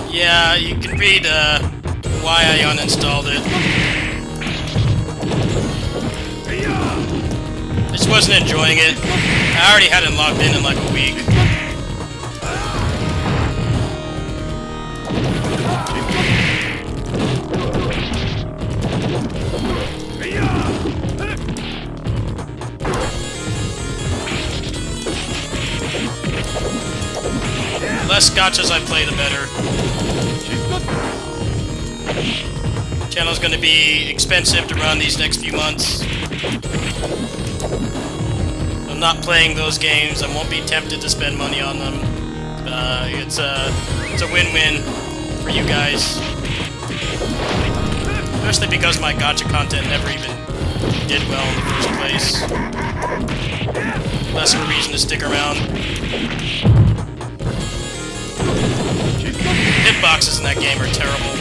Yeah, you can read why I uninstalled it. I just wasn't enjoying it. I already hadn't logged in like a week. The less gotchas I play, the better. Channel's gonna be expensive to run these next few months. I'm not playing those games. I won't be tempted to spend money on them. It's a win-win for you guys. Especially because my gacha content never even did well in the first place. Less of a reason to stick around. Hitboxes in that game are terrible.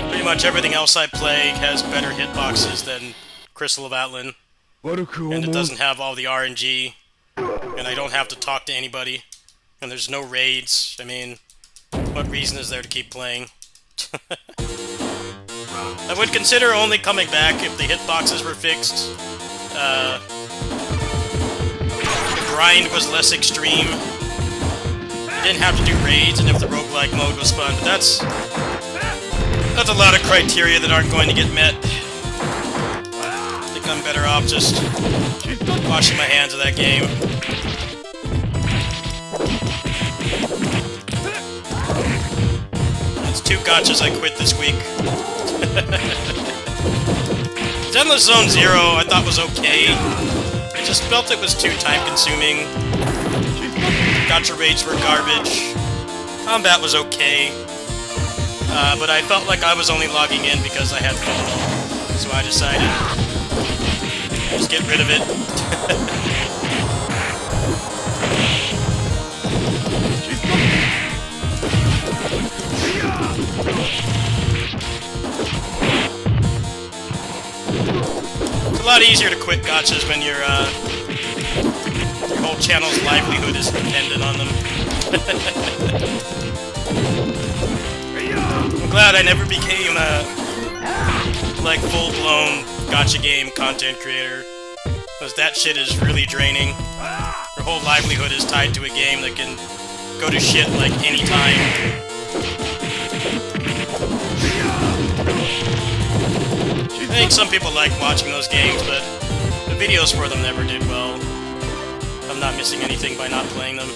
Pretty much everything else I play has better hitboxes than Crystal of Atlan. And it doesn't have all the RNG. And I don't have to talk to anybody. And there's no raids. I mean, what reason is there to keep playing? I would consider only coming back if the hitboxes were fixed. The grind was less extreme. You didn't have to do raids, and if the roguelike mode was fun. But that's a lot of criteria that aren't going to get met. I think I'm better off just washing my hands of that game. It's 2 gotchas I quit this week. Zenless Zone Zero I thought was okay. I just felt it was too time-consuming. Gacha raids were garbage. Combat was okay. But I felt like I was only logging in because I had FOMO. So I decided, just get rid of it. It's a lot easier to quit gotchas when your whole channel's livelihood is dependent on them. I'm glad I never became a like full-blown gacha game content creator, because that shit is really draining. Your whole livelihood is tied to a game that can go to shit like any time. I think some people like watching those games, but the videos for them never did well. I'm not missing anything by not playing them.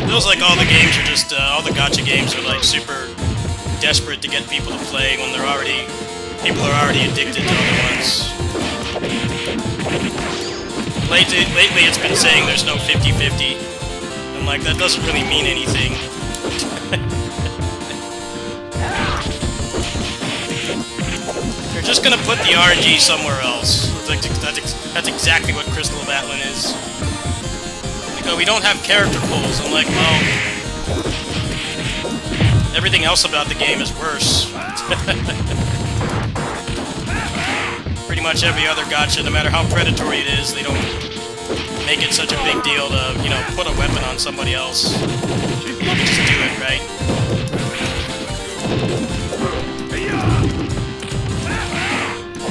Feels like all the games are just, all the gacha games are like super desperate to get people to play when people are already addicted to other ones. Lately it's been saying there's no 50-50. I'm like, that doesn't really mean anything. They're just gonna put the RNG somewhere else. That's exactly what Crystal of Atlan is. Like, oh, we don't have character pulls. I'm like, well, everything else about the game is worse. Pretty much every other gacha, no matter how predatory it is, they don't make it such a big deal to, you know, put a weapon on somebody else. You can just do it, right?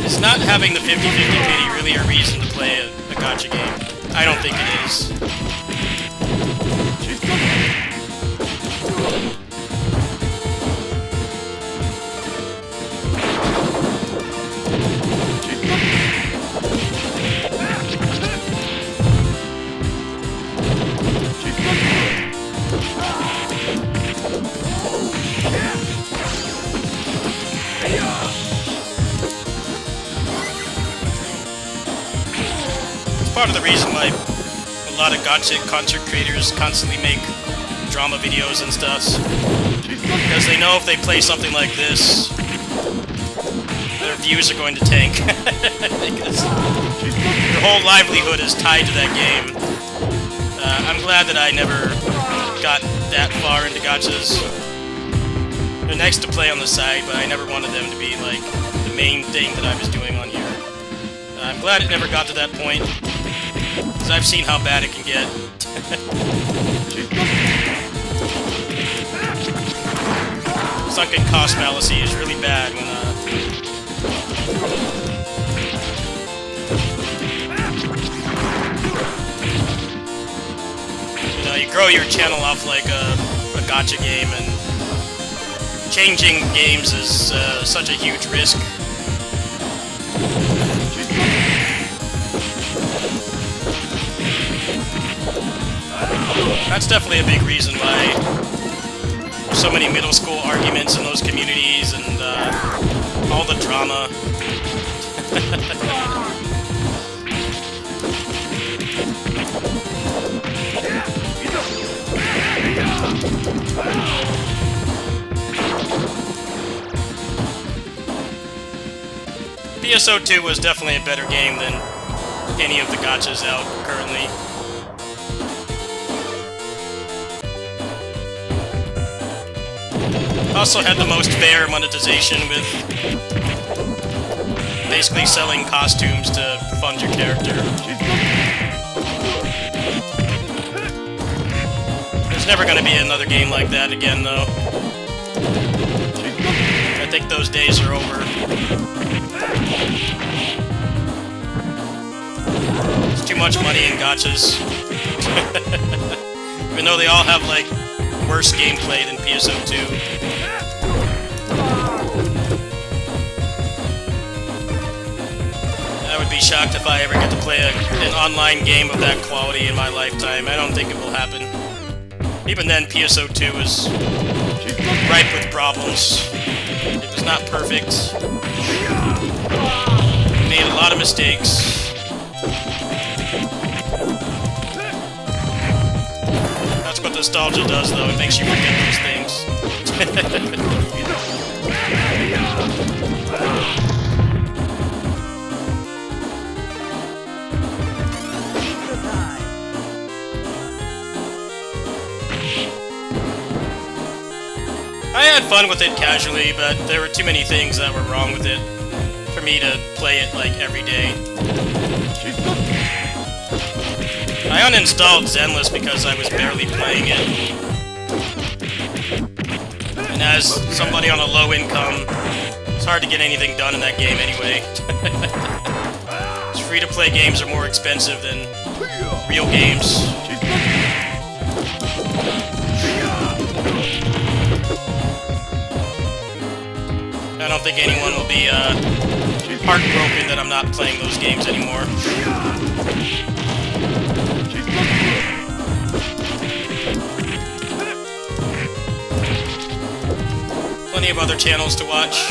Is not having the 50-50 pity really a reason to play a gacha game? I don't think it is. part of the reason why a lot of gacha content creators constantly make drama videos and stuff. Because they know if they play something like this, their views are going to tank. Because their whole livelihood is tied to that game. I'm glad that I never got that far into gachas. They're nice to play on the side, but I never wanted them to be like the main thing that I was doing on here. I'm glad it never got to that point, because I've seen how bad it can get. Sunken cost fallacy is really bad when you know, you grow your channel off like a gacha game, and changing games is such a huge risk. That's definitely a big reason why there's so many middle school arguments in those communities and all the drama. PSO2 was definitely a better game than any of the gachas out currently. Also had the most fair monetization with basically selling costumes to fund your character. There's never going to be another game like that again, though. I think those days are over. There's too much money in gachas. Even though they all have, like, worse gameplay than PSO2. I would be shocked if I ever get to play an online game of that quality in my lifetime. I don't think it will happen. Even then, PSO2 was ripe with problems. It was not perfect. It made a lot of mistakes. That's what nostalgia does, though. It makes you forget those things. I had fun with it casually, but there were too many things that were wrong with it for me to play it, like, every day. I uninstalled Zenless because I was barely playing it. And as somebody on a low income, it's hard to get anything done in that game anyway. Free-to-play games are more expensive than real games. I don't think anyone will be heartbroken that I'm not playing those games anymore. Plenty of other channels to watch.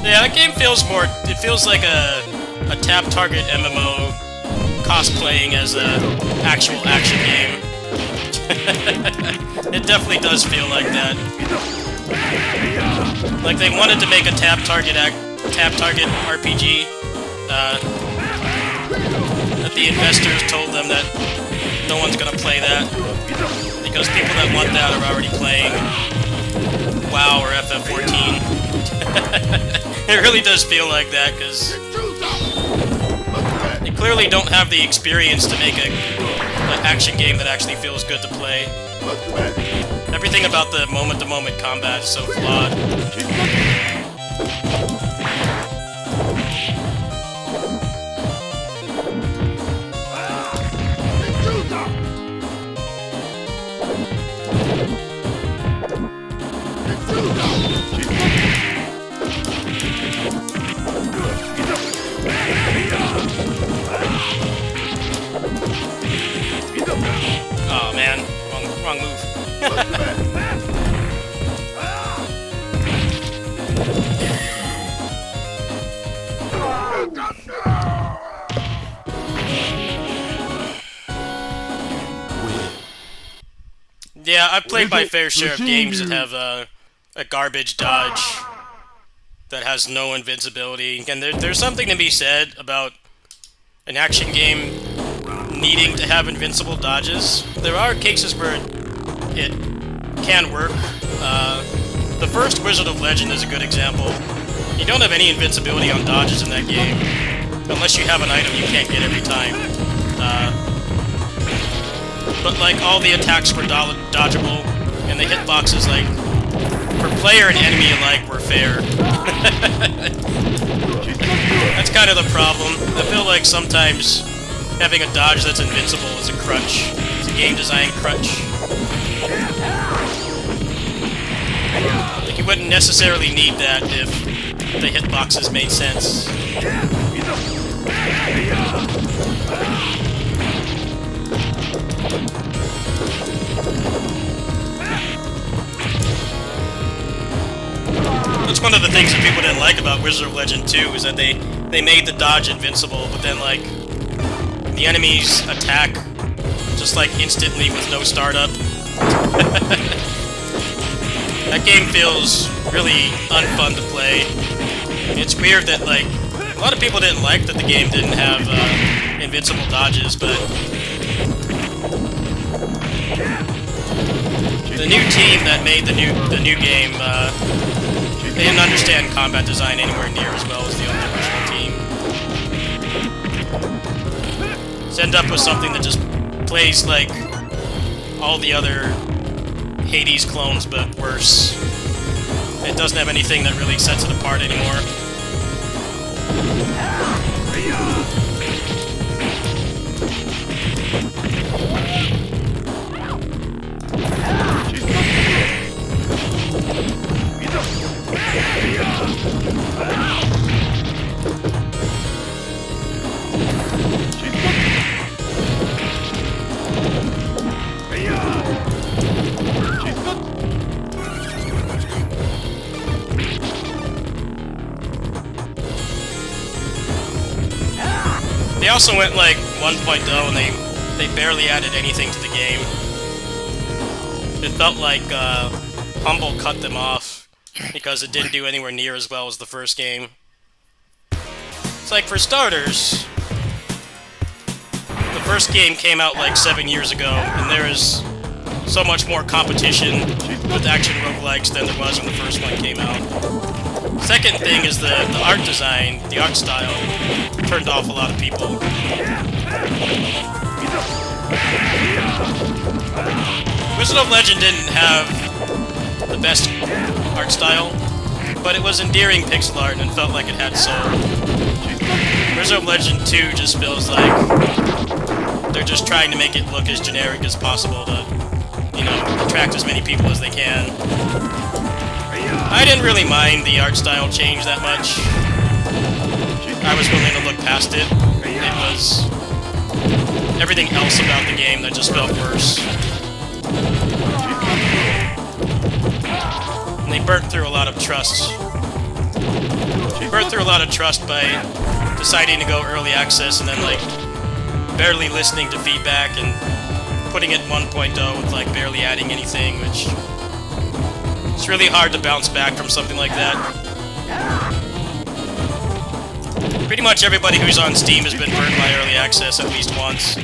Yeah, that game feels more... It feels like a tap-target MMO cosplaying as a actual action game. It definitely does feel like that. Like they wanted to make a tap-target RPG. That the investors told them that no one's gonna play that. Because people that want that are already playing WoW or FF14. It really does feel like that, because they clearly don't have the experience to make an action game that actually feels good to play. Everything about the moment-to-moment combat is so flawed. Yeah, I've played my fair share of games that have a garbage dodge that has no invincibility. And there's something to be said about an action game needing to have invincible dodges. There are cases where it can work. The first Wizard of Legend is a good example. You don't have any invincibility on dodges in that game, unless you have an item you can't get every time. But like all the attacks were dodgeable, and the hitboxes, like, for player and enemy alike, were fair. That's kind of the problem. I feel like sometimes having a dodge that's invincible is a crutch. It's a game design crutch. Like, you wouldn't necessarily need that if the hitboxes made sense. That's one of the things that people didn't like about Wizard of Legend 2, is that they made the dodge invincible, but then, like, the enemies attack just, like, instantly with no startup. That game feels really unfun to play. It's weird that, like, a lot of people didn't like that the game didn't have invincible dodges, but the new team that made the new game, they didn't understand combat design anywhere near as well as the original team. So end up with something that just plays like all the other Hades clones, but worse. It doesn't have anything that really sets it apart anymore. They also went like 1.0 and they barely added anything to the game. It felt like Humble cut them off because it didn't do anywhere near as well as the first game. It's like, for starters, the first game came out like 7 years ago, and there is so much more competition with action roguelikes than there was when the first one came out. Second thing is the art design, the art style, turned off a lot of people. Wizard of Legend didn't have the best art style, but it was endearing pixel art and felt like it had soul. Wizard of Legend 2 just feels like they're just trying to make it look as generic as possible to, you know, attract as many people as they can. I didn't really mind the art style change that much. I was willing to look past it. It was everything else about the game that just felt worse. And they burnt through a lot of trust. They burnt through a lot of trust by deciding to go early access and then, like, barely listening to feedback and putting it 1.0 with, like, barely adding anything, which... it's really hard to bounce back from something like that. Pretty much everybody who's on Steam has been burned by early access at least once.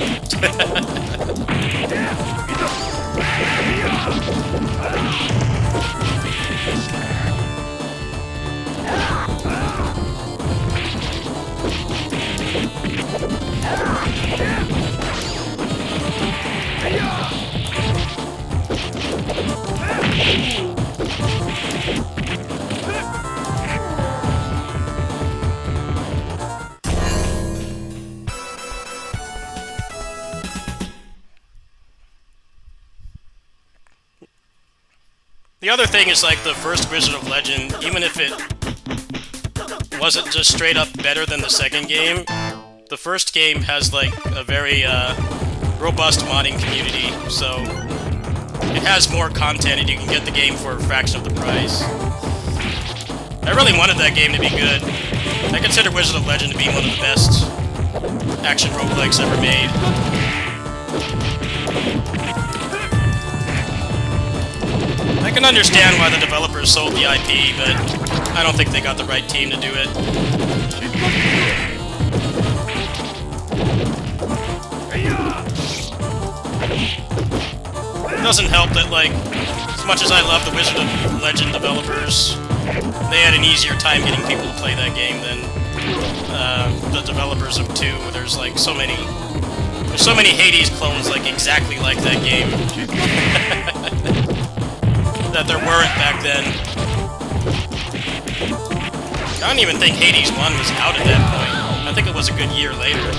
The other thing is, like, the first Wizard of Legend, even if it wasn't just straight up better than the second game, the first game has, like, a very robust modding community, so it has more content and you can get the game for a fraction of the price. I really wanted that game to be good. I consider Wizard of Legend to be one of the best action roguelikes ever made. I can understand why the developers sold the IP, but I don't think they got the right team to do it. It doesn't help that, like, as much as I love the Wizard of Legend developers, they had an easier time getting people to play that game than the developers of 2. There's like so many Hades clones like exactly like that game that there weren't back then. I don't even think Hades 1 was out at that point. I think it was a good year later.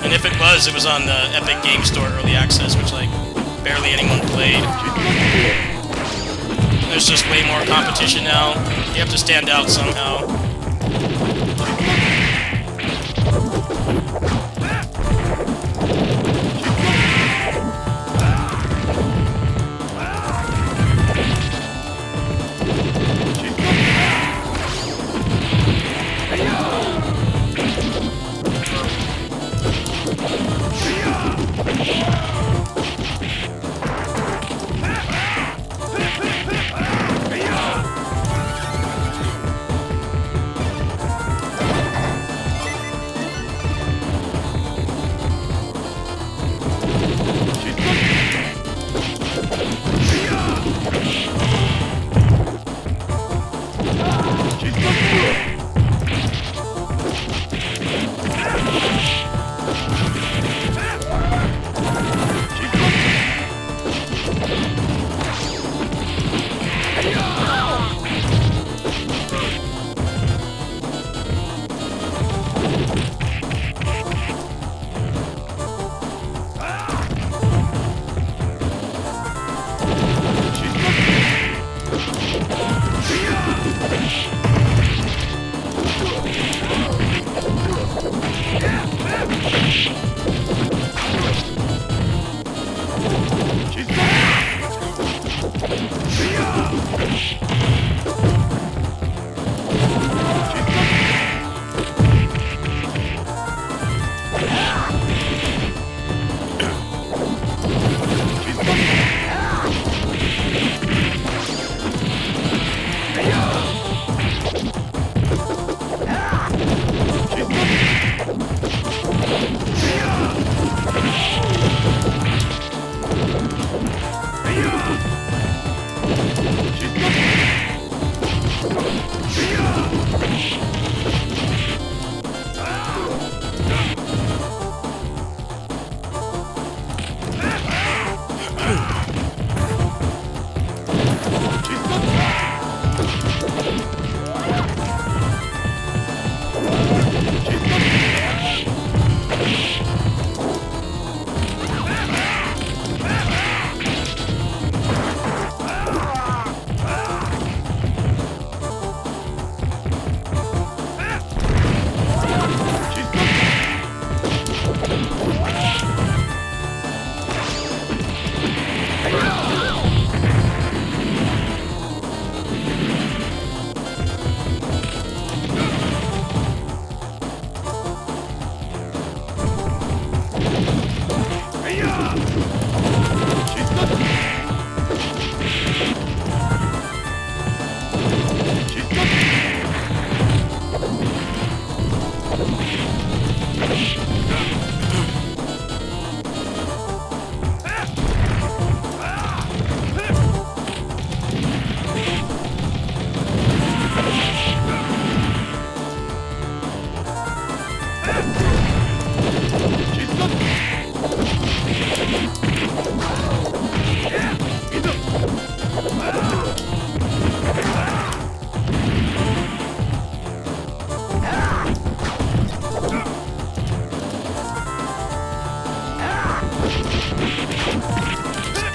And if it was on the Epic Game Store Early Access, which like barely anyone played. There's just way more competition now. You have to stand out somehow.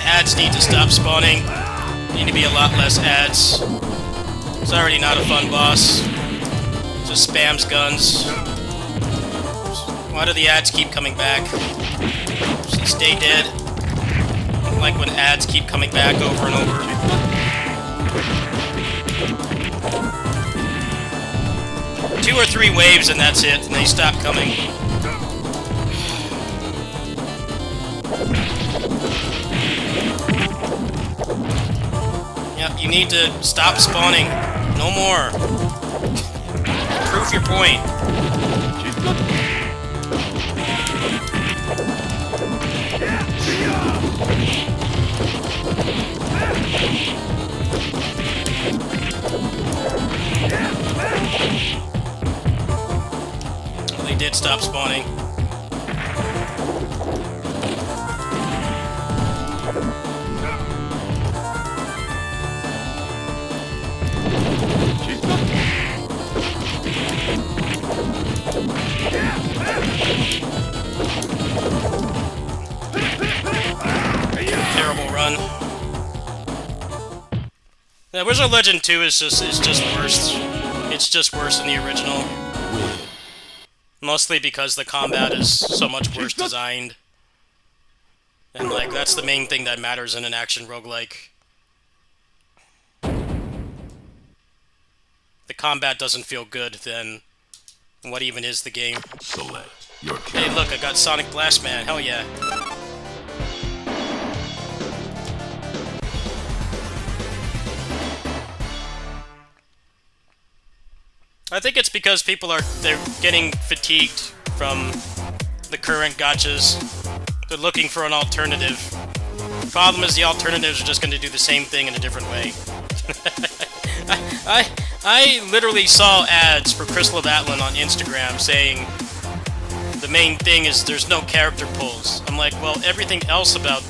Ads need to stop spawning. Need to be a lot less ads. It's already not a fun boss. Just spams guns. Why do the ads keep coming back? Should stay dead. Like when ads keep coming back over and over. Two or three waves and that's it, and they stop coming. Yeah, you need to stop spawning. No more. Prove your point. Well, they did stop spawning. Terrible run. Yeah, Wizard Legend 2 is just worse. It's just worse than the original. Mostly because the combat is so much worse designed. And like that's the main thing that matters in an action roguelike. The combat doesn't feel good, then what even is the game? Select your Hey, look, I got Sonic Blast Man. Hell yeah. I think it's because they're getting fatigued from the current gachas. They're looking for an alternative. The problem is the alternatives are just going to do the same thing in a different way. I literally saw ads for Crystal of Atlan on Instagram saying the main thing is there's no character pulls. I'm like, well, everything else about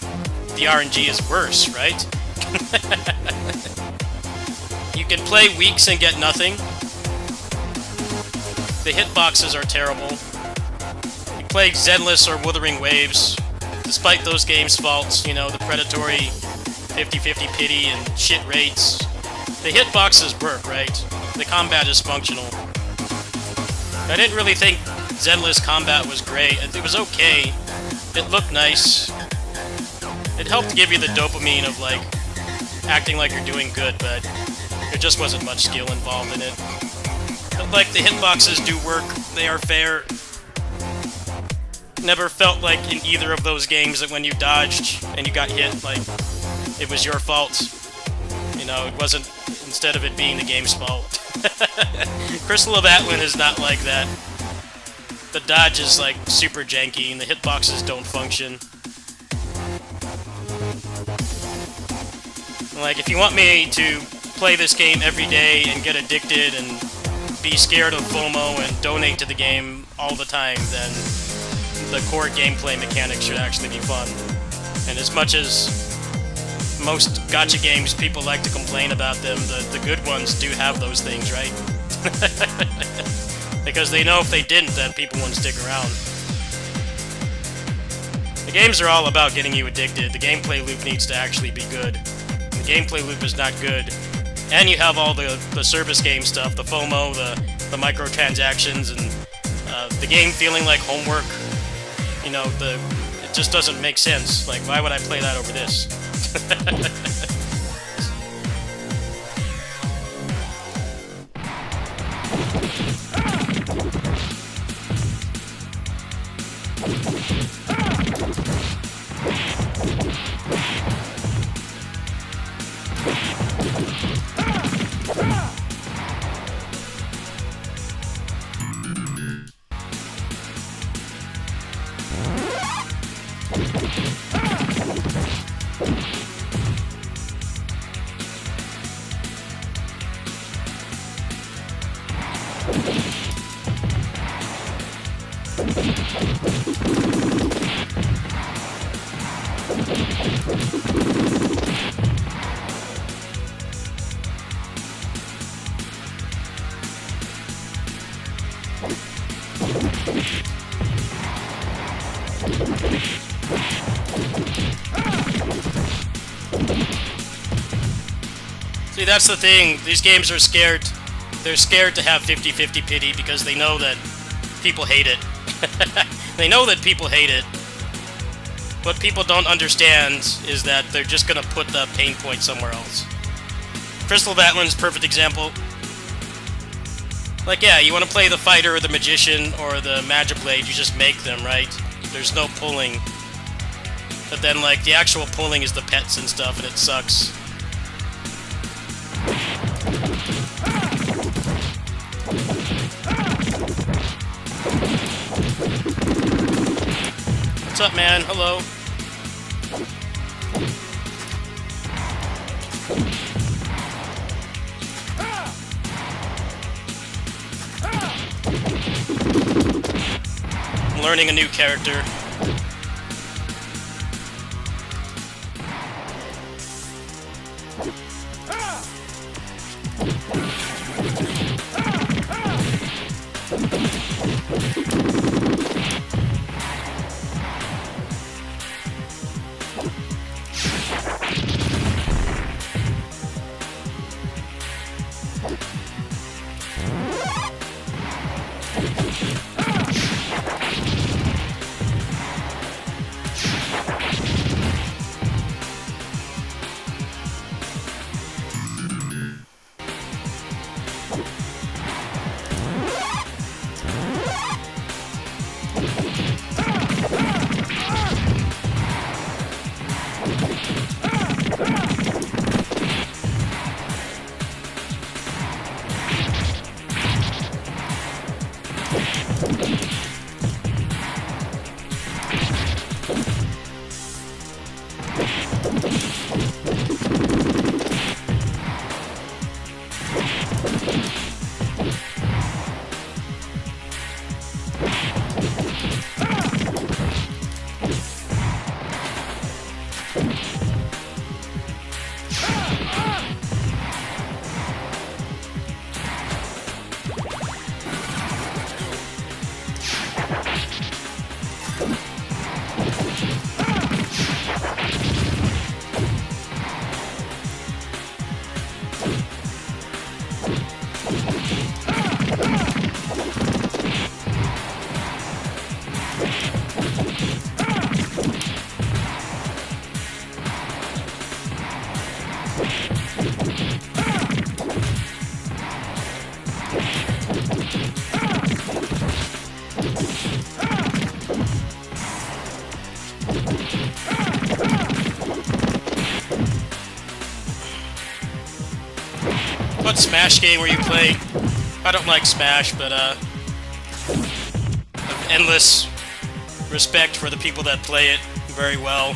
the RNG is worse, right? You can play weeks and get nothing. The hitboxes are terrible. You play Zenless or Wuthering Waves. Despite those games' faults, you know, the predatory 50-50 pity and shit rates. The hitboxes work, right? The combat is functional. I didn't really think Zenless combat was great. It was okay. It looked nice. It helped give you the dopamine of, like, acting like you're doing good, but there just wasn't much skill involved in it. But, like, the hitboxes do work. They are fair. Never felt like in either of those games that when you dodged and you got hit, like, it was your fault. You know, it wasn't, instead of it being the game's fault. Crystal of Atlan is not like that. The dodge is, like, super janky, and the hitboxes don't function. Like, if you want me to play this game every day and get addicted and be scared of FOMO and donate to the game all the time, then the core gameplay mechanics should actually be fun. And as much as most gacha games, people like to complain about them, the good ones do have those things, right? Because they know if they didn't, then people wouldn't stick around. The games are all about getting you addicted. The gameplay loop needs to actually be good. The gameplay loop is not good. And you have all the service game stuff, the FOMO, the microtransactions, and the game feeling like homework. You know, it just doesn't make sense. Like, why would I play that over this? See, that's the thing. These games are scared. They're scared to have 50-50 pity because they know that people hate it. They know that people hate it. What people don't understand is that they're just gonna put the pain point somewhere else. Crystal of Atlan's perfect example. Like, yeah, you want to play the fighter or the magician or the magic blade, you just make them, right? There's no pulling. But then, like, the actual pulling is the pets and stuff, and it sucks. up, man? Hello. I'm learning a new character. What Smash game where you play? I don't like Smash, but I've endless respect for the people that play it very well.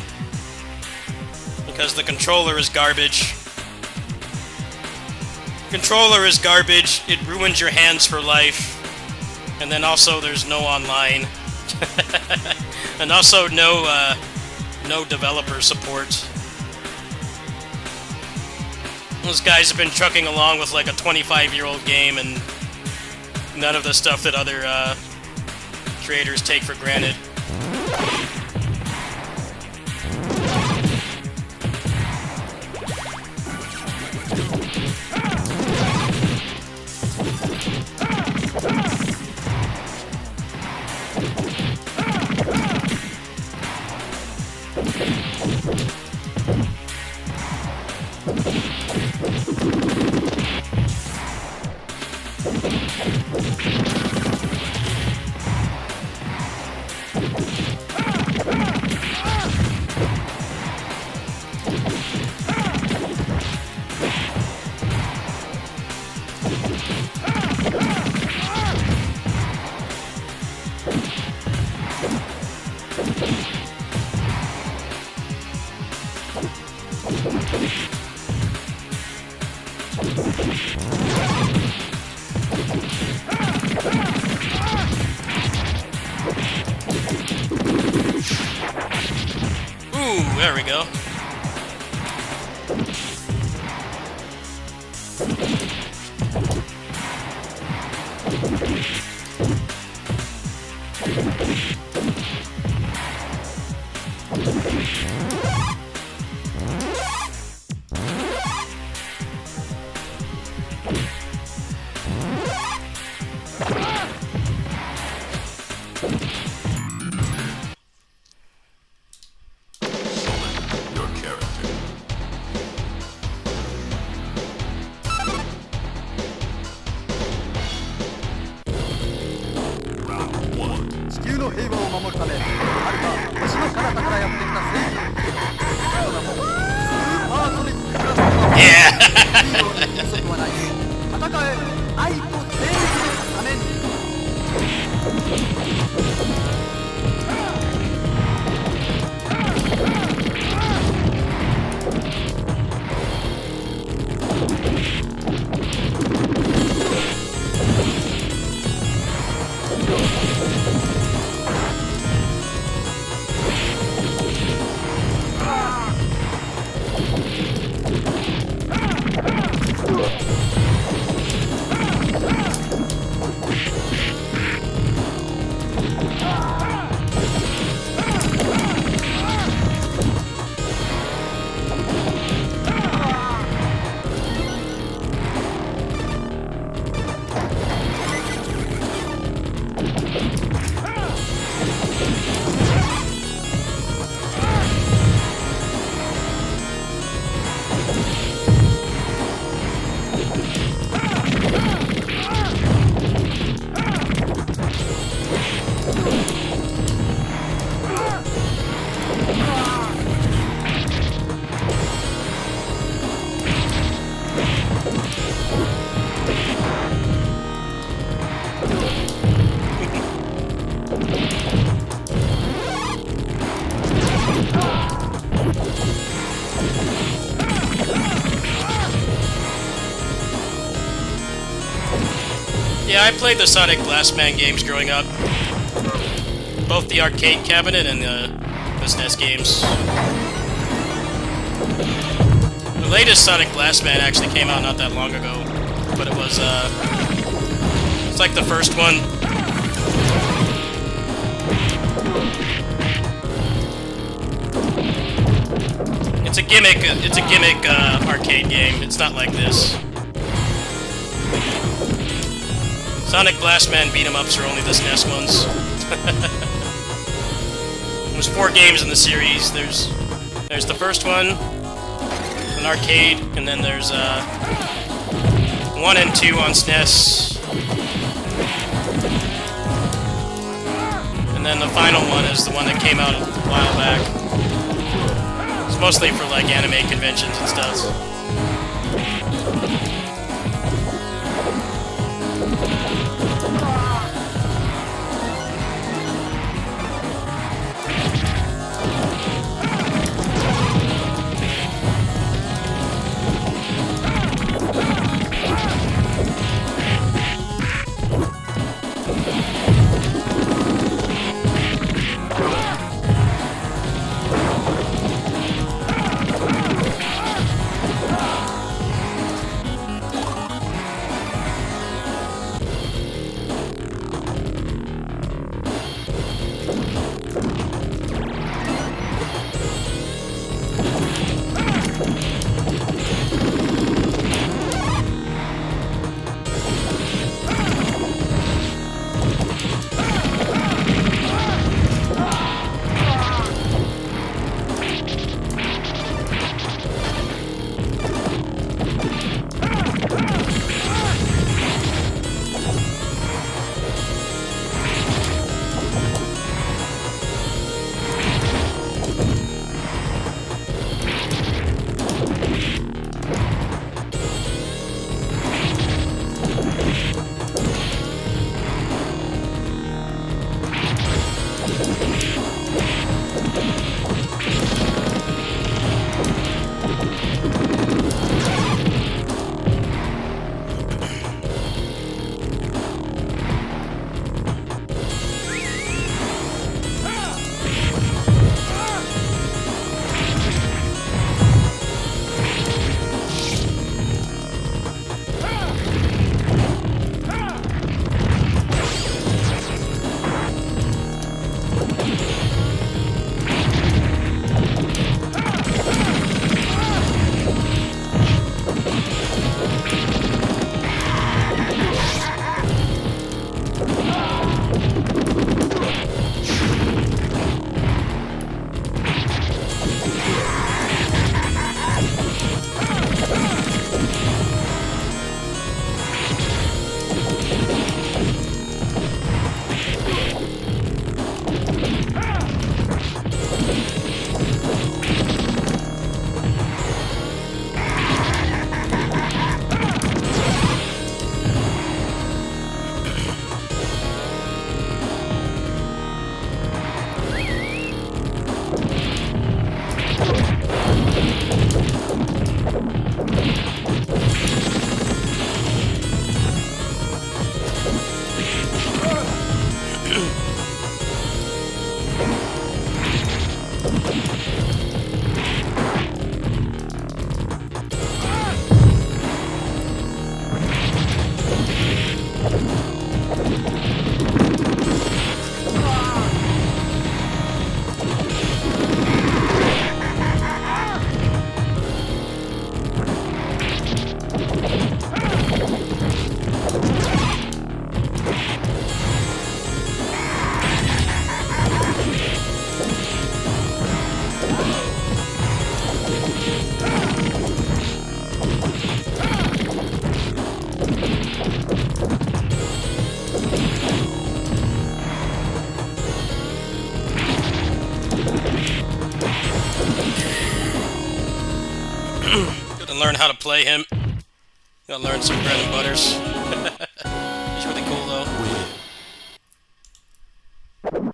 Because the controller is garbage. Controller is garbage, it ruins your hands for life. And then also there's no online. And also no developer support. Those guys have been trucking along with like a 25-year-old game and none of the stuff that other creators take for granted. There we go. Yeah, I played the Sonic Blast Man games growing up. Both the arcade cabinet and the SNES games. The latest Sonic Blast Man actually came out not that long ago, but it was, it's like the first one. It's a gimmick arcade game. It's not like this. Sonic Blast Man beat-em-ups are only the SNES ones. There's 4 games in the series. There's the first one, an arcade, and then there's 1 and 2 on SNES. And then the final one is the one that came out a while back. It's mostly for like anime conventions and stuff. Learn how to play him. Gotta learn some bread and butters. He's really cool though.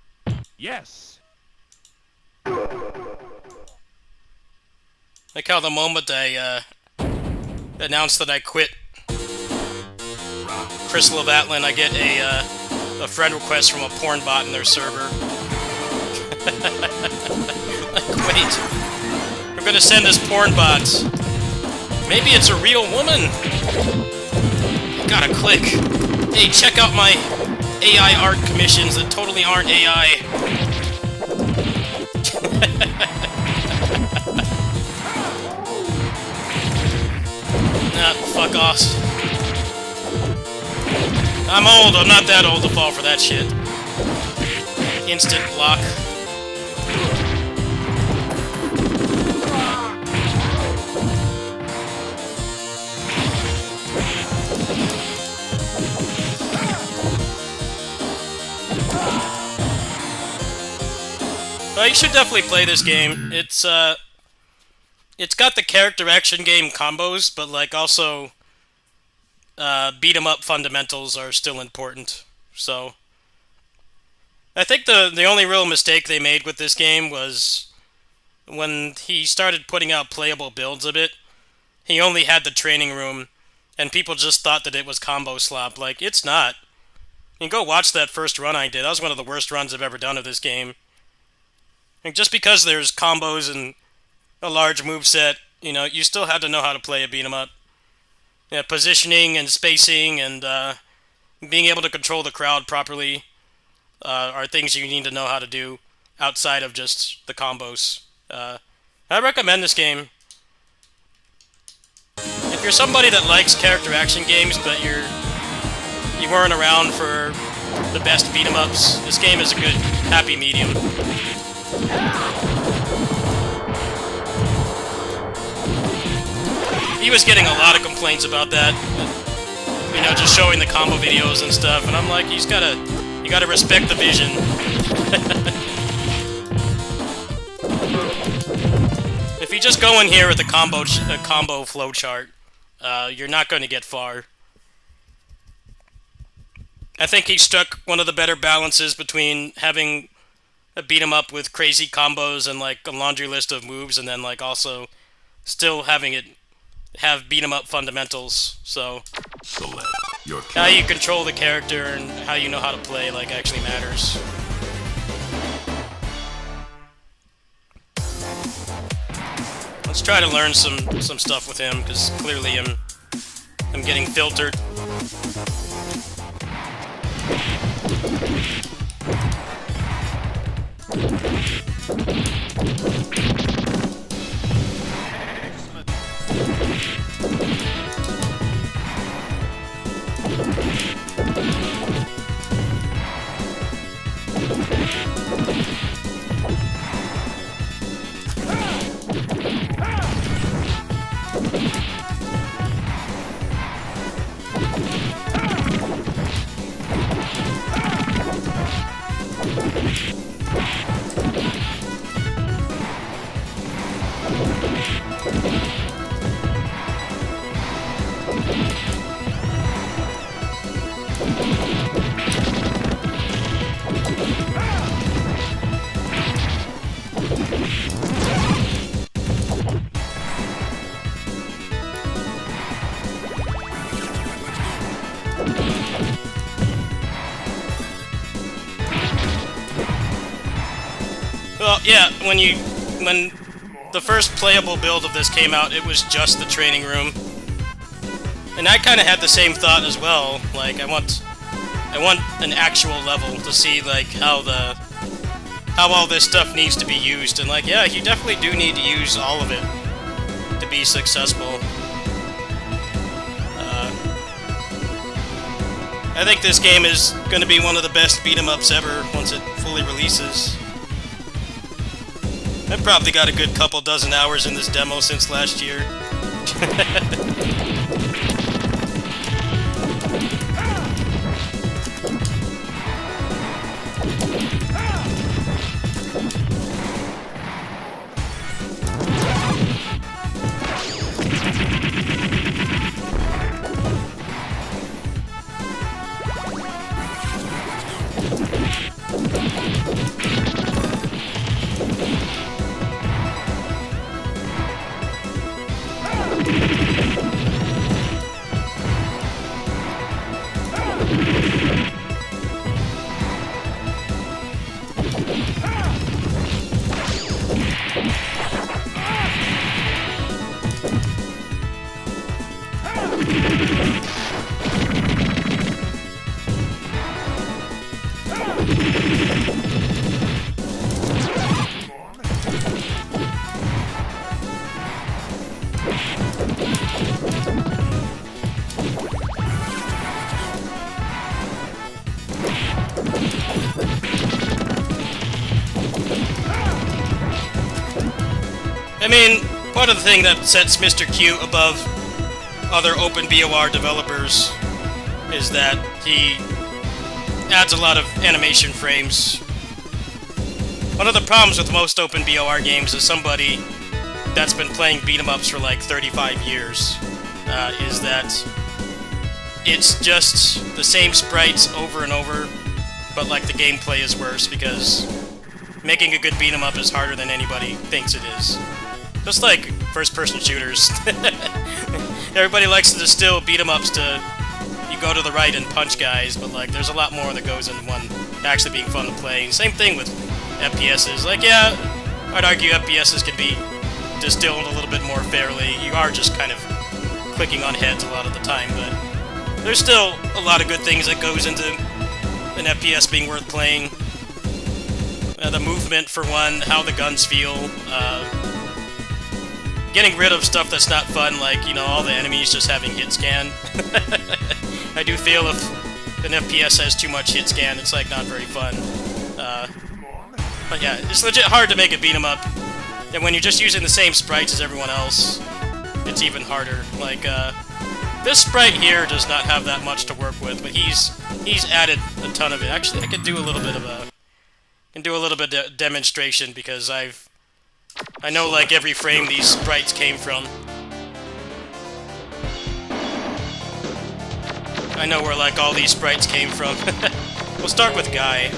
Yes. Like how the moment I announced that I quit Crystal of Atlan, I get a friend request from a porn bot in their server. Like, wait, we're gonna send this porn bot. Maybe it's a real woman! Gotta click. Hey, check out my AI art commissions that totally aren't AI. Nah, fuck off. I'm old, I'm not that old to fall for that shit. Instant block. Well, you should definitely play this game. It's got the character action game combos, but like also beat 'em up fundamentals are still important. So I think the only real mistake they made with this game was when he started putting out playable builds of it. He only had the training room, and people just thought that it was combo slop. Like, it's not. You can go watch that first run I did. That was one of the worst runs I've ever done of this game. And just because there's combos and a large moveset, you know, you still have to know how to play a beat 'em up. Yeah, positioning and spacing and being able to control the crowd properly are things you need to know how to do outside of just the combos. I recommend this game. If you're somebody that likes character action games, but you weren't around for the best beat 'em ups, this game is a good happy medium. He was getting a lot of complaints about that, you know, just showing the combo videos and stuff, and I'm like, you gotta respect the vision. If you just go in here with a combo flowchart, you're not going to get far. I think he struck one of the better balances between having a beat 'em up with crazy combos and like a laundry list of moves, and then like also still having it have beat 'em up fundamentals. So Select your how you control the character and how you know how to play like actually matters. Let's try to learn some stuff with him, because clearly I'm getting filtered. Well, yeah, when the first playable build of this came out, it was just the training room. And I kind of had the same thought as well. Like, I want an actual level to see, like, how all this stuff needs to be used. And, like, yeah, you definitely do need to use all of it to be successful. I think this game is going to be one of the best beat-em-ups ever once it fully releases. I've probably got a good couple dozen hours in this demo since last year. I mean, part of the thing that sets Mr. Q above other open BOR developers is that he adds a lot of animation frames. One of the problems with most open BOR games is somebody that's been playing beat-em-ups for like 35 years, is that it's just the same sprites over and over, but like the gameplay is worse because making a good beat-em-up is harder than anybody thinks it is. Just like first-person shooters. Everybody likes to distill beat-em-ups to you go to the right and punch guys, but like there's a lot more that goes into one actually being fun to play. Same thing with FPSs. Like, yeah, I'd argue FPSs can be distilled a little bit more fairly. You are just kind of clicking on heads a lot of the time, but there's still a lot of good things that goes into an FPS being worth playing. The movement, for one, how the guns feel, getting rid of stuff that's not fun, like, you know, all the enemies just having hit scan. I do feel if an FPS has too much hit scan, it's, like, not very fun. But yeah, it's legit hard to make a beat 'em up. And when you're just using the same sprites as everyone else, it's even harder. Like, this sprite here does not have that much to work with, but he's added a ton of it. Actually, I could do a little bit of demonstration because I know like every frame these sprites came from. I know where like all these sprites came from. We'll start with Guy.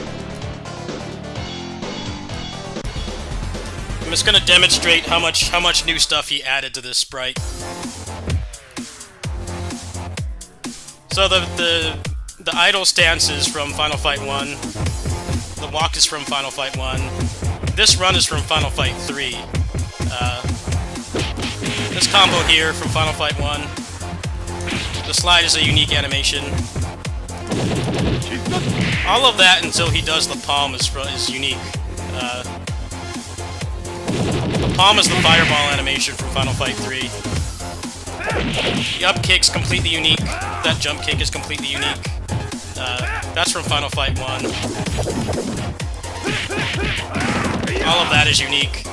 I'm just gonna demonstrate how much new stuff he added to this sprite. So the idle stance is from Final Fight 1. The walk is from Final Fight 1. This run is from Final Fight 3. This combo here from Final Fight 1. The slide is a unique animation. All of that until he does the palm is unique. The palm is the fireball animation from Final Fight 3. The up kick's completely unique. That jump kick is completely unique. That's from Final Fight 1. All of that is unique.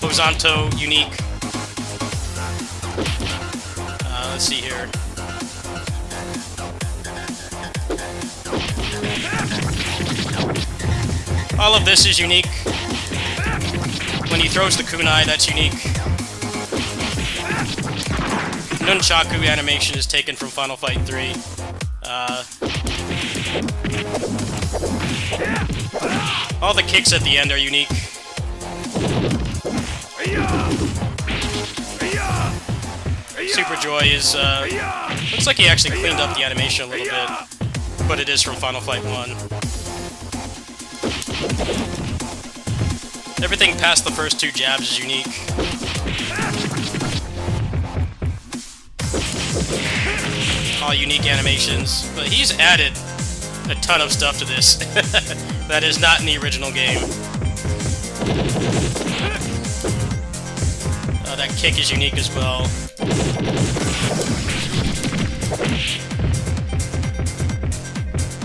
Horizonto, unique. Let's see here. All of this is unique. When he throws the kunai, that's unique. Nunchaku animation is taken from Final Fight 3. All the kicks at the end are unique. Super Joy is, looks like he actually cleaned up the animation a little bit, but it is from Final Fight 1. Everything past the first 2 jabs is unique. All unique animations. But he's added a ton of stuff to this that is not in the original game. That kick is unique as well.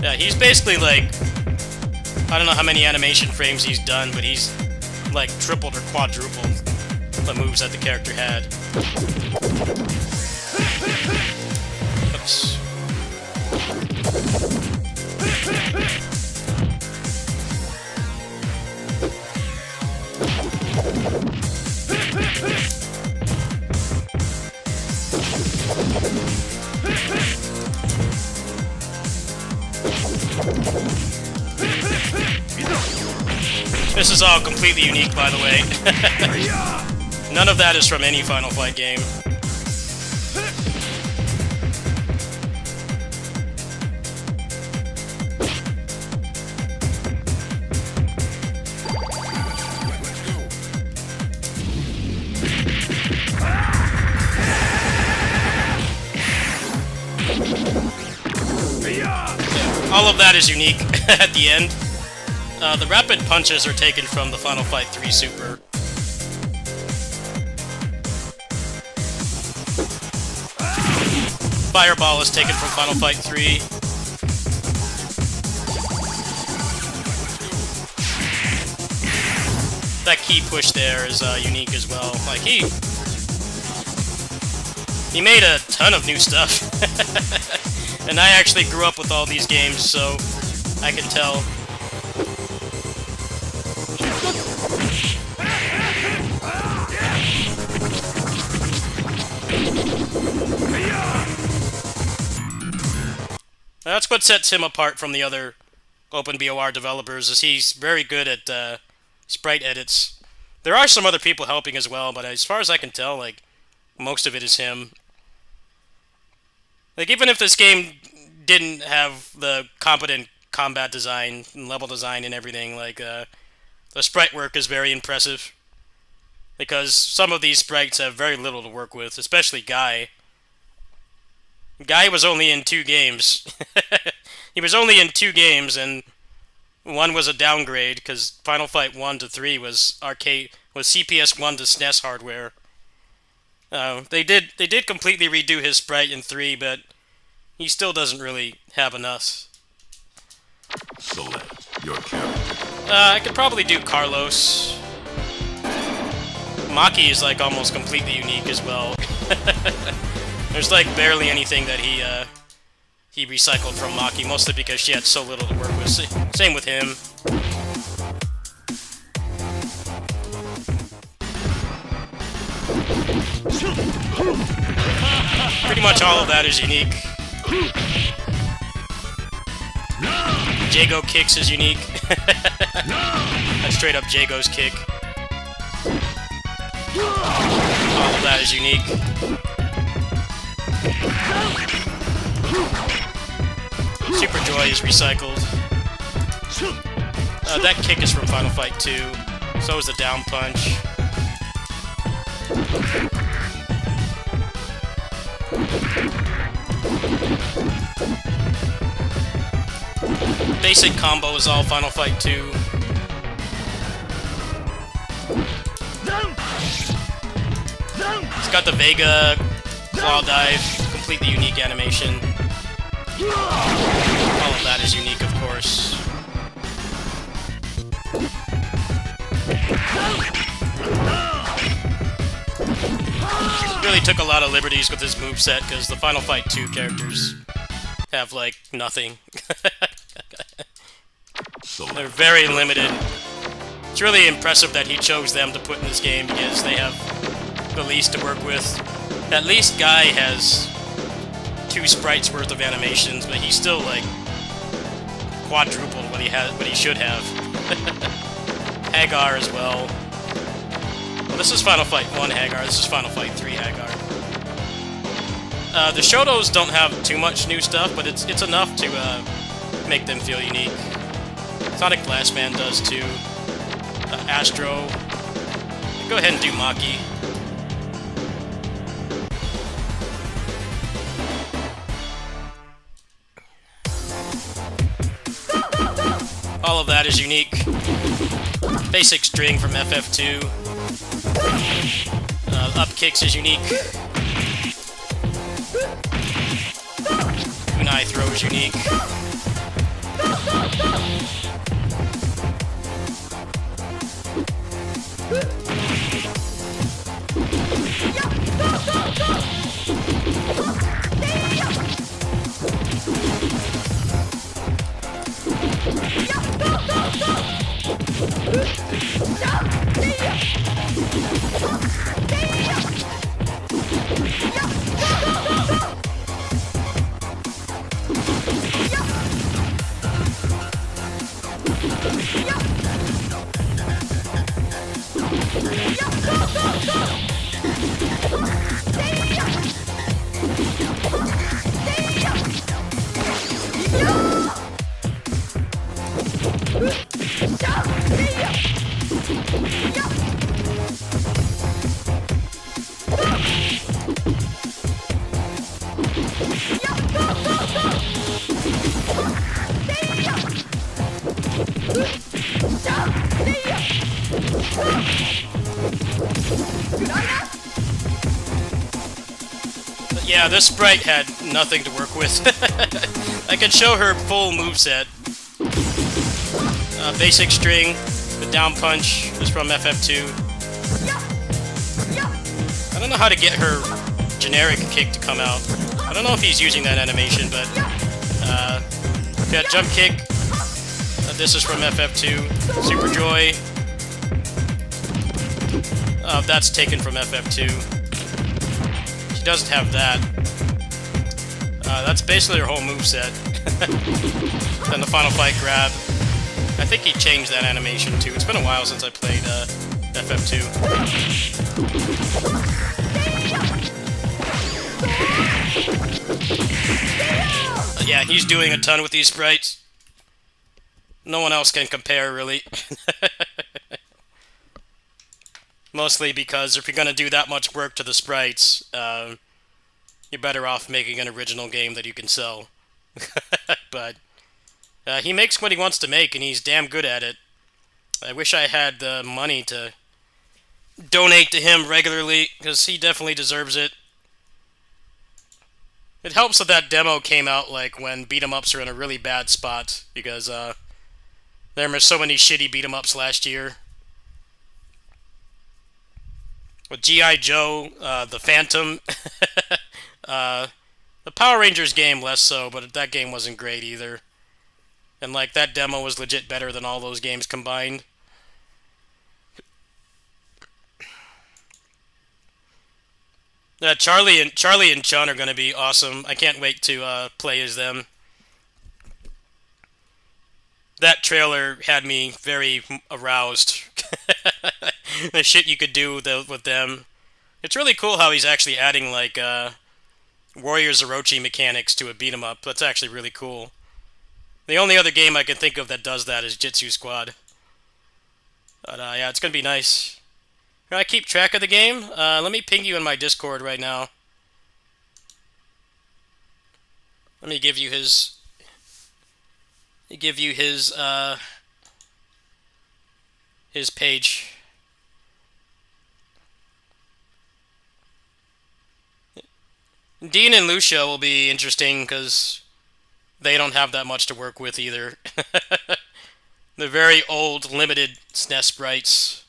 Yeah, he's basically like... I don't know how many animation frames he's done, but he's like tripled or quadrupled the moves that the character had. Oops. This is all completely unique, by the way. None of that is from any Final Fight game. All of that is unique at the end. The rapid punches are taken from the Final Fight 3 Super. Fireball is taken from Final Fight 3. That key push there is unique as well. Like, he made a ton of new stuff. And I actually grew up with all these games, so I can tell. That's what sets him apart from the other OpenBOR developers, is he's very good at sprite edits. There are some other people helping as well, but as far as I can tell, like, most of it is him. Like, even if this game didn't have the competent combat design and level design and everything, like, the sprite work is very impressive. Because some of these sprites have very little to work with, especially Guy. Guy was only in 2 games. He was only in 2 games, and one was a downgrade, because Final Fight 1 to 3 was CPS 1 to SNES hardware. They did completely redo his sprite in 3, but he still doesn't really have enough. Select your character. I could probably do Carlos. Maki is like almost completely unique as well. There's like barely anything that he recycled from Maki, mostly because she had so little to work with. Same with him. Pretty much all of that is unique. Jago kicks is unique. That's straight up Jago's kick. All of that is unique. Super Joy is recycled. That kick is from Final Fight 2. So is the down punch. Basic combo is all Final Fight 2. It's got the Vega claw dive, completely unique animation. All of that is unique, of course. Really took a lot of liberties with his moveset, because the Final Fight 2 characters have, like, nothing. They're very limited. It's really impressive that he chose them to put in this game, because they have the least to work with. At least Guy has 2 sprites worth of animations, but he's still, like, quadrupled what he should have. Hagar as well. Well, this is Final Fight 1 Hagar, this is Final Fight 3 Hagar. The Shotos don't have too much new stuff, but it's enough to make them feel unique. Sonic Blast Man does too. Astro. Go ahead and do Maki. All of that is unique. Basic string from FF2. Up kicks is unique. Kunai throw is unique. Yeah, this sprite had nothing to work with. I could show her full moveset. Basic string, the down punch is from FF2. I don't know how to get her generic kick to come out. I don't know if he's using that animation, but yeah, jump kick. This is from FF2. Super Joy. That's taken from FF2. She doesn't have that. That's basically her whole moveset. Then the Final Fight grab. I think he changed that animation too. It's been a while since I played FF2. Yeah, he's doing a ton with these sprites. No one else can compare, really. Mostly because if you're going to do that much work to the sprites, you're better off making an original game that you can sell. But he makes what he wants to make, and he's damn good at it. I wish I had the money to donate to him regularly, because he definitely deserves it. It helps that that demo came out like when beat-em-ups are in a really bad spot, because there were so many shitty beat-em-ups last year. With G.I. Joe, the Phantom, the Power Rangers game less so, but that game wasn't great either. And like that demo was legit better than all those games combined. Charlie and Chun are going to be awesome. I can't wait to play as them. That trailer had me very aroused. The shit you could do with them. It's really cool how he's actually adding like Warriors Orochi mechanics to a beat 'em up. That's actually really cool. The only other game I can think of that does that is Jitsu Squad. But yeah, it's gonna be nice. Can I keep track of the game? Let me ping you in my Discord right now. Let me give you his. His page. Dean and Lucia will be interesting because they don't have that much to work with either. They're very old, limited SNES sprites.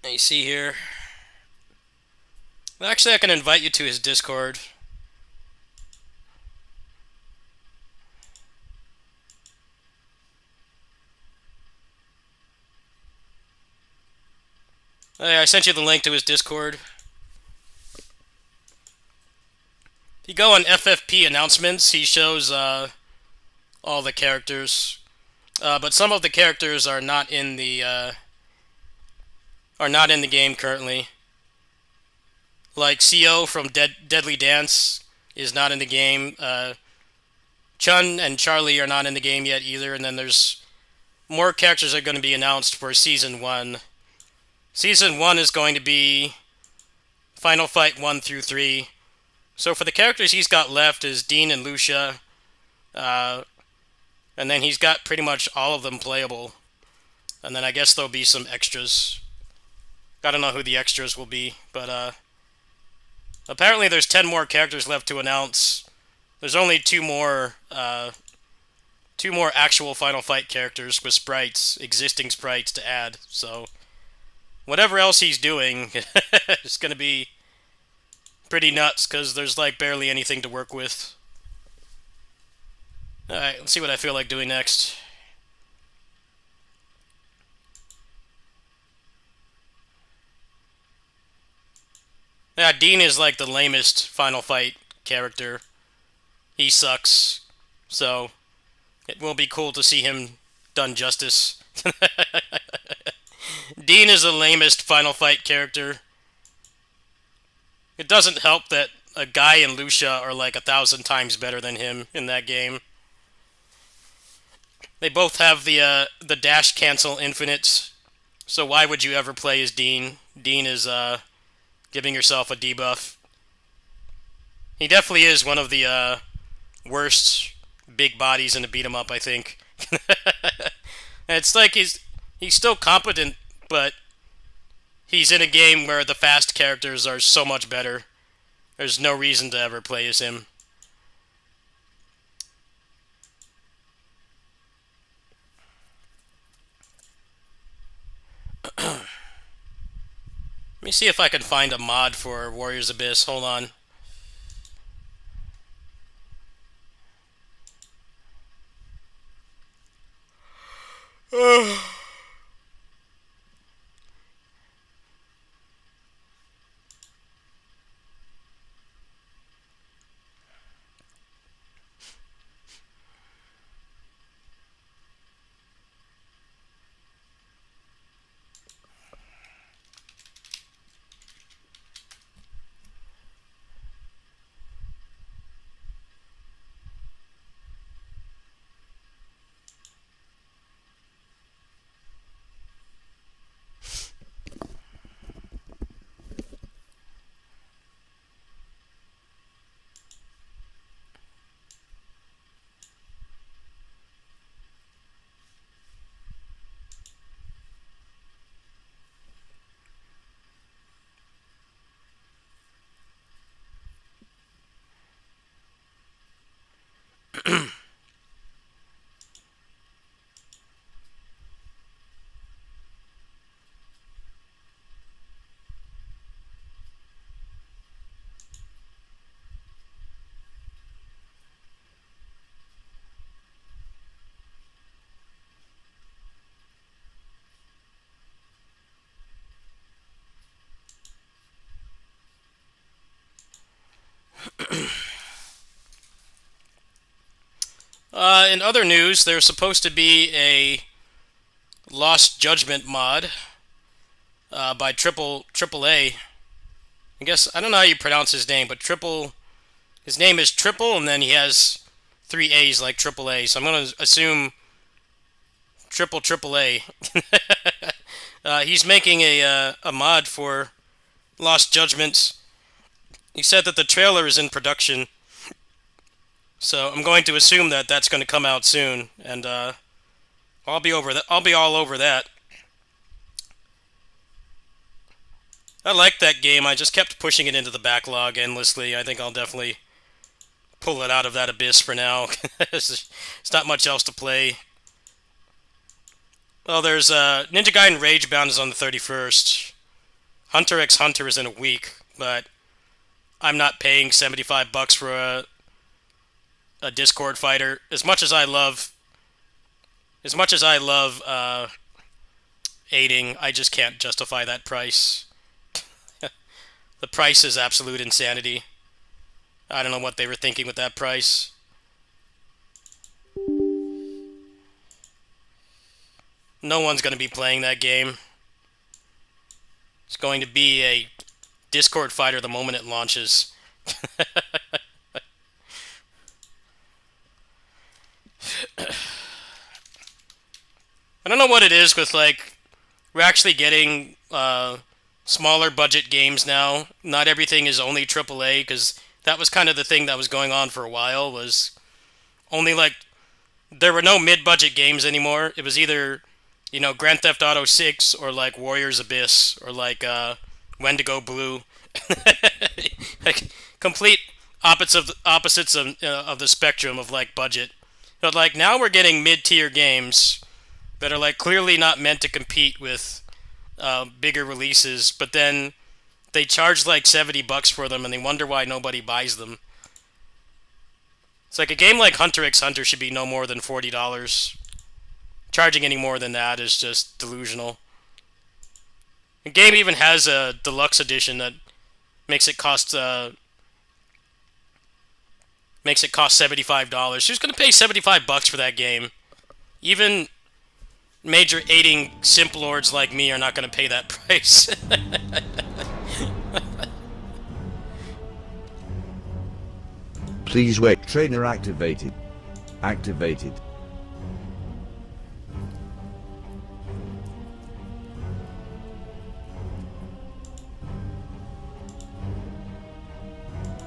You see here. Actually, I can invite you to his Discord. Hey, I sent you the link to his Discord. If you go on FFP announcements, he shows all the characters, but some of the characters are not in the game currently. Like CO from Deadly Dance is not in the game. Chun and Charlie are not in the game yet either, and then there's more characters that are going to be announced for Season 1. Season 1 is going to be Final Fight 1 through 3. So for the characters he's got left is Dean and Lucia, and then he's got pretty much all of them playable. And then I guess there'll be some extras. I don't know who the extras will be, but apparently there's 10 more characters left to announce. There's only two more actual Final Fight characters with sprites, existing sprites to add. So whatever else he's doing is going to be pretty nuts, because there's like barely anything to work with. Alright, let's see what I feel like doing next. Yeah, Dean is like the lamest Final Fight character. He sucks. So it will be cool to see him done justice. Dean is the lamest Final Fight character. It doesn't help that a Guy and Lucia are like 1,000 times better than him in that game. They both have the dash cancel infinite, so why would you ever play as Dean? Dean is giving yourself a debuff. He definitely is one of the worst big bodies in a beat 'em up, I think. It's like he's still competent, but he's in a game where the fast characters are so much better. There's no reason to ever play as him. Let me see if I can find a mod for Warriors Abyss. Hold on. In other news, there's supposed to be a Lost Judgment mod by Triple A. I guess I don't know how you pronounce his name, but his name is Triple, and then he has 3 A's like Triple A. So I'm gonna assume Triple A. He's making a mod for Lost Judgments. He said that the trailer is in production. So I'm going to assume that that's going to come out soon, and I'll be all over that. I like that game. I just kept pushing it into the backlog endlessly. I think I'll definitely pull it out of that abyss for now. There's not much else to play. Well, there's Ninja Gaiden Ragebound is on the 31st. Hunter x Hunter is in a week, but I'm not paying $75 for a Discord fighter. As much as I love aiding, I just can't justify that price. The price is absolute insanity. I don't know what they were thinking with that price. No one's going to be playing that game. It's going to be a Discord fighter the moment it launches. don't know what it is with, like, we're actually getting smaller budget games now. Not everything is only AAA, because that was kind of the thing that was going on for a while, was only, like, there were no mid-budget games anymore. It was either, you know, Grand Theft Auto 6 or, like, Warriors Abyss or, like, Wendigo Blue. Like, complete opposites of the spectrum of, like, budget. But, like, now we're getting mid-tier games that are, like, clearly not meant to compete with bigger releases, but then they charge, like, $70 for them, and they wonder why nobody buys them. It's like a game like Hunter x Hunter should be no more than $40. Charging any more than that is just delusional. The game even has a deluxe edition that makes it cost $75. Who's gonna pay $75 for that game? Even major aiding simp lords like me are not gonna pay that price. Please wait. Trainer activated. Activated.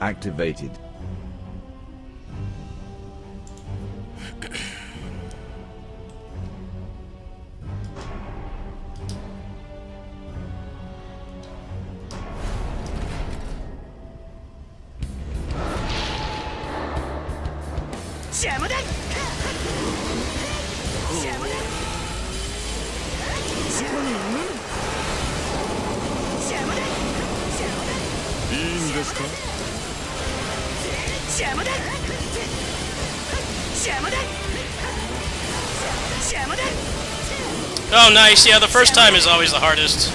Activated. Oh, nice. Yeah, the first time is always the hardest.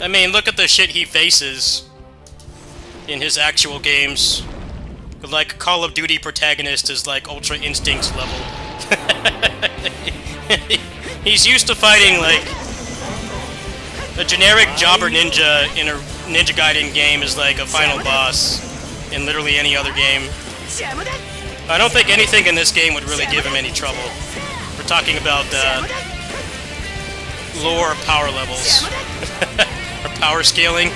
I mean, look at the shit he faces in his actual games. Like, Call of Duty protagonist is like Ultra Instincts level. He's used to fighting, like, a generic jobber ninja in a Ninja Gaiden game is like a final boss in literally any other game. I don't think anything in this game would really give him any trouble. We're talking about lore power levels. Or power scaling.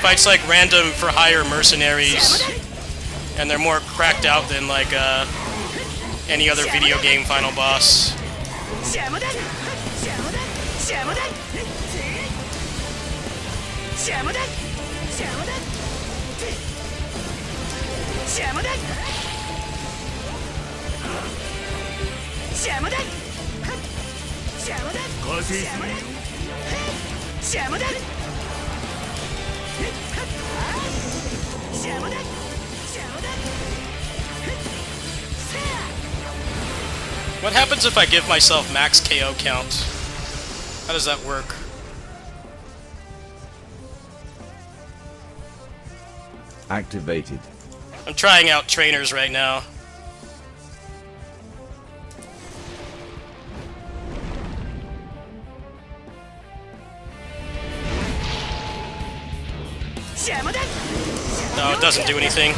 Fights like random for hire mercenaries, and they're more cracked out than like any other video game final boss. What happens if I give myself max KO count? How does that work? Activated. I'm trying out trainers right now. No, it doesn't do anything.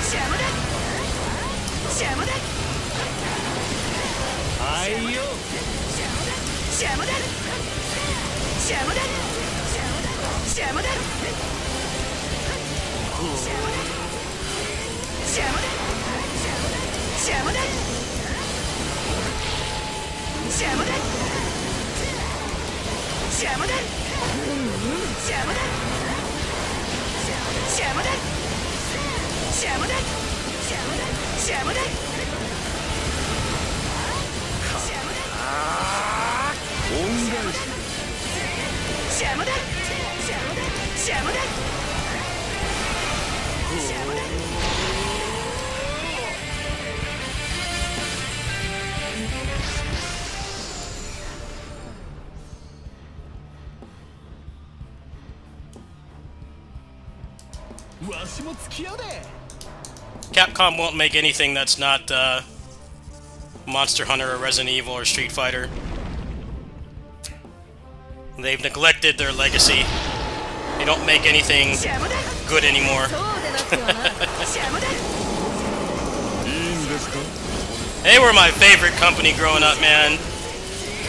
Capcom won't make anything that's not Monster Hunter or Resident Evil or Street Fighter. They've neglected their legacy. They don't make anything good anymore. They were my favorite company growing up, man.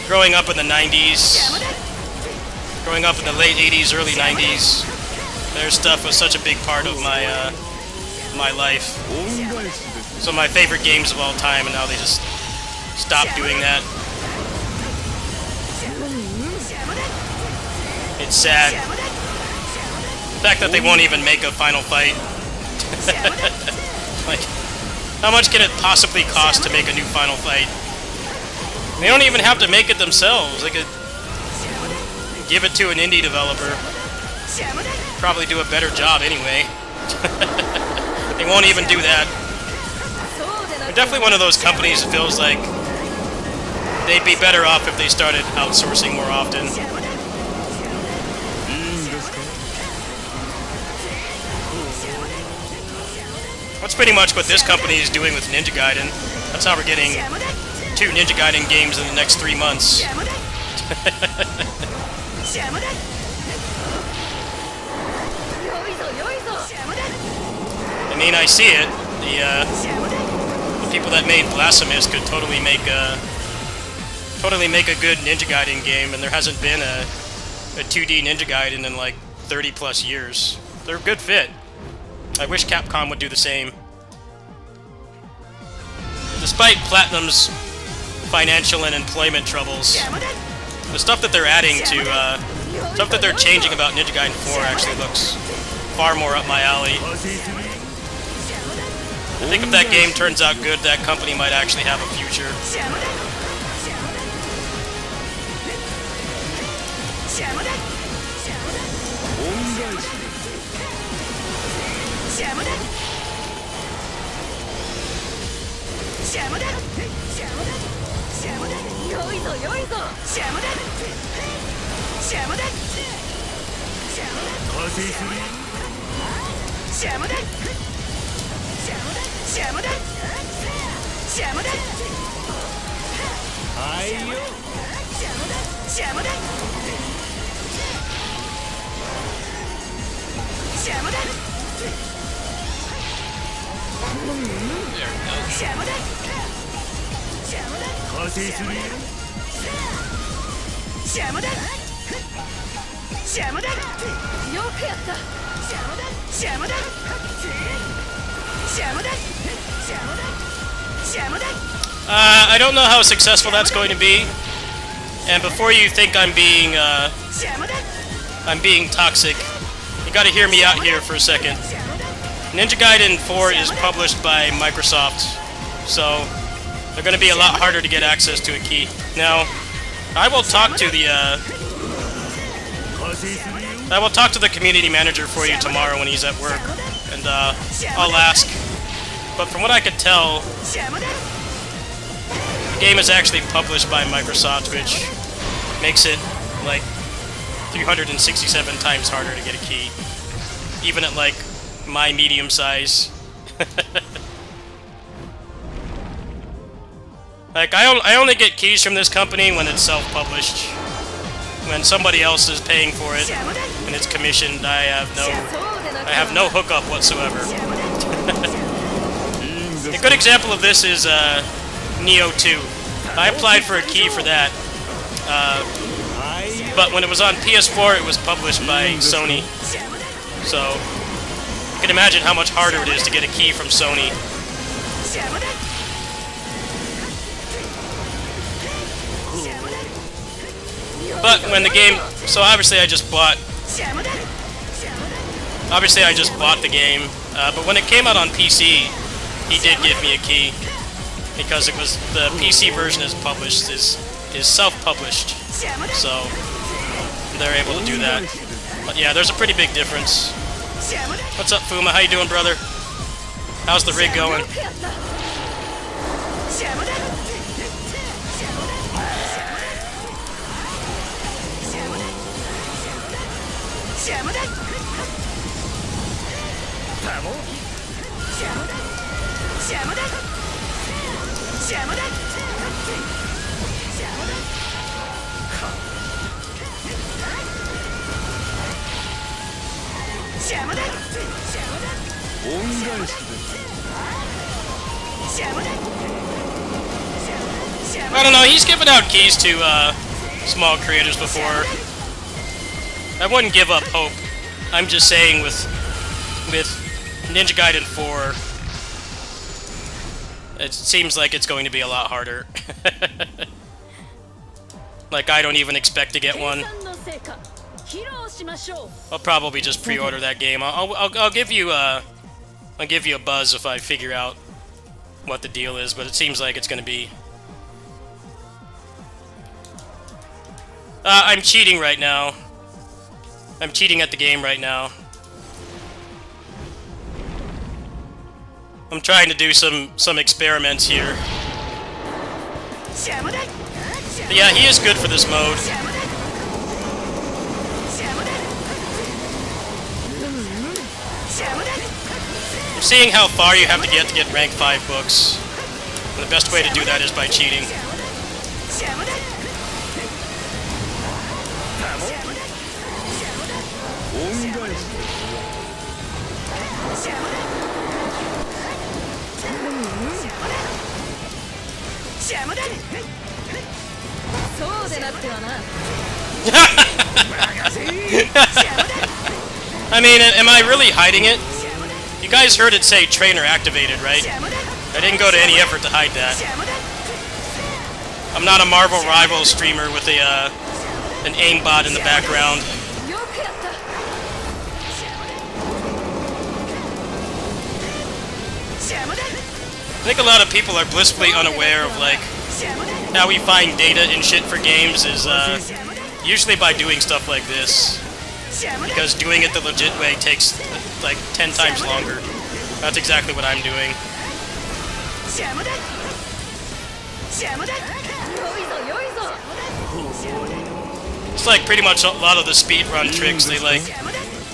Growing up in the 90s. Growing up in the late 80s, early 90s. Their stuff was such a big part of my my life. Some of my favorite games of all time, and now they just stopped doing that. It's sad. The fact that they won't even make a final fight. Like, how much can it possibly cost to make a new final fight? They don't even have to make it themselves. They could give it to an indie developer. Probably do a better job anyway. They won't even do that. They're definitely one of those companies that feels like they'd be better off if they started outsourcing more often. That's pretty much what this company is doing with Ninja Gaiden. That's how we're getting 2 Ninja Gaiden games in the next 3 months. I mean, I see it. The people that made Blasphemous could totally make a good Ninja Gaiden game, and there hasn't been a 2D Ninja Gaiden in like 30 plus years. They're a good fit. I wish Capcom would do the same. Despite Platinum's financial and employment troubles, the stuff that they're adding to, stuff that they're changing about Ninja Gaiden 4 actually looks far more up my alley. I think if that game turns out good, that company might actually have a future. I don't know how successful that's going to be, and before you think I'm being toxic, you gotta hear me out here for a second. Ninja Gaiden 4 is published by Microsoft, so they're gonna be a lot harder to get access to a key. Now, I will talk to the community manager for you tomorrow when he's at work, and I'll ask. But from what I could tell, the game is actually published by Microsoft, which makes it like 367 times harder to get a key, even at like my medium size. Like, I only get keys from this company when it's self-published. When somebody else is paying for it and it's commissioned, I have no hookup whatsoever. A good example of this is Neo 2. I applied for a key for that, but when it was on PS4, it was published by Sony. So you can imagine how much harder it is to get a key from Sony. But when the game, so obviously I just bought the game. But when it came out on PC, he did give me a key because it was the PC version is published is self-published, so they're able to do that. But yeah, there's a pretty big difference. What's up, Fuma? How you doing, brother? How's the rig going? I don't know, he's given out keys to small creators before. I wouldn't give up hope. I'm just saying with Ninja Gaiden 4, it seems like it's going to be a lot harder. Like, I don't even expect to get one. I'll probably just pre-order that game. I'll give you a buzz if I figure out what the deal is, but it seems like it's going to be. I'm cheating right now. I'm cheating at the game right now. I'm trying to do some experiments here. But yeah, he is good for this mode. I'm seeing how far you have to get rank 5 books. And the best way to do that is by cheating. I mean, am I really hiding it? You guys heard it say trainer activated, right? I didn't go to any effort to hide that. I'm not a Marvel Rivals streamer with an aimbot in the background. I think a lot of people are blissfully unaware of, like, how we find data and shit for games is, usually by doing stuff like this. Because doing it the legit way takes, like, 10 times longer. That's exactly what I'm doing. It's like pretty much a lot of the speedrun tricks, they, like,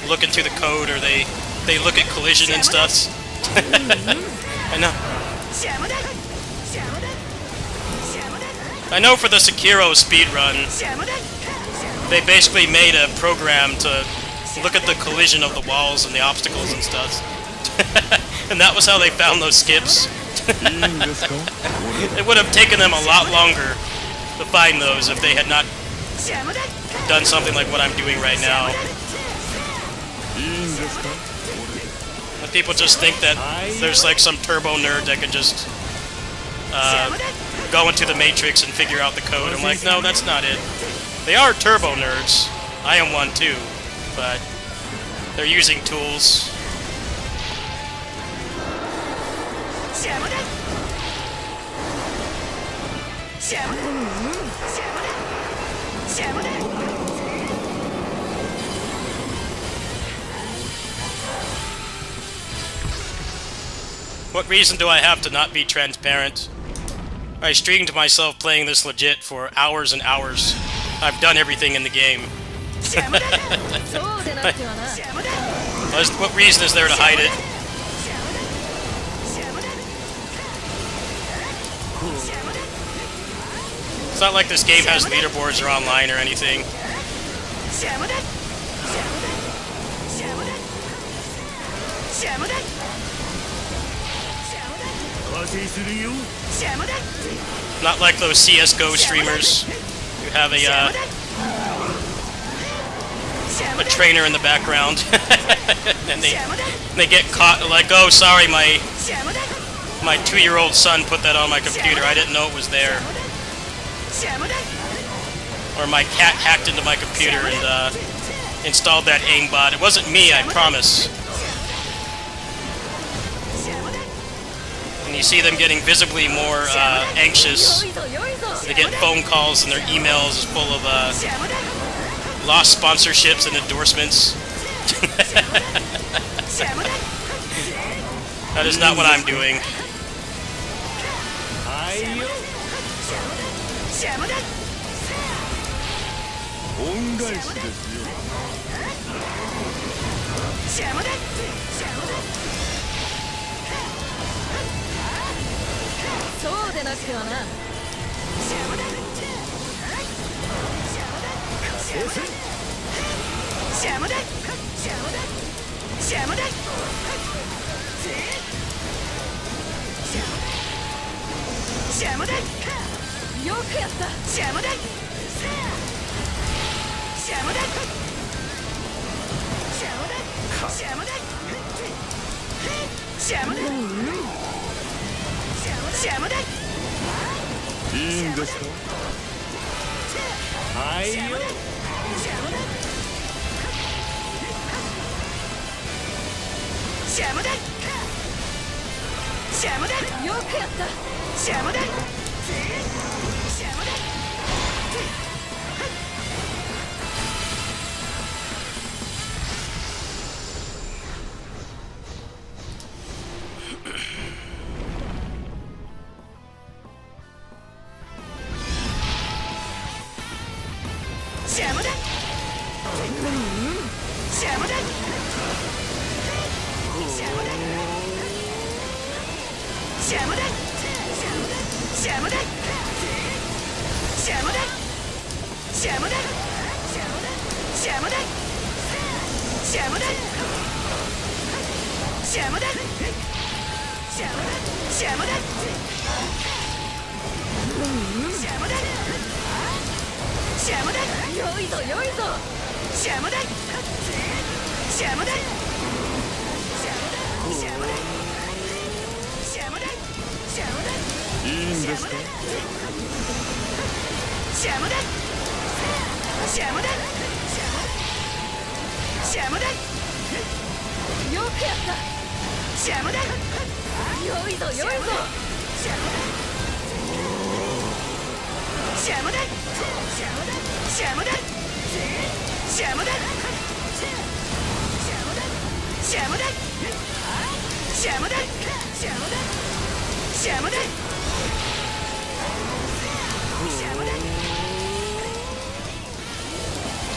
look into the code or they look at collision and stuff. I know. I know for the Sekiro speedrun, they basically made a program to look at the collision of the walls and the obstacles and stuff. And that was how they found those skips. It would have taken them a lot longer to find those if they had not done something like what I'm doing right now. But people just think that there's like some turbo nerd that can just go into the Matrix and figure out the code. I'm like, no, that's not it. They are turbo nerds. I am one too, but they're using tools. What reason do I have to not be transparent? I streamed myself playing this legit for hours and hours. I've done everything in the game. What reason is there to hide it? It's not like this game has leaderboards or online or anything. Not like those CSGO streamers who have a trainer in the background. And they get caught like, oh, sorry, my 2-year-old son put that on my computer. I didn't know it was there. Or my cat hacked into my computer and installed that aimbot. It wasn't me, I promise. And you see them getting visibly more anxious. They get phone calls and their emails is full of lost sponsorships and endorsements. That is not what I'm doing.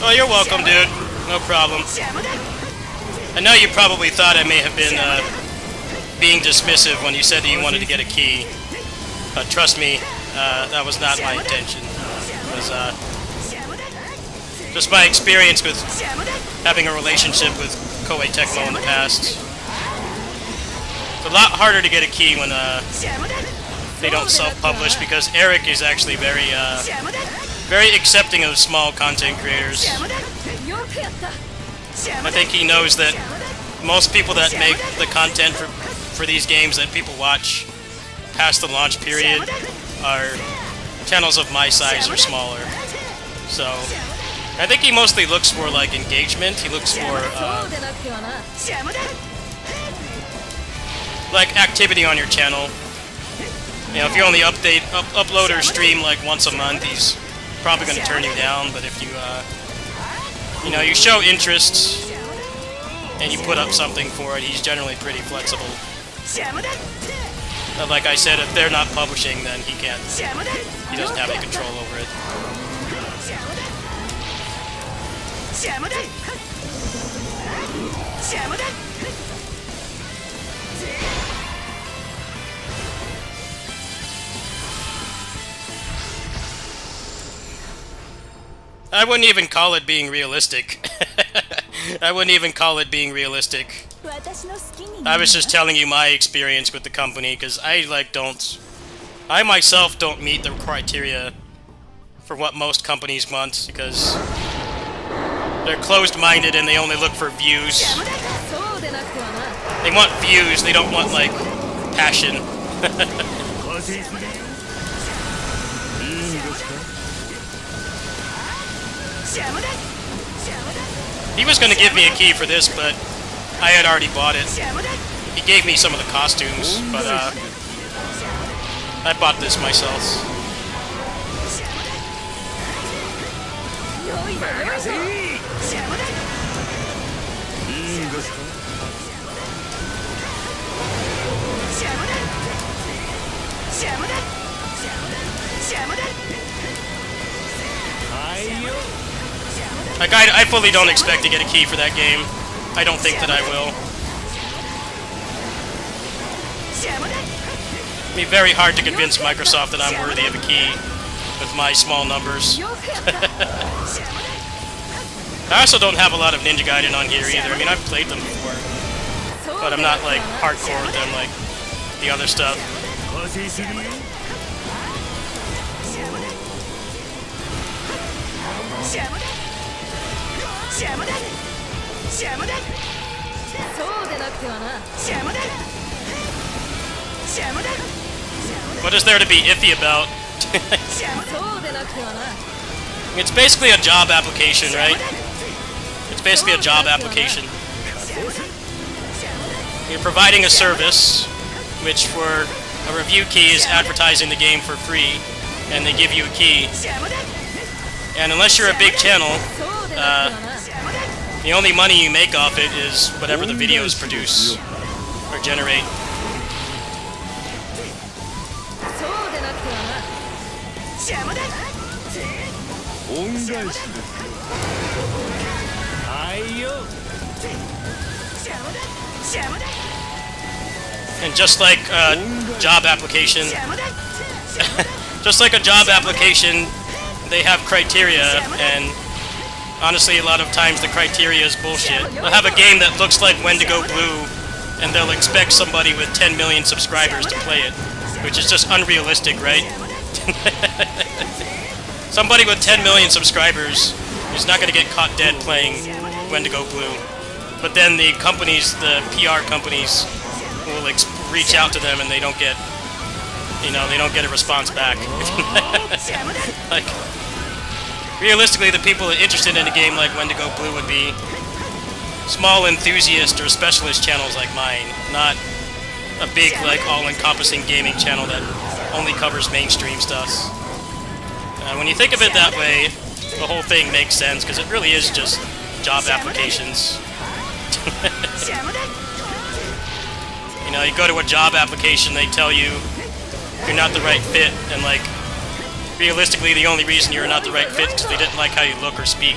Oh, you're welcome, dude. No problem. I know you probably thought I may have been being dismissive when you said that you wanted to get a key. But trust me, that was not my intention. It was just my experience with having a relationship with Koei Tecmo in the past. It's a lot harder to get a key when they don't self-publish, because Eric is actually very accepting of small content creators. I think he knows that most people that make the content for these games that people watch past the launch period are channels of my size or smaller. So I think he mostly looks for like engagement. He looks for like activity on your channel. You know, if you only upload or stream like once a month, he's probably going to turn you down. But if you you know, you show interest and you put up something for it, he's generally pretty flexible. But like I said, if they're not publishing, then he can't. He doesn't have any control over it. I wouldn't even call it being realistic. I wouldn't even call it being realistic. I was just telling you my experience with the company, because I myself don't meet the criteria for what most companies want, because they're closed-minded and they only look for views. They want views, they don't want, like, passion. He was going to give me a key for this, but I had already bought it. He gave me some of the costumes, but I bought this myself. Like, I fully don't expect to get a key for that game. I don't think that I will. It'd be very hard to convince Microsoft that I'm worthy of a key with my small numbers. I also don't have a lot of Ninja Gaiden on here either. I mean, I've played them before, but I'm not, like, hardcore with them like the other stuff. What is there to be iffy about? It's basically a job application, right? It's basically a job application. You're providing a service, which for a review key is advertising the game for free, and they give you a key. And unless you're a big channel, the only money you make off it is whatever the videos produce or generate. And just like a job application, just like a job application, they have criteria, and honestly, a lot of times the criteria is bullshit. They'll have a game that looks like Wendigo Blue, and they'll expect somebody with 10 million subscribers to play it, which is just unrealistic, right? Somebody with 10 million subscribers is not going to get caught dead playing Wendigo Blue. But then the companies, the PR companies, will reach out to them, and they don't get, you know, they don't get a response back. Like, realistically, the people interested in a game like Wendigo Blue would be small enthusiast or specialist channels like mine, not a big, like, all-encompassing gaming channel that only covers mainstream stuff. When you think of it that way, the whole thing makes sense, because it really is just job applications. You know, you go to a job application, they tell you you're not the right fit, and, like, realistically, the only reason you're not the right fit is because they didn't like how you look or speak.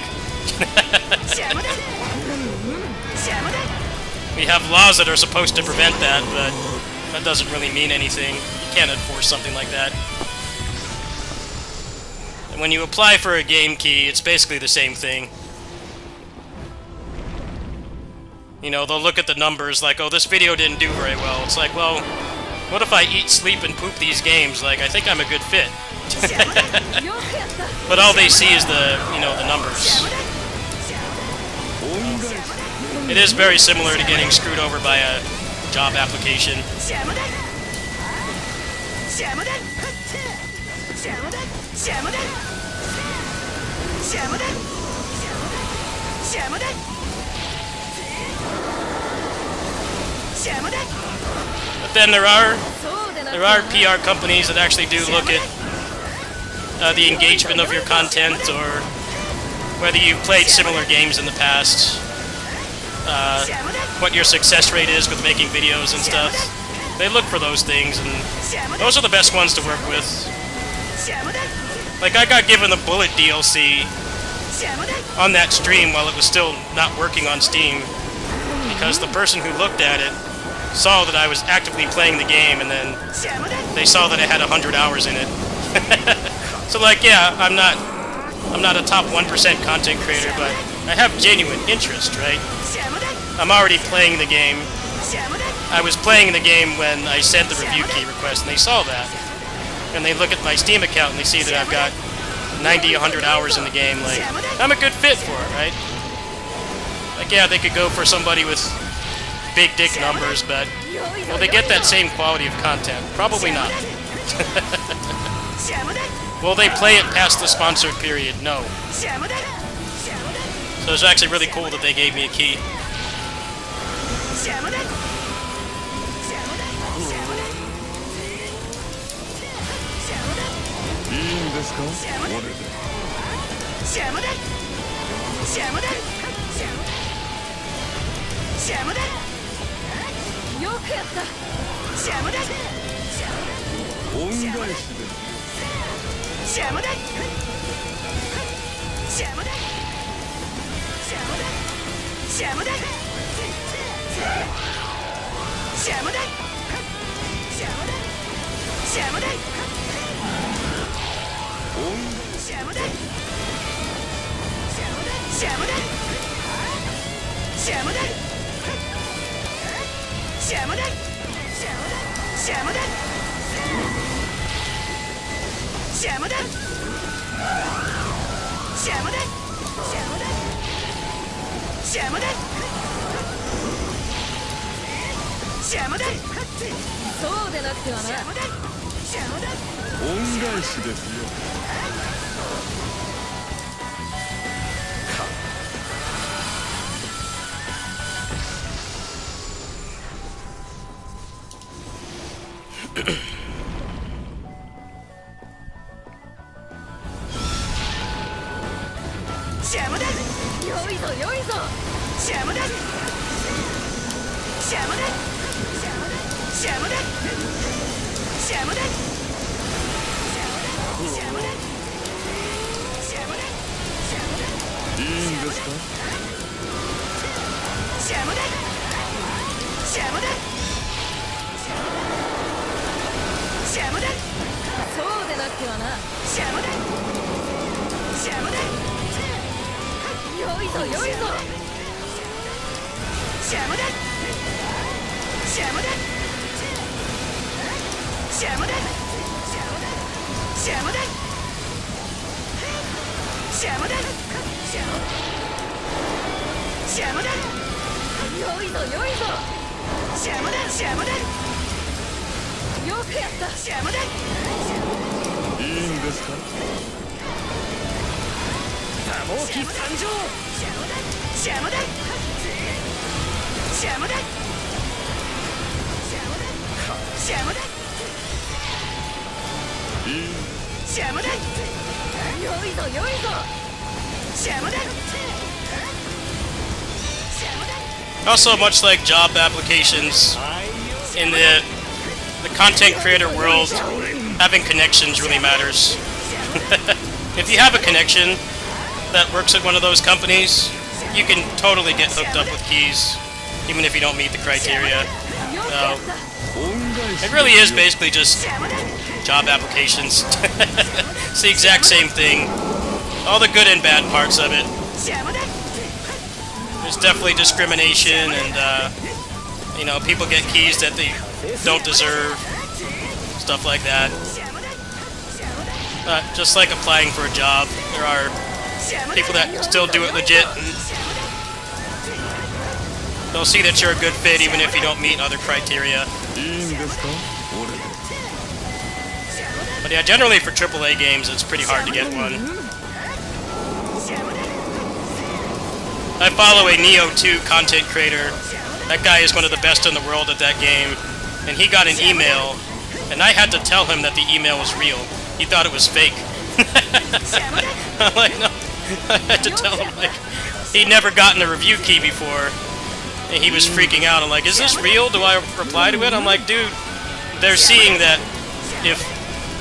We have laws that are supposed to prevent that, but that doesn't really mean anything. You can't enforce something like that. And when you apply for a game key, it's basically the same thing. You know, they'll look at the numbers like, oh, this video didn't do very well. It's like, well, what if I eat, sleep, and poop these games? Like, I think I'm a good fit. But all they see is the, you know, the numbers. It is very similar to getting screwed over by a job application. But then there are PR companies that actually do look at the engagement of your content, or whether you've played similar games in the past, what your success rate is with making videos and stuff. They look for those things, and those are the best ones to work with. Like, I got given the Bullet DLC on that stream while it was still not working on Steam, because the person who looked at it saw that I was actively playing the game, and then they saw that it had 100 hours in it. So, like, yeah, I'm not a top 1% content creator, but I have genuine interest, right? I'm already playing the game. I was playing the game when I sent the review key request, and they saw that. And they look at my Steam account and they see that I've got 90, 100 hours in the game. Like, I'm a good fit for it, right? Like, yeah, they could go for somebody with big dick numbers, but will they get that same quality of content? Probably not. Will they play it past the sponsored period? No. So it's actually really cool that they gave me a key. ですか？俺で。シャムだシャムだシャムだよくやったシャムだ恩返しです。シャムだシャムだシャムだシャムだシャムだシャムだシャムだシャムだシャムだシャムだシャムだシャムだシャムだシャムだシャムだシャムだそうでなくてはなシャムだシャムだ恩返しですよ。シャムだよいぞよいぞシャムだシャムだシャムだシャムだシャムだシャムだいいんですか？シャムだシャムだシャムだそうでなくてはなシャムだシャムだよいぞよいぞシャムだシャムだシャムだシャムだシャムだシャムだよいぞよいぞシャムだシャムだよくやったシャムだいいんですか？多忙期参上シャムだシャムだシャムだいい。シャムだよいぞよいぞシャムだ Also, much like job applications, in the content creator world, having connections really matters. If you have a connection that works at one of those companies, you can totally get hooked up with keys, even if you don't meet the criteria. So, it really is basically just job applications. It's the exact same thing. All the good and bad parts of it. There's definitely discrimination and, you know, people get keys that they don't deserve. Stuff like that. Just like applying for a job, there are people that still do it legit. And they'll see that you're a good fit even if you don't meet other criteria. But yeah, generally for AAA games, it's pretty hard to get one. I follow a Neo 2 content creator. That guy is one of the best in the world at that game. And he got an email, and I had to tell him that the email was real. He thought it was fake. I'm like, no. I had to tell him, like, he'd never gotten a review key before. And he was freaking out. I'm like, is this real? Do I reply to it? I'm like, dude, they're seeing that if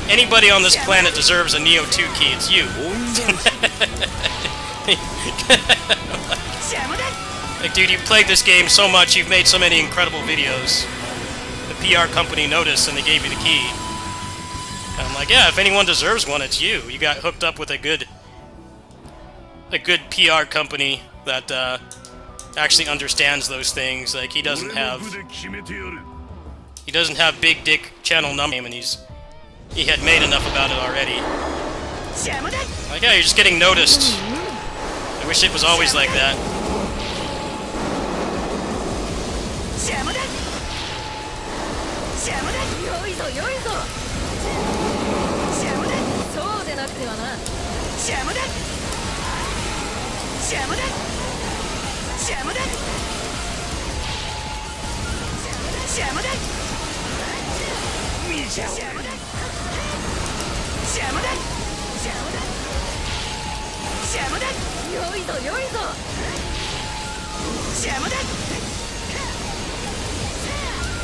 anybody on this planet deserves a Neo 2 key, it's you. Like, dude, you've played this game so much, you've made so many incredible videos. The PR company noticed and they gave you the key. And I'm like, yeah, if anyone deserves one, it's you. You got hooked up with a good PR company that actually understands those things. Like, he doesn't have big dick channel number, and he had made enough about it already. Like, yeah, you're just getting noticed. I wish it was always like that. よいぞよいぞ邪魔だ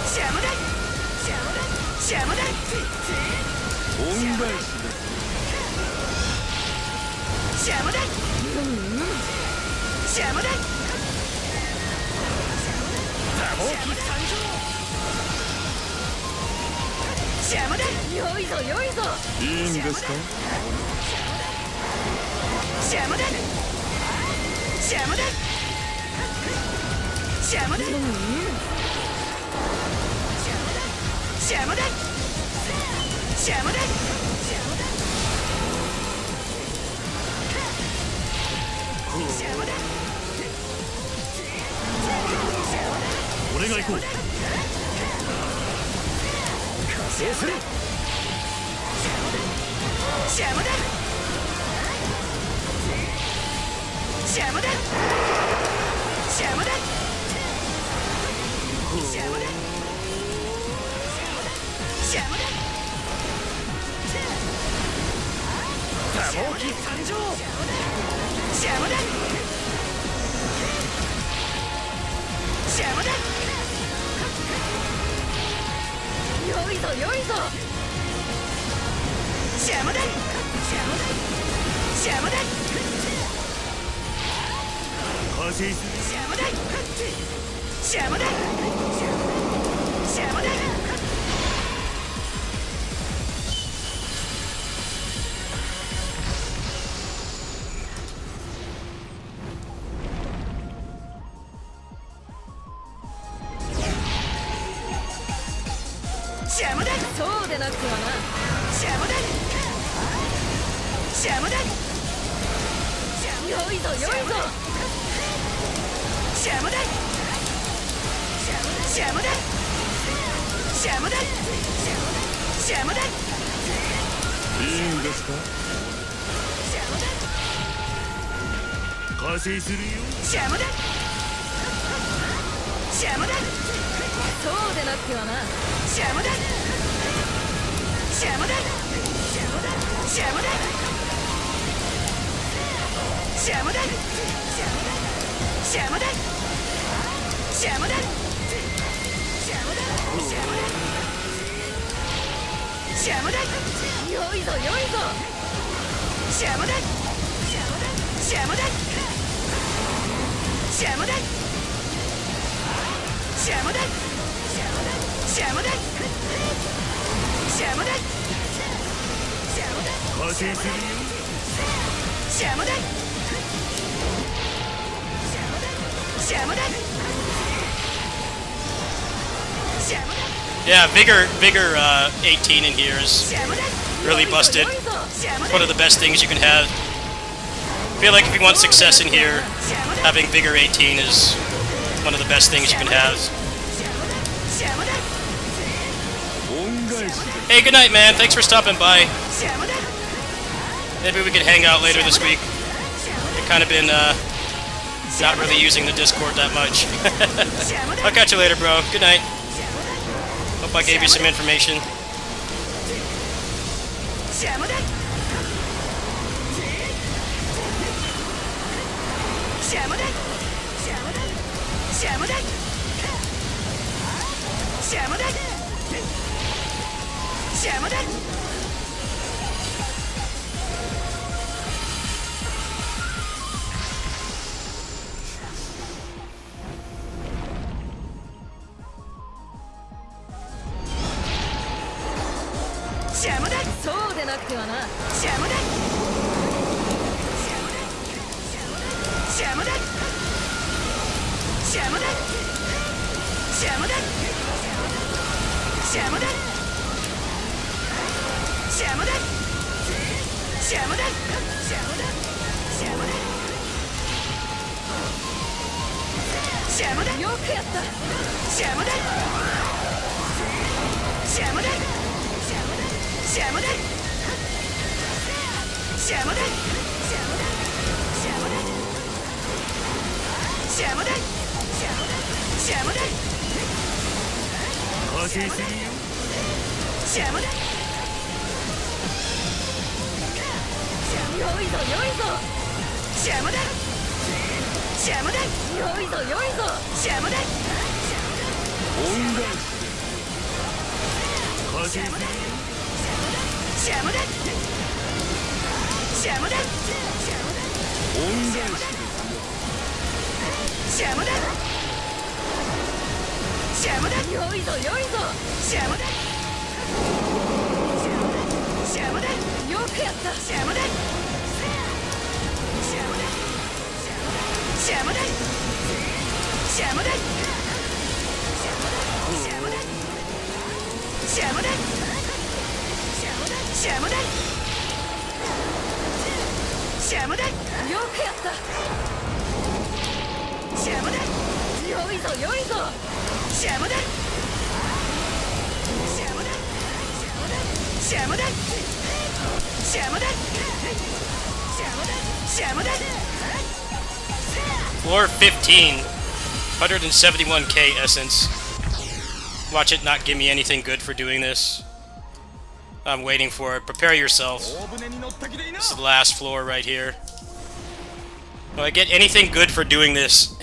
邪魔だ邪魔だ恩返しだ。邪魔だ邪魔だ多忙期参上邪魔だよいぞよいぞいいんですか。邪魔だ邪魔だ邪魔だ邪魔だ邪魔だ邪魔だ俺が行こう。加勢する邪魔だ邪魔だ邪魔だ邪魔だ邪魔だ多忙期参上邪魔だ邪魔だよいぞよいぞ邪魔だ邪魔だ加勢する。邪魔だ邪魔だ邪魔だ邪魔だそうでなくてはな邪魔だ邪魔だよいぞよいぞ邪魔だ邪魔だ邪魔だ邪魔だいいんですか。加勢するよ。邪魔だ邪魔だそうでなくてはな邪魔だ邪魔だ邪魔だ邪魔だ邪魔だ邪魔だ邪魔だ邪魔だよいぞよいぞ邪魔だ邪魔だ邪魔だ邪魔だ邪魔だ邪魔だ加勢するよ。邪魔だ邪魔だ邪魔だ Yeah, Vigor 18 in here is really busted. One of the best things you can have. I feel like if you want success in here, having Vigor 18 is one of the best things you can have. 恩返しだ。 Hey, good night, man. Thanks for stopping by. Maybe we could hang out later this week. I've kind of been not really using the Discord that much. I'll catch you later, bro. Good night. Hope I gave you some information. 邪魔だ邪魔だ邪魔だ邪魔だ邪魔だ邪魔だ邪魔だそうでなくてはな邪魔だ邪魔だ邪魔だ邪魔だ邪魔だ邪魔だ邪魔だ邪魔だ邪魔だよくやった邪魔だ邪魔だ邪魔だ邪魔だ邪魔だ邪魔だ加勢するよ。邪魔だよいぞよいぞ邪魔だ邪魔だ。よいぞよいぞ。邪魔だ。恩返しだ。風するよ。邪魔だ。邪魔だ。恩返しですよ。邪魔だ。邪魔だ。よいぞよいぞ。邪魔だ。邪魔だ。よくやった。邪魔だ。邪魔だ。邪魔だ。邪魔だ。邪魔だ。邪魔だ。邪魔だ。邪魔だ。よくやった。邪魔だ。よいぞよいぞ。邪魔だ。邪魔だ。邪魔だ。邪魔だ。邪魔だ。Floor 15. 171k essence. Watch it not give me anything good for doing this. I'm waiting for it. Prepare yourself. This is the last floor right here. Do I get anything good for doing this?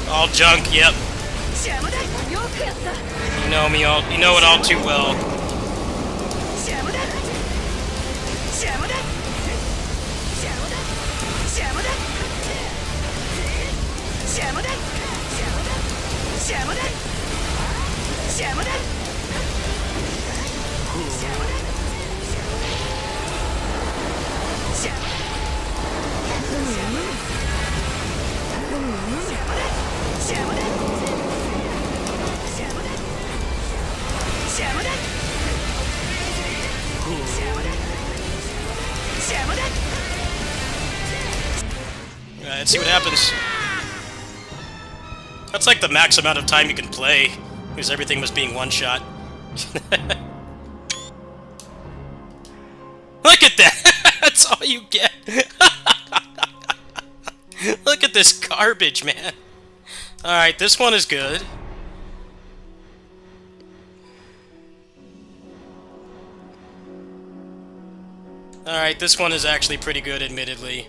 All junk, yep. You know me all, you know it all too well. Alright, let's see what happens. That's like the max amount of time you can play, because everything was being one-shot. Look at that! That's all you get! Look at this garbage, man! Alright, this one is good. Alright, this one is actually pretty good, admittedly.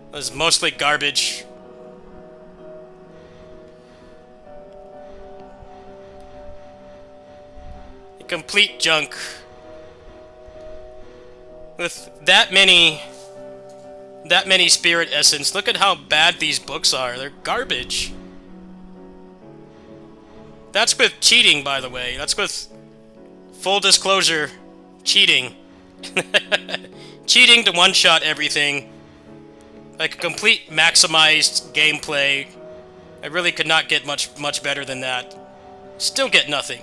It was mostly garbage. Complete junk. With that many spirit essence, look at how bad these books are. They're garbage. That's with cheating, by the way. That's with full disclosure cheating. Cheating to one-shot everything. Like a complete maximized gameplay. I really could not get much better than that. Still get nothing.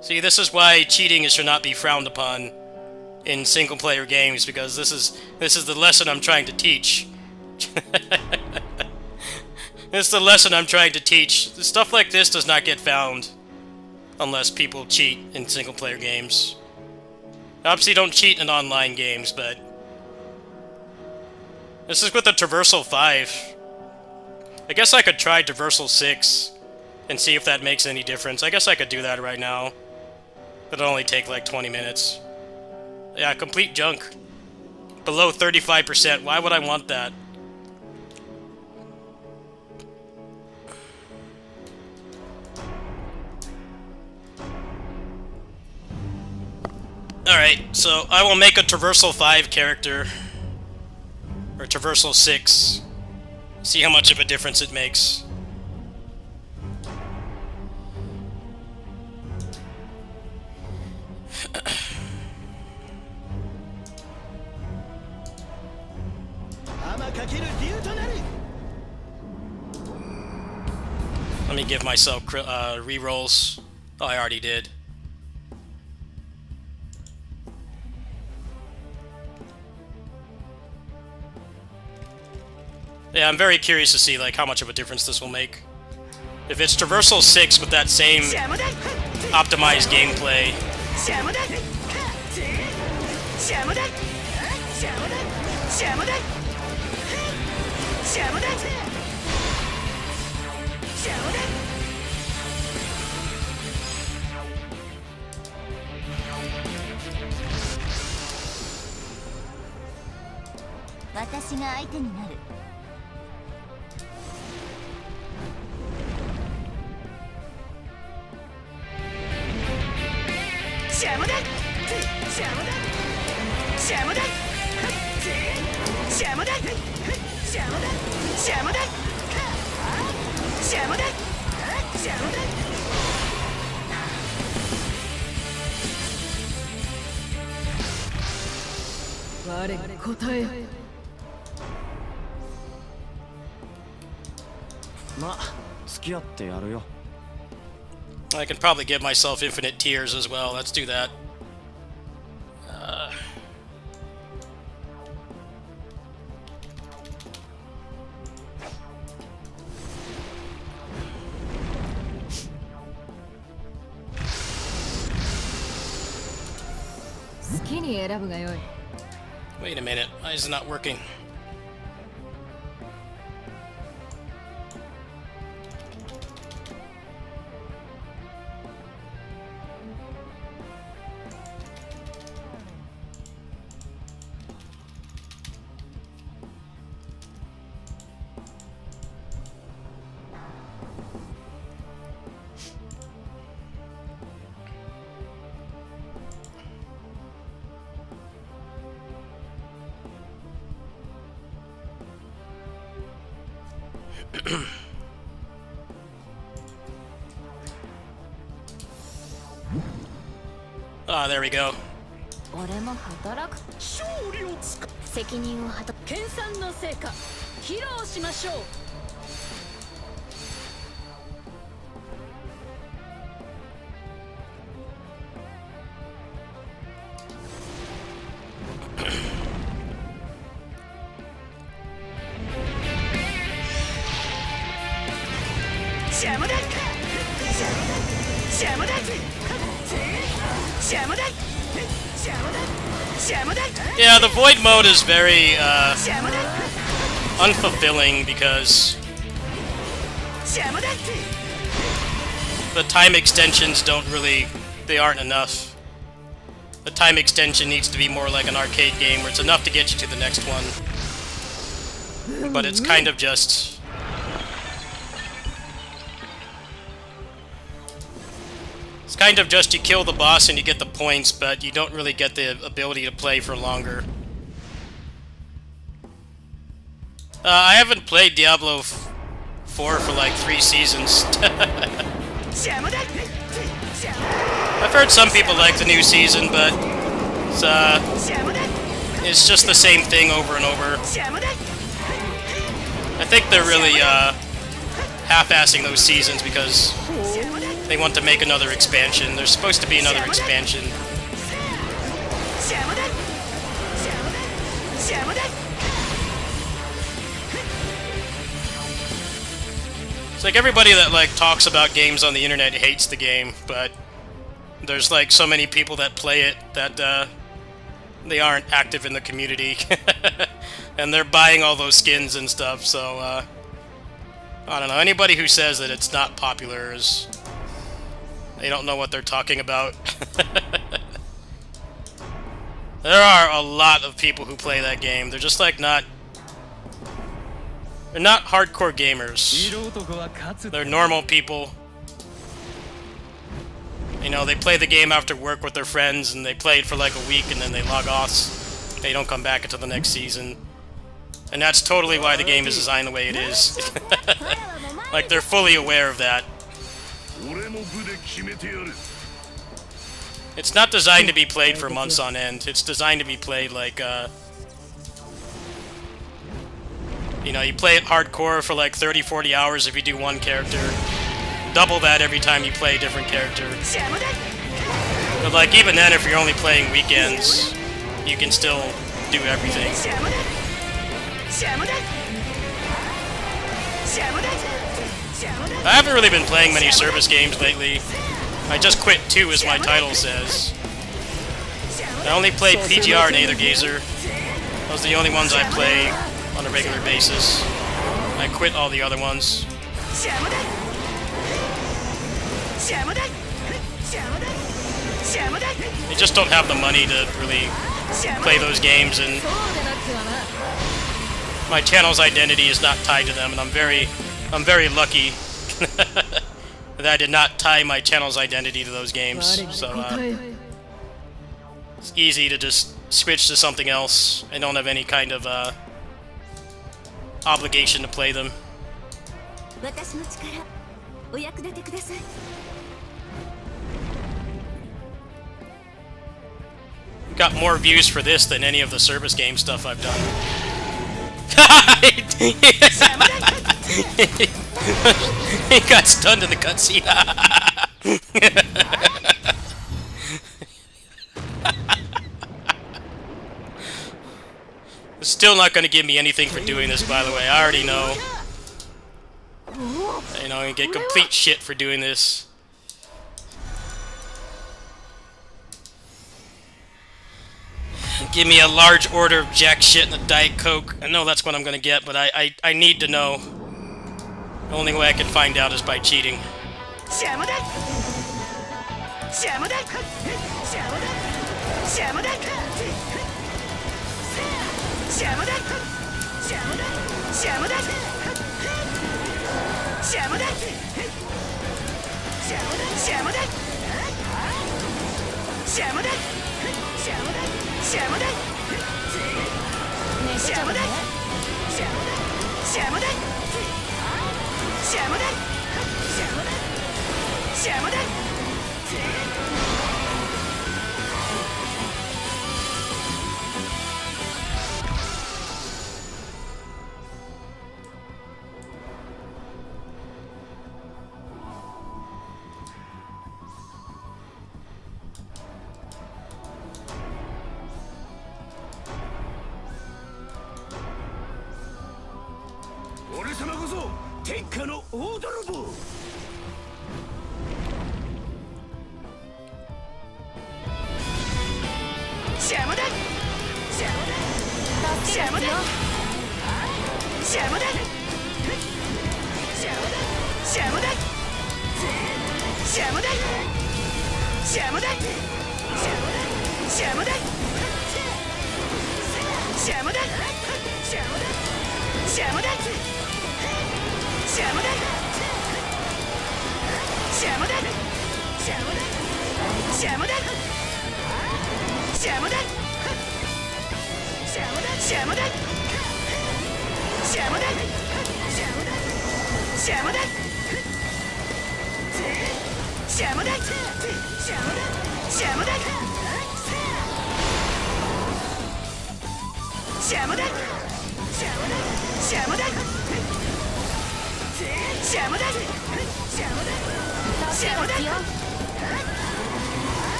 See, this is why cheating should not be frowned upon in single-player games, because this is the lesson I'm trying to teach. This is the lesson I'm trying to teach. Stuff like this does not get found unless people cheat in single-player games. Obviously, don't cheat in online games, but this is with the Traversal 5. I guess I could try Traversal 6 and see if that makes any difference. I guess I could do that right now. It'll only take like 20 minutes. Yeah, complete junk. Below 35%. Why would I want that? Alright, so I will make a Traversal 5 character. Or Traversal 6. See how much of a difference it makes. Let me give myself rerolls. Oh, I already did. Yeah, I'm very curious to see like how much of a difference this will make. If it's Traversal 6 with that same optimized gameplay. 私が相手になる。邪魔だ邪魔だ邪魔だ邪魔だ邪魔だ邪魔だ邪魔だ邪魔だ邪魔だ我答えま、付き合ってやるよ。 I can probably give myself infinite tears as well. Let's do that. Wait a minute. Why is it not working? Ah, there we go. 俺も働く。勝利をつか責任を果た。研鑽の成果披露しましょう。邪魔だ邪魔だ邪魔だ邪魔だ邪魔だ Yeah, the void mode is very, 邪魔だ unfulfilling because 邪魔だ the time extensions don't really... they aren't enough. The time extension needs to be more like an arcade game where it's enough to get you to the next one. But it's kind of just... it's kind of just you kill the boss and you get the points, but you don't really get the ability to play for longer. I haven't played Diablo 4 for like 3 seasons. I've heard some people like the new season, but it's just the same thing over and over. I think they're really half-assing those seasons because they want to make another expansion. There's supposed to be another expansion. It's like everybody that like talks about games on the internet hates the game, but there's like so many people that play it that they aren't active in the community. And they're buying all those skins and stuff, so I don't know. Anybody who says that it's not popular is... they don't know what they're talking about. There are a lot of people who play that game. They're just like not... they're not hardcore gamers. They're normal people. You know, they play the game after work with their friends, and they play it for like a week, and then they log off. They don't come back until the next season. And that's totally why the game is designed the way it is. Like, they're fully aware of that. It's not designed to be played for months on end. It's designed to be played like, you know, you play it hardcore for like 30-40 hours if you do one character. Double that every time you play a different character. But like, even then, if you're only playing weekends, you can still do everything. I haven't really been playing many service games lately. I just quit 2, as my title says. I only played PGR and Aether Gazer. Those are the only ones I play on a regular basis. I quit all the other ones. They just don't have the money to really play those games, and my channel's identity is not tied to them, and I'm very lucky that I did not tie my channel's identity to those games. So it's easy to just switch to something else. I don't have any kind of obligation to play them. 私の力お役立てください Got more views for this than any of the service game stuff I've done. He got stunned in the cutscene. It's still not going to give me anything for doing this, by the way. I already know. You know, I get complete shit for doing this. Give me a large order of jack shit and a Diet Coke. I know that's what I'm gonna get, but I need to know. The only way I can find out is by cheating.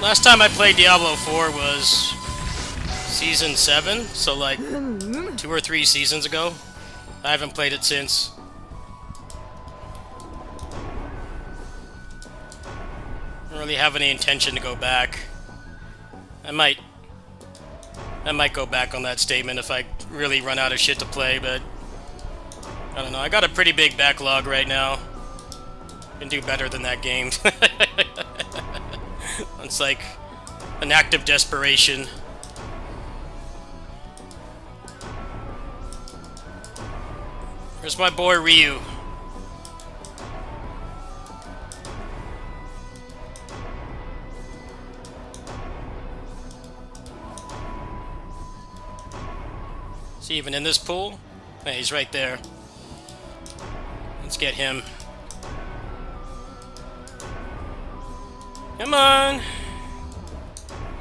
Last time I played Diablo 4 was Season 7, so like 2 or 3 seasons ago. I haven't played it since. I don't really have any intention to go back. I might go back on that statement if I really run out of shit to play, but I don't know. I got a pretty big backlog right now. Can do better than that game. It's like an act of desperation. Where's my boy Ryu? Is he even in this pool? Hey, he's right there. Let's get him. Come on!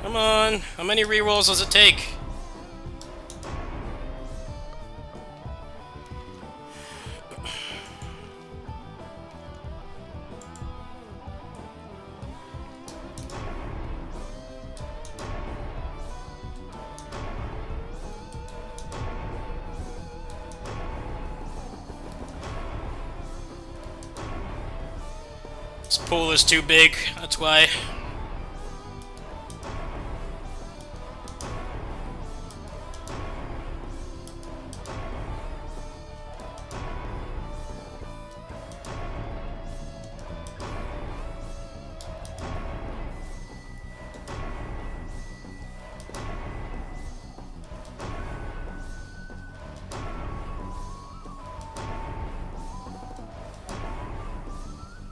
Come on! How many rerolls does it take? This pool is too big, that's why.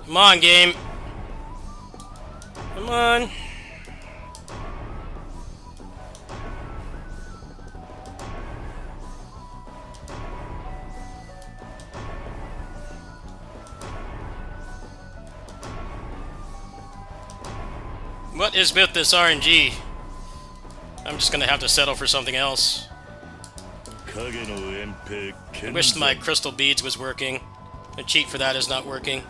Come on, game. Come on. What is with this RNG? I'm just gonna have to settle for something else. I wish my crystal beads was working. A cheat for that is not working.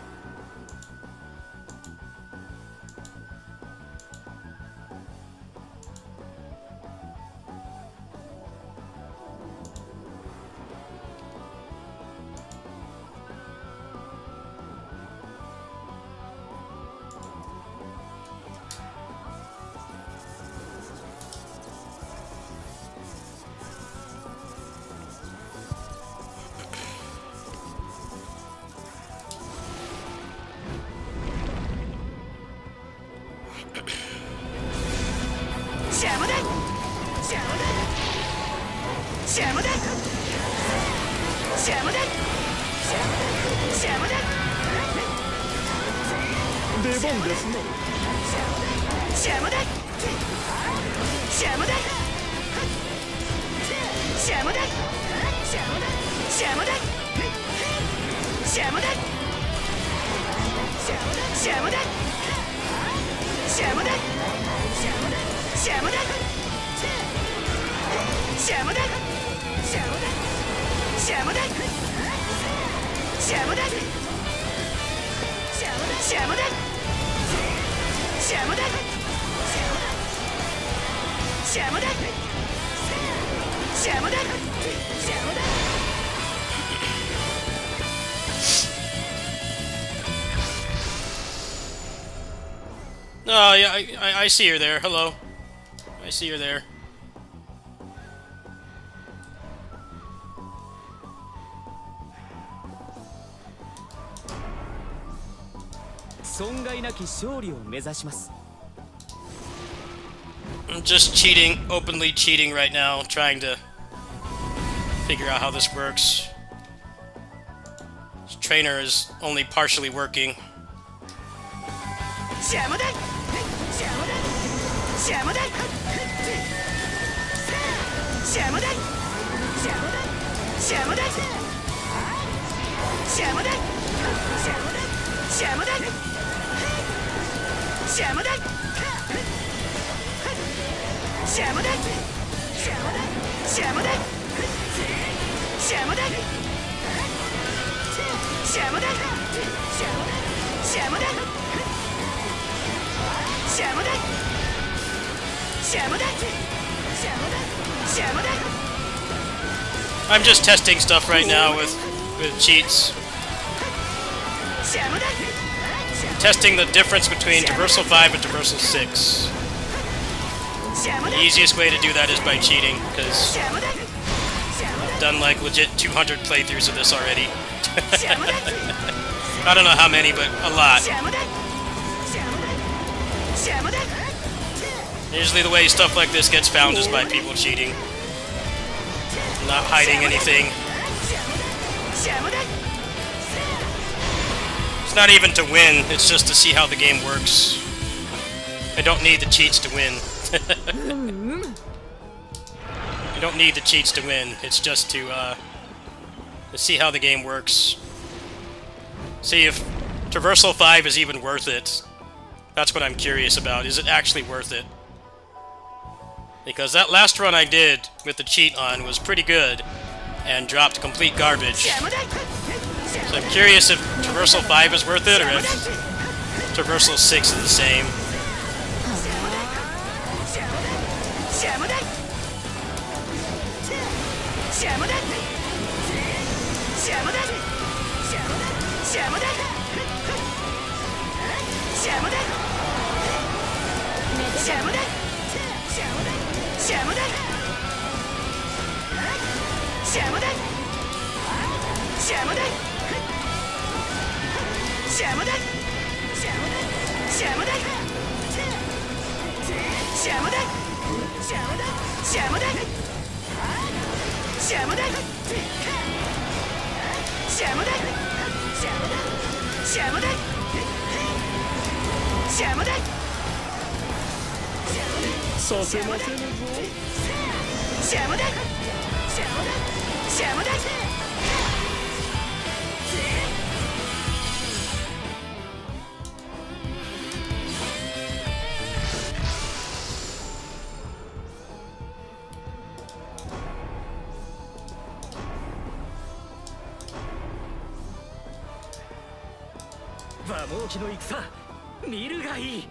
Oh, yeah, I see her there. Hello. I see her there. I'm just cheating, openly cheating right now, trying to figure out how this works. This trainer is only partially working. I'm just testing stuff right now with cheats. Testing the difference between Traversal 5 and Traversal 6. The easiest way to do that is by cheating, because I've done like legit 200 playthroughs of this already. I don't know how many, but a lot. Usually the way stuff like this gets found is by people cheating. Not hiding anything. It's not even to win, it's just to see how the game works. I don't need the cheats to win. You don't need the cheats to win, it's just to see how the game works. See if Traversal 5 is even worth it. That's what I'm curious about. Is it actually worth it? Because that last run I did with the cheat on was pretty good and dropped complete garbage. So I'm curious if Traversal 5 is worth it or if Traversal 6 is the same. シャムだシャムだシャムだシャムだシャムだシャムだシャムだシャムだシャムだシャムだシャムだシャムだシャムだシャムだシャムだシャムださせませぬぞシャムだシャムだシャムだ馬毛機の戦見るがいい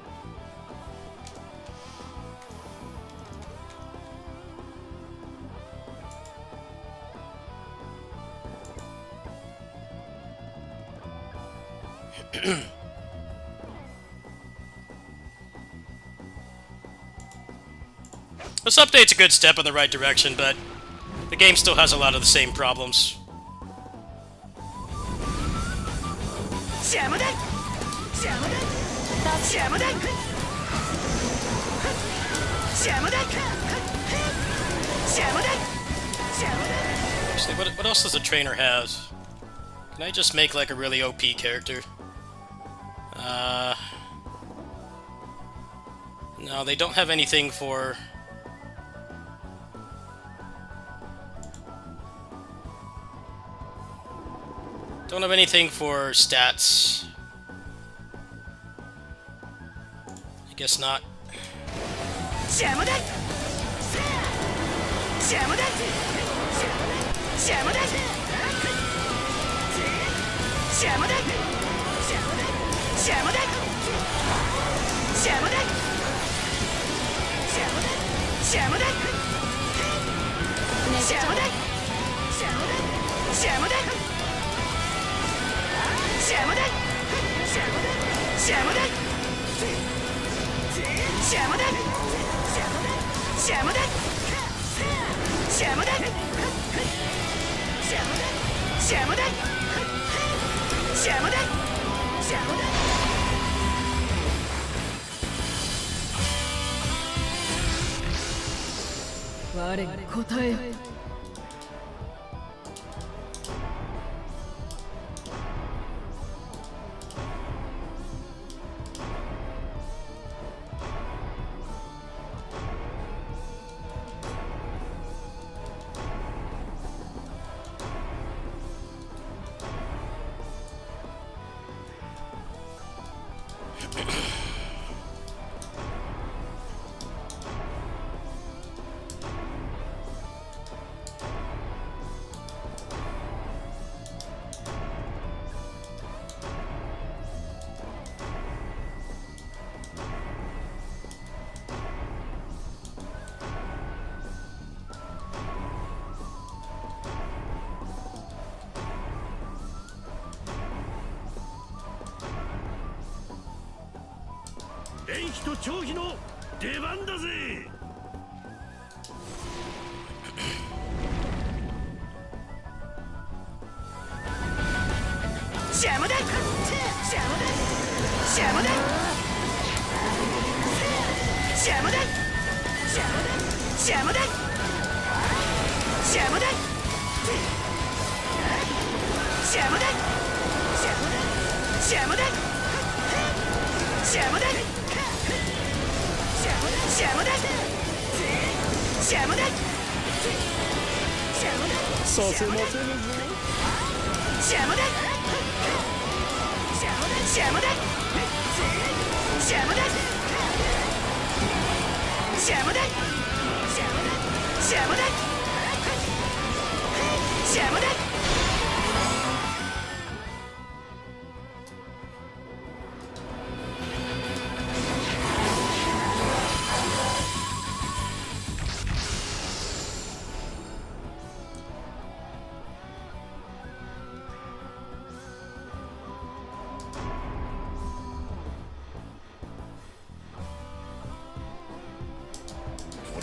This update's a good step in the right direction, but the game still has a lot of the same problems. シャムだシャムだシャムだシャムだシャムだシャムだ Actually, what else does the trainer have? Can I just make like a really OP character? No, they don't have anything for... Don't have anything for stats. I guess not. シャムだシャムだシャムだシャムだシャムだシャムだシャムだシャムだシャムだシャムだシャムだシャムだシャムだシャムだシャムだシャムだシャムだシャムだシャムだ我答え電気と長飛の出番だぜシャムだシャムだシャムだシャムだシャムだシャムだシャムだシャムだシャムだシャムだシャムだシャムださせませぬぞシャムだシャムだシャムだシャムだシャムだシャムだ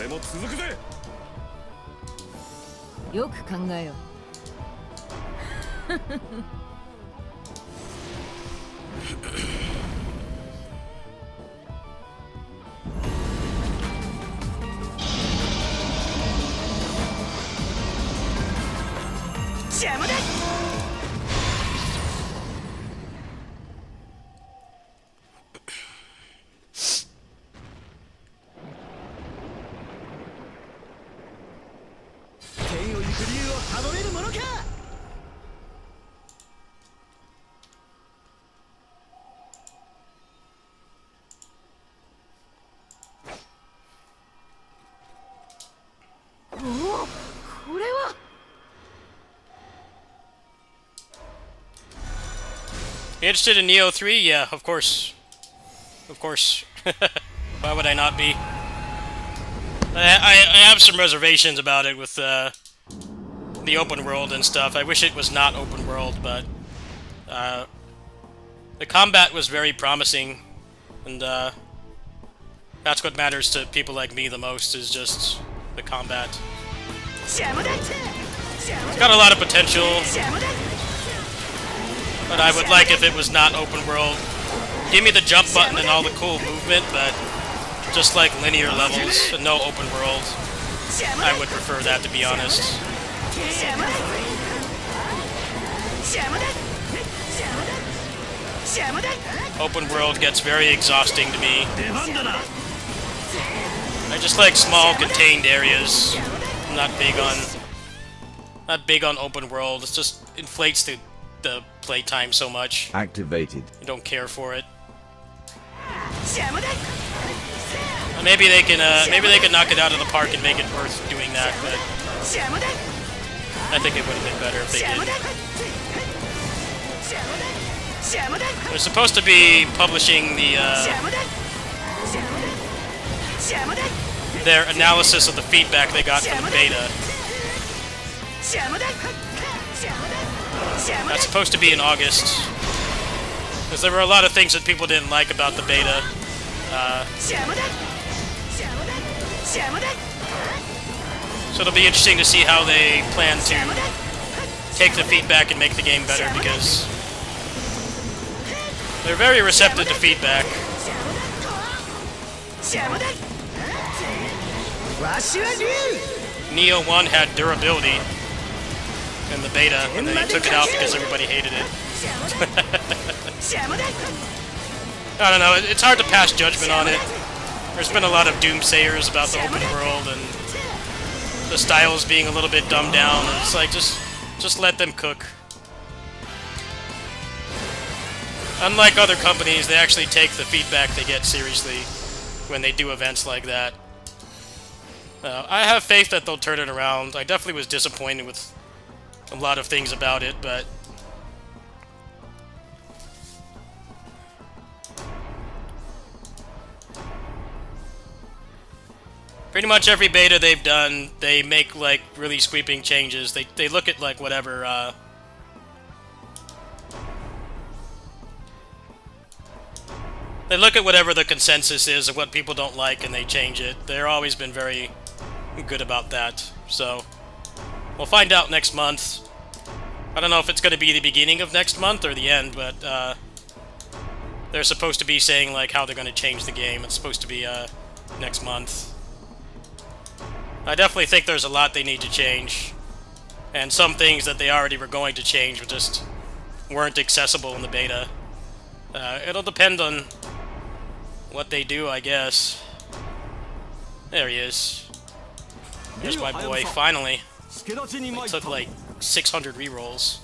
俺も続くぜ。よく考えよう。邪魔だ。天を行く理由をたどれるものか。おお、これは。Interested in Neo 3? Yeah, of course. Of course. Why would I not be? I have some reservations about it with the open world and stuff. I wish it was not open world, but the combat was very promising, and that's what matters to people like me the most, is just the combat. It's got a lot of potential, but I would like if it was not open world. Give me the jump button and all the cool movement, but just like linear levels and no open world. I would prefer that, to be honest. Open world gets very exhausting to me. I just like small, contained areas. I'm not big on open world. It just inflates the playtime so much. Activated. I don't care for it. Maybe they can knock it out of the park and make it worth doing that, but I think it would have been better if they did. They're supposed to be publishing their analysis of the feedback they got from the beta. That's supposed to be in August, because there were a lot of things that people didn't like about the beta. So it'll be interesting to see how they plan to take the feedback and make the game better, because they're very receptive to feedback. Neo 1 had durability in the beta, and then they took it out because everybody hated it. I don't know, it's hard to pass judgment on it. There's been a lot of doomsayers about the open world and the styles being a little bit dumbed down. It's like, just let them cook. Unlike other companies, they actually take the feedback they get seriously when they do events like that. I have faith that they'll turn it around. I definitely was disappointed with a lot of things about it, but pretty much every beta they've done, they make like really sweeping changes. They look at like whatever they look at whatever the consensus is of what people don't like, and they change it. They've always been very good about that. So we'll find out next month. I don't know if it's going to be the beginning of next month or the end, but they're supposed to be saying like how they're going to change the game. It's supposed to be next month. I definitely think there's a lot they need to change, and some things that they already were going to change just weren't accessible in the beta. It'll depend on what they do, I guess. There he is. There's my boy, finally. It took like 600 rerolls.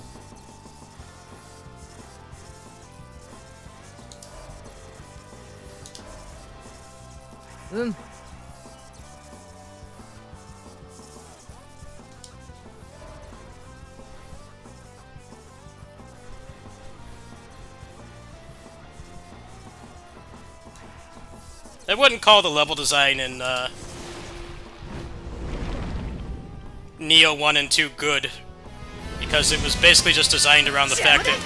I wouldn't call the level design in Neo 1 and 2 good, because it was basically just designed around the fact that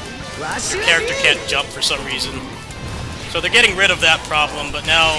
your character can't jump for some reason. So they're getting rid of that problem, but now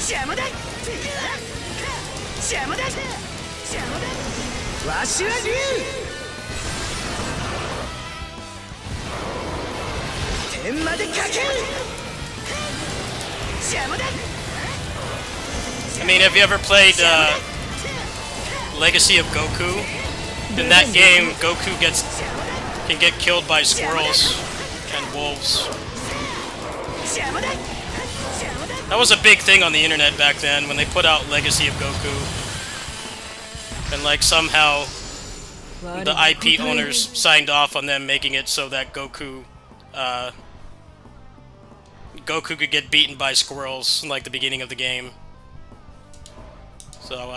邪魔だ邪魔だわしは竜天までかける邪魔だ I mean, have you ever played Legacy of Goku? In that game, Goku can get killed by squirrels and wolves. That was a big thing on the internet back then when they put out Legacy of Goku. And like somehow the IP owners signed off on them making it so that Goku could get beaten by squirrels in like the beginning of the game. So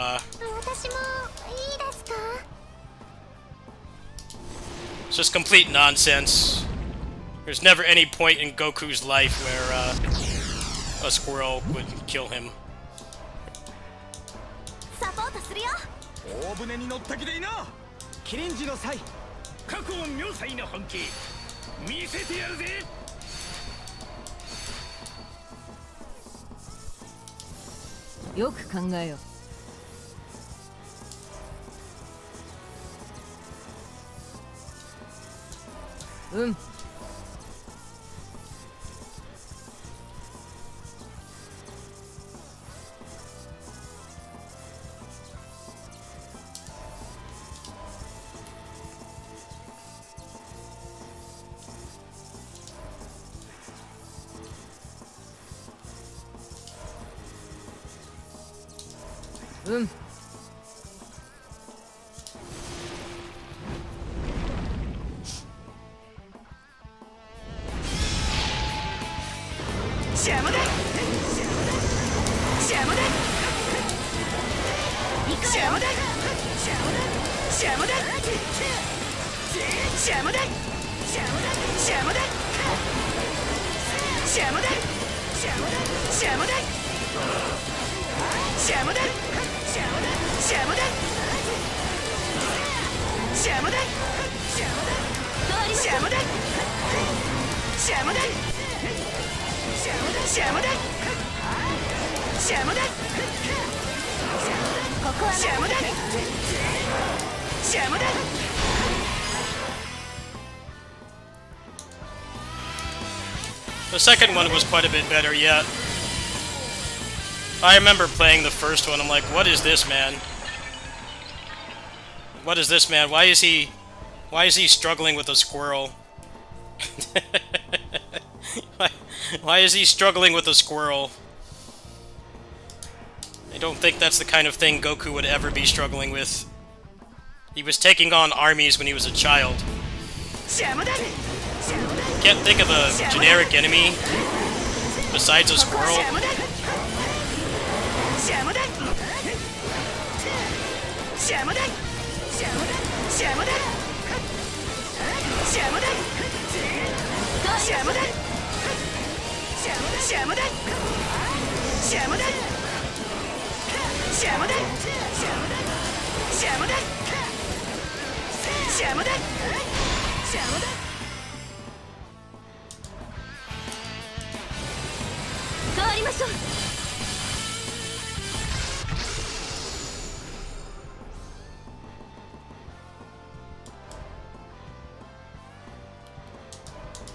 it's just complete nonsense. There's never any point in Goku's life where a squirrel would kill him. サポートするよ。大船に乗った気でいな。キリンジの際、過去妙才の本気見せてやるぜ。よく考えよう。うん。うん。邪魔だ邪魔だ邪魔だ邪魔だ邪魔だ邪魔だ邪魔だ邪魔だ邪魔だ邪魔だ邪魔だ邪魔だ邪魔だ邪魔だ邪魔だ邪魔だ邪魔だここは邪魔だ邪魔だ The second one was quite a bit better, yeah. I remember playing the first one, I'm like, what is this, man? What is this, man? Why is he struggling with a squirrel? Why is he struggling with a squirrel? I don't think that's the kind of thing Goku would ever be struggling with. He was taking on armies when he was a child. Can't think of a generic enemy besides a squirrel.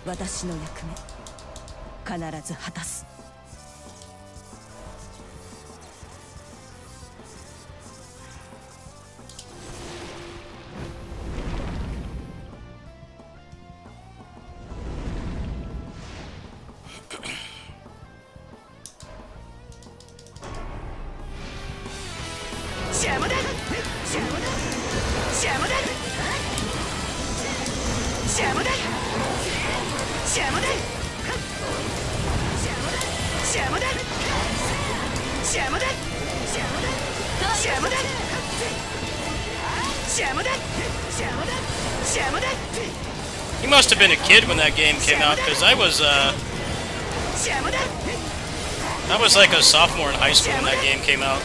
私の役目必ず果たす。He must have been a kid when that game came out, because I was like a sophomore in high school when that game came out.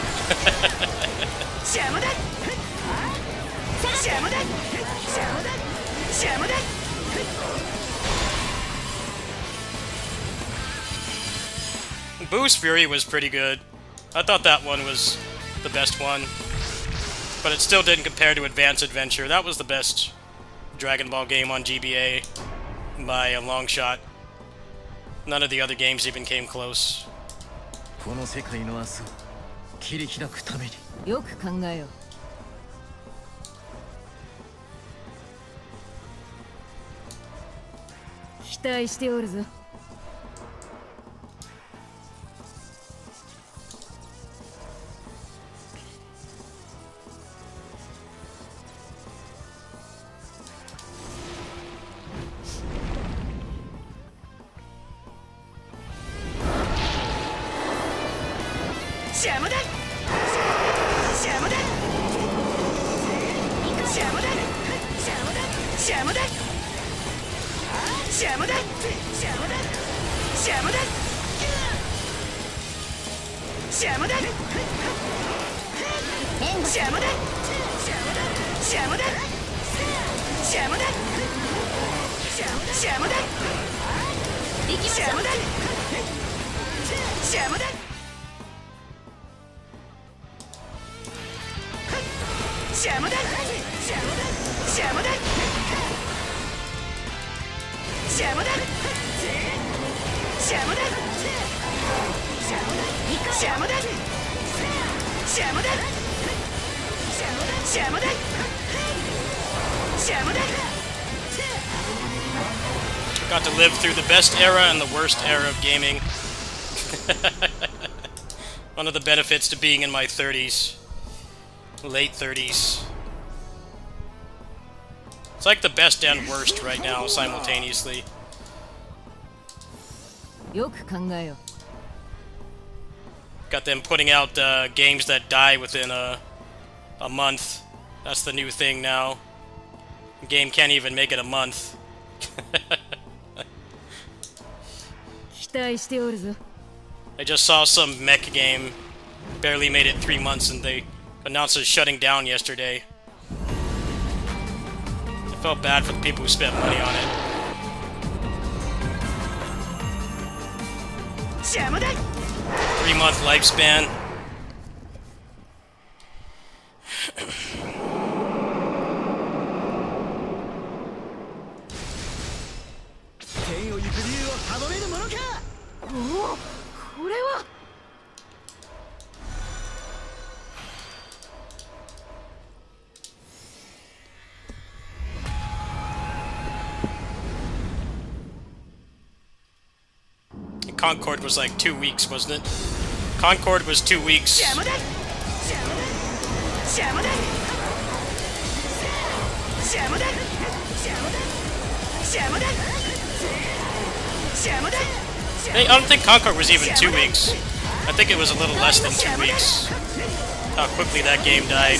Boost Fury was pretty good. I thought that one was the best one. But it still didn't compare to Advance Adventure. That was the best Dragon Ball game on GBA by a long shot. None of the other games even came close. この世界の明日を切り開くためによく考えよう。期待しておるぞ。Got to live through the best era and the worst era of gaming. One of the benefits to being in my 30s. Late 30s. It's like the best and worst right now, simultaneously. よく考えよう。 Got them putting out games that die within a month. That's the new thing now. The game can't even make it a month. 期待しておるぞ。 I just saw some mech game. Barely made it 3 months and they announced it's shutting down yesterday. I felt bad for the people who spent money on it. 3-month lifespan. 天を行く竜を阻めるものか。おお、これは。 Concord was like 2 weeks, wasn't it? Concord was 2 weeks. Hey, I don't think Concord was even 2 weeks. I think it was a little less than 2 weeks. How quickly that game died.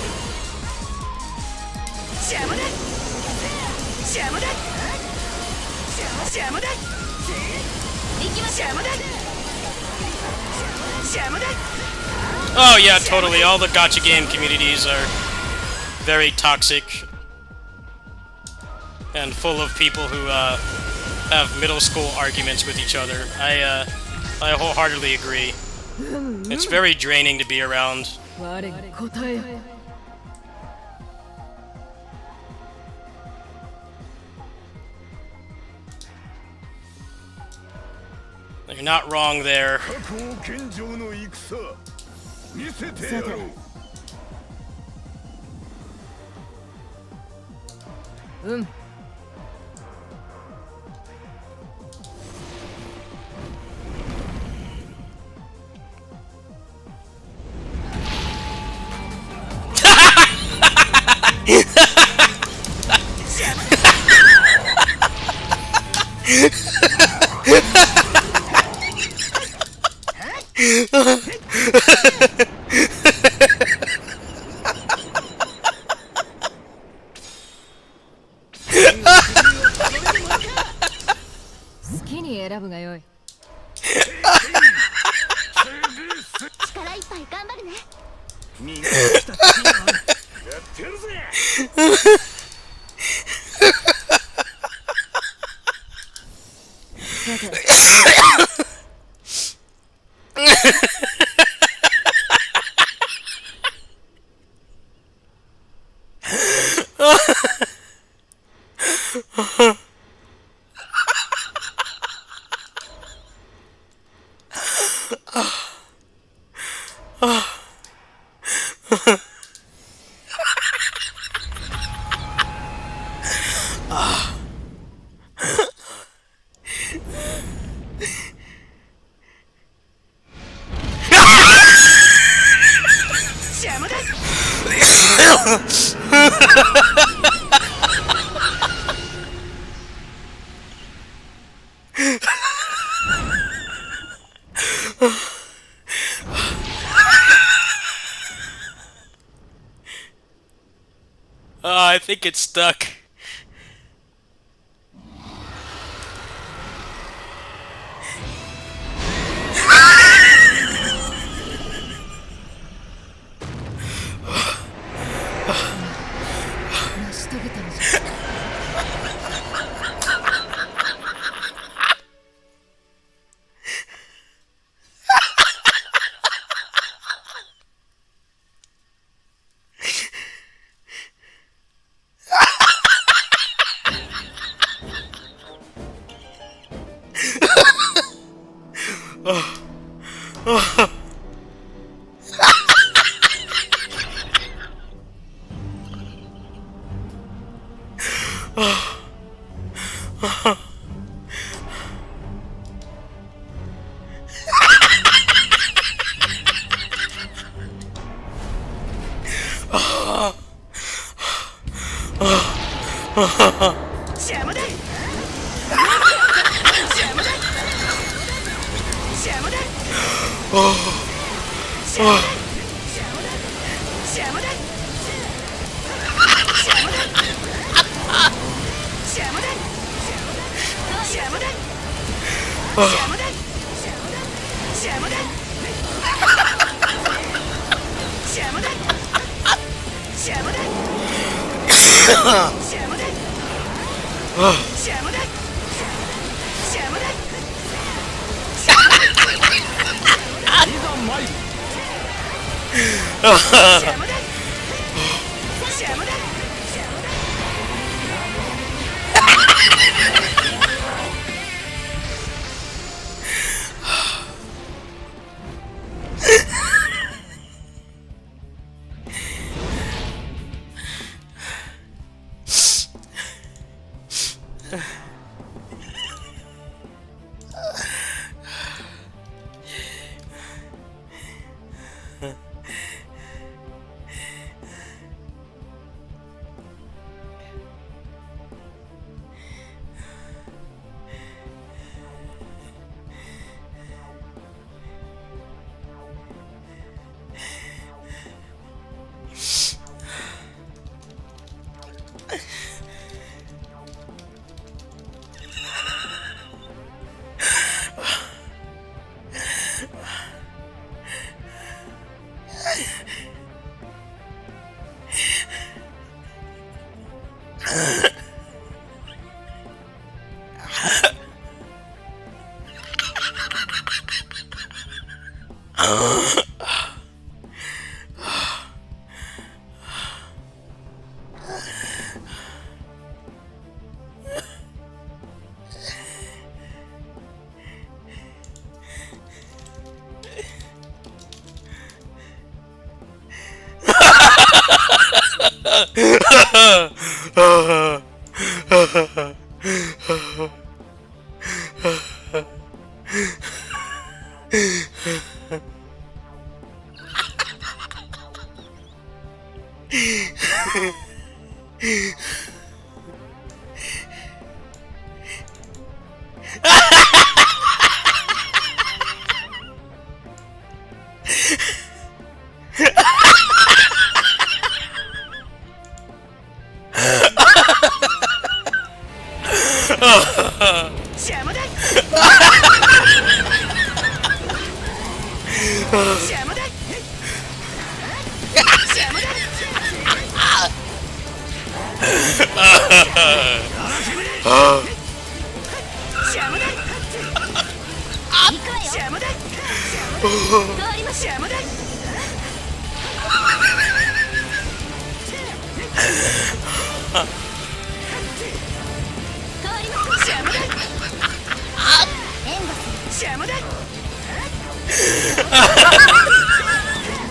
邪魔だ邪魔だ邪魔だ邪魔だ邪魔だ Oh yeah, totally. All the gacha game communities are very toxic and full of people who have middle school arguments with each other. I wholeheartedly agree. It's very draining to be around. 我が答えよ You're not wrong there. 過去を健丈の戦見せてやろう。うん 好きに選ぶがよい 力いっぱい頑張るね。みんなしたちやってるぜ。さて 邪魔だ I think it's stuck. 邪魔だ邪魔だ邪魔だ邪魔だ邪魔だ通りま邪魔だ邪魔だ邪魔だ邪魔だ邪魔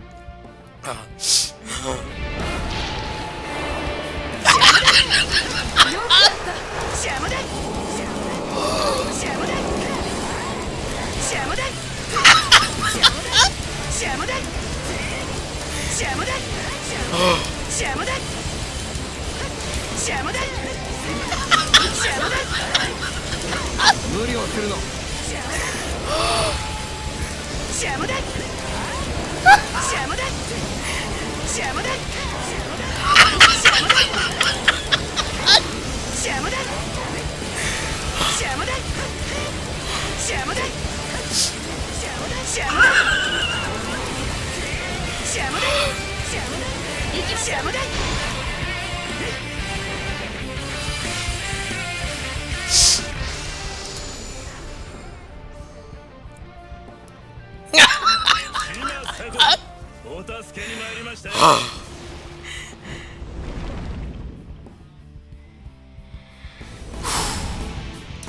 だ邪魔だ邪魔だ邪魔だ邪魔だ邪魔だ無理をするの。邪魔だ邪魔だ邪魔だ邪魔だ邪魔だ邪魔だ邪魔だ邪魔だ邪魔だ邪魔だ邪魔だお助けに参りましたよ。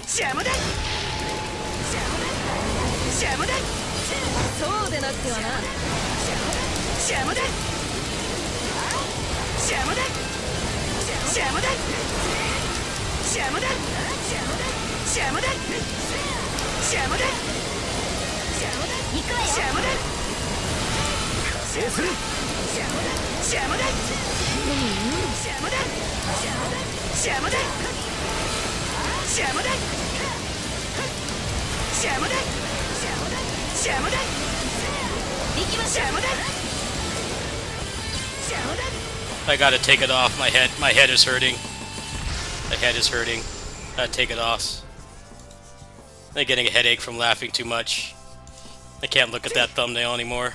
邪魔だ邪魔だそうでなくてはな。邪魔だ邪魔だ邪魔だ邪魔だ邪魔だ邪魔だ行くわよ邪魔だそうする。邪魔だ邪魔だ邪魔だ邪魔だ邪魔だ邪魔だ邪魔だ行きましょう邪魔だ邪魔だ I gotta take it off. My head is hurting. My head is hurting. Gotta take it off. I'm getting a headache from laughing too much. I can't look at that thumbnail anymore.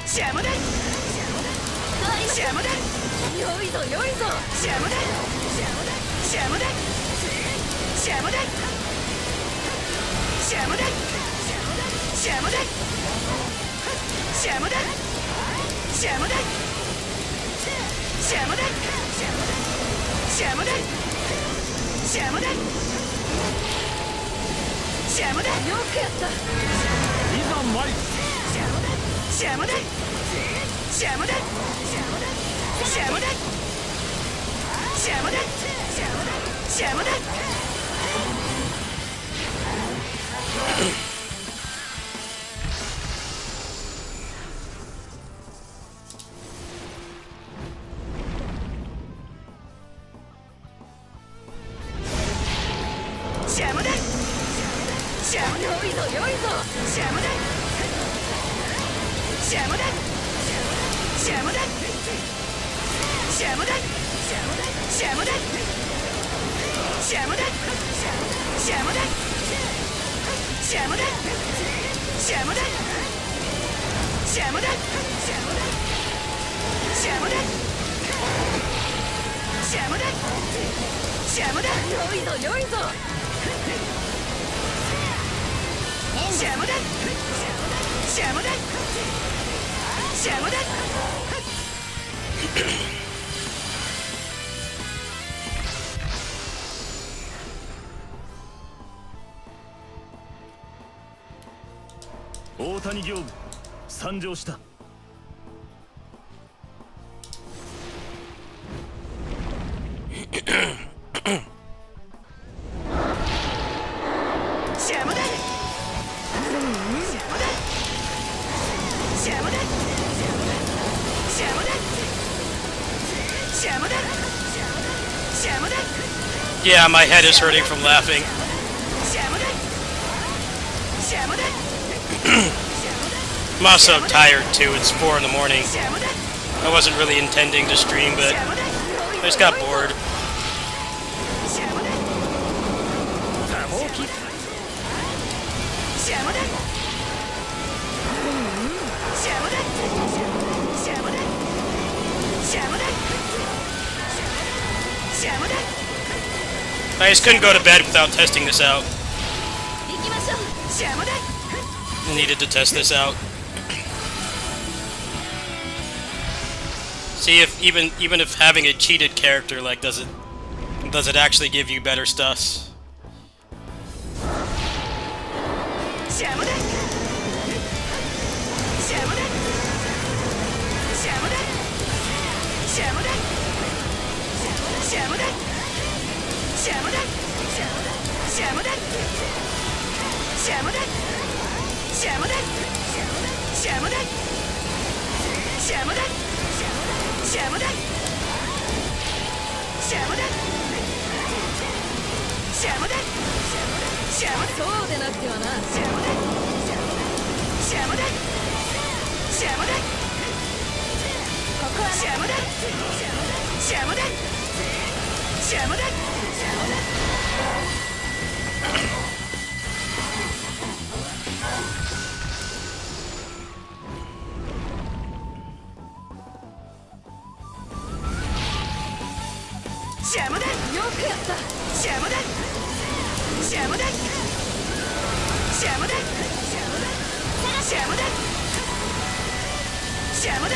邪魔だ邪魔だよいぞよいぞ。邪魔だ邪魔だ邪魔だ邪魔だ邪魔だ邪魔だ邪魔だ邪魔だ邪魔だ邪魔だ邪魔だよくやった。いざ参る。邪魔だ邪魔だ邪魔だ邪魔だ邪魔だ邪魔だ邪いぞ良いぞシャムだシャムだシャムだシャムだシャムだシャムだシャムだシャムだシャムだシャムだシャムだシャムだシャムだ良いぞ良いぞシャムだシャムだシャムだ大谷業務参上した。シャムだシャムだシャムだシャムだシャムだシャムだ Yeah, my head is hurting from laughing. シャムだシャムだ I'm also tired too. It's 4 in the morning. シャムだ I wasn't really intending to stream, but I just got bored. シャムだシャムだシャムだシャムだシャムだシャムだ I just couldn't go to bed without testing this out. 行きましょうシャムだ I needed to test this out. See if even if having a cheated character like does it actually give you better stuff? シャムだシャムだシャムだシャムだシャムだシャムだシャムだシャムだシャムだシャムだシャムだシャムだシャムだシャムだシャムだそうでなくてはなシャムだシャムだシャムだここはシャムだシャムだシャムだシャムだよくやったシャムだシャムだシャムだシャムだシャムだ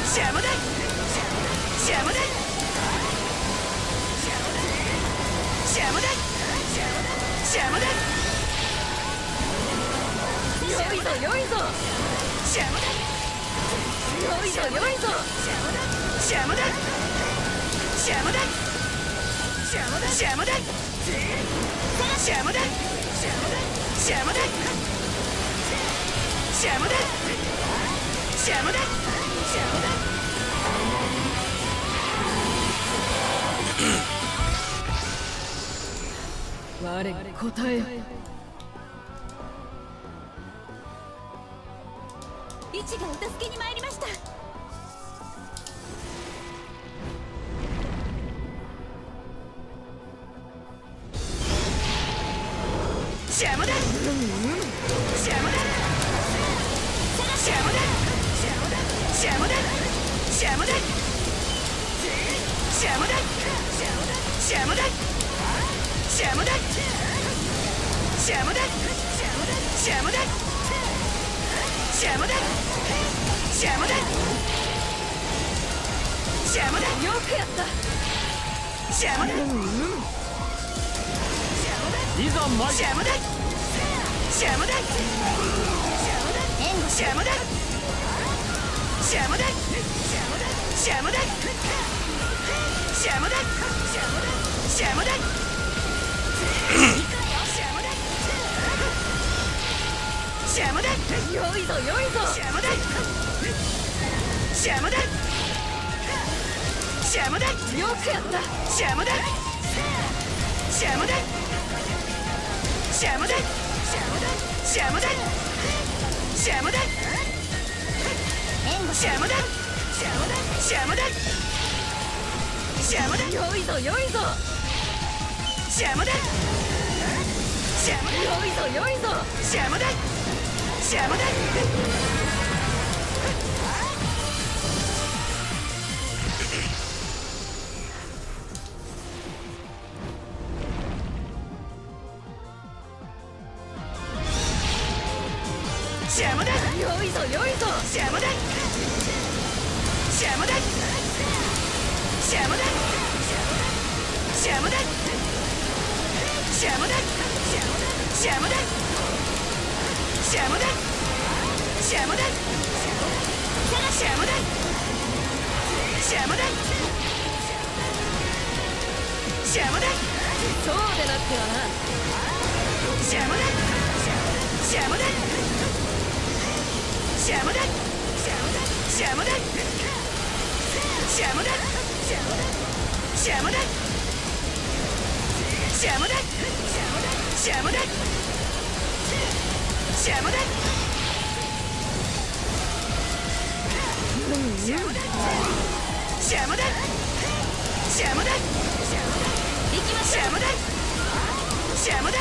シャムだシャムだシャムだシャムだ良いぞ良いぞシャムだ良いぞ良いぞシャムだシャムだシャムだシャムだシャムだシャムだシャムだシャムだシャムだ我答え一がお助けに参りました。シャムだシャムだシャムだシャムだシャムだシャムだシャムだシャムだシャムだシャムだシャムだシャムだシャムだシャムだよくやったシャムだいざ参シャムだシャムだシャムだシャムだシャムだシャムだシャムだシャムだ良いぞ良いぞシャムだシャムだシャムだよくやったシャムだシャムだシャムダシャムダシャムダシャムダシャムダシャムダ良いぞ良いぞシャムダシャムダ良いぞ良いぞシャムダシャムダシャムダ良いぞ良いぞシャムダシャムダシャムダシャムダシャムダシャムダシャムダシャムダシャムダシャムダシャムダそうでなくてはなシャムダシャムダシャムダシャムダシャムダシャムダシャムダシャムダシャムダシャムダシャムダ行きましょうシャムダシャムダ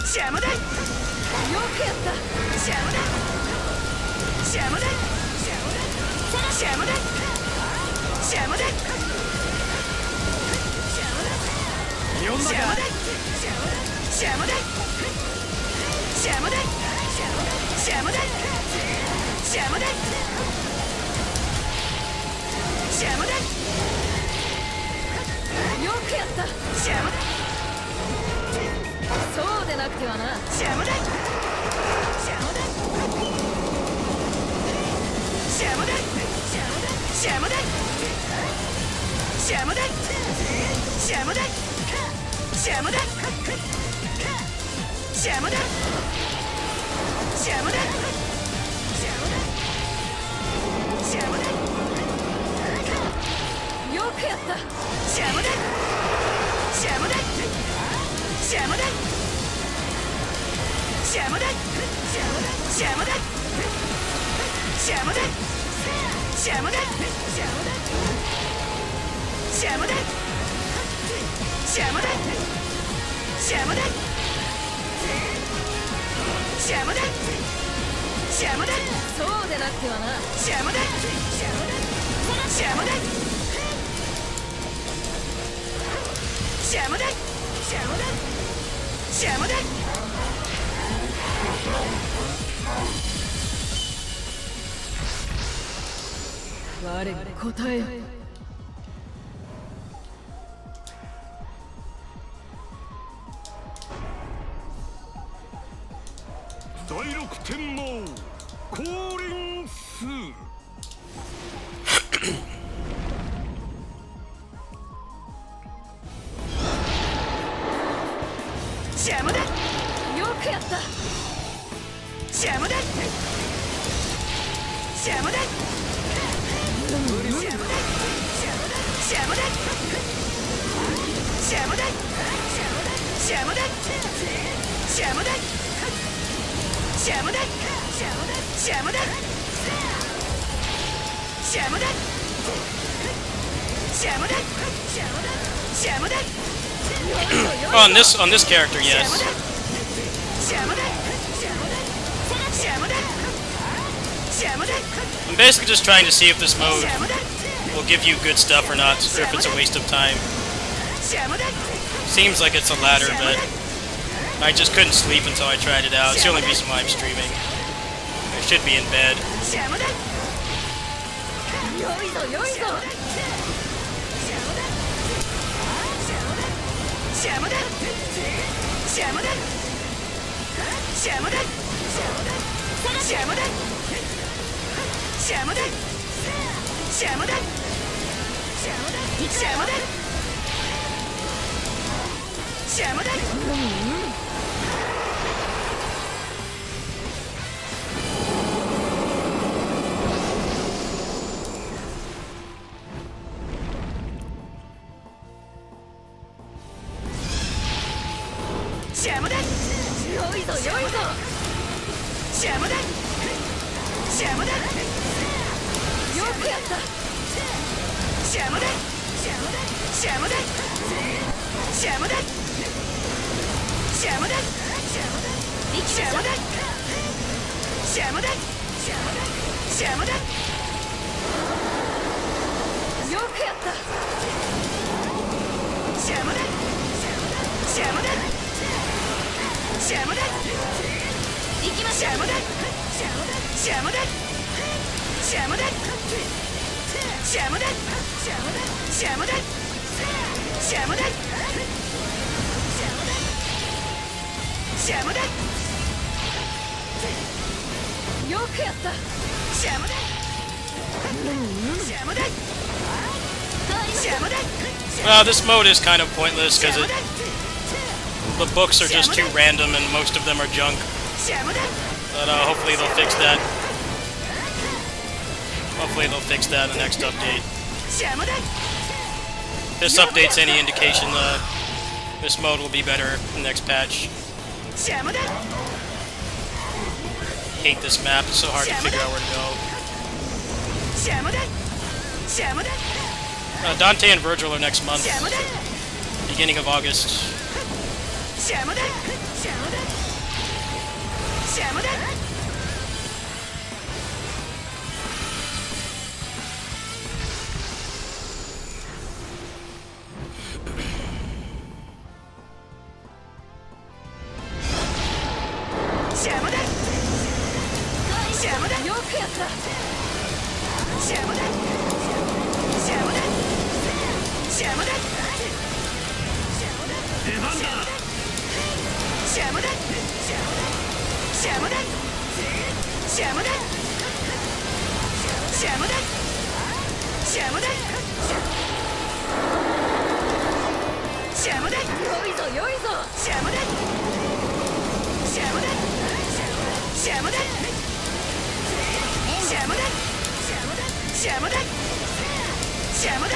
シャムダよくやったシャムダシャムダシャムダシャムダ呼んだかシャムダシャムダシャムダシャムダシャムダシャムダよくやったシャムダそうでなくてはなシャムダシャムダシャムダシャムダシャムダシャムダシャムダシャムダシャムダシャムダよくやったシャムダシャムダシャムダシャムダシャムダシャムダシャムダシャムダシャムダシャムダシャムダシャムダそうでなくてはなシャムダシャムダシャムダシャムダシャムダ我に答えよ第六天王降臨数シャムダよくやったシャムダシャムダシャムダシャムダシャムダシャムダシャムダシャムダシャムダシャムダシャムダシャムダシャムダシャムダ On this character, yes. シャムダシャムダシャムダ I'm basically just trying to see if this mode シャムダ will give you good stuff or not, or if it's a waste of time. シャムダ Seems like it's the latter, but I just couldn't sleep until I tried it out. It's the only reason why I'm streaming. I should be in bed. シャムダよいぞよいぞシャムダシャムダシャムダシャムダシャムダシャムダシャムダシャムダシャムダシャムだ良いぞ良いぞシャムだシャムだよくやったシャムだシャムだシャムだシャムだシャムだシャムだシャムだシャムだシャムだよくやったシャムだシャムだシャムだ行きましょシャムだシャムだシャムだシャムだシャムだシャムだシャムだうよくやったシャムだシャムだシャムだ This mode is kind of pointless because the books are just too random and most of them are junk. シャムだ But hopefully they'll fix that. Hopefully they'll fix that in the next update. シャムだ If this update's any indication, this mode will be better in the next patch. シャムだ Hate this map, it's so hard to figure out where to go. シャムだシャムだ Dante and Virgil are next month, シャムだ beginning of August. シャムだシャムだシャムだシャムだシャムだよくやったシャムだシャムだシャムだ出番だシャムだシャムだシャムだシャムだシャムだシャムだ良いぞ良いぞシャムだシャムだシャムだシャムだシャムだシャムだ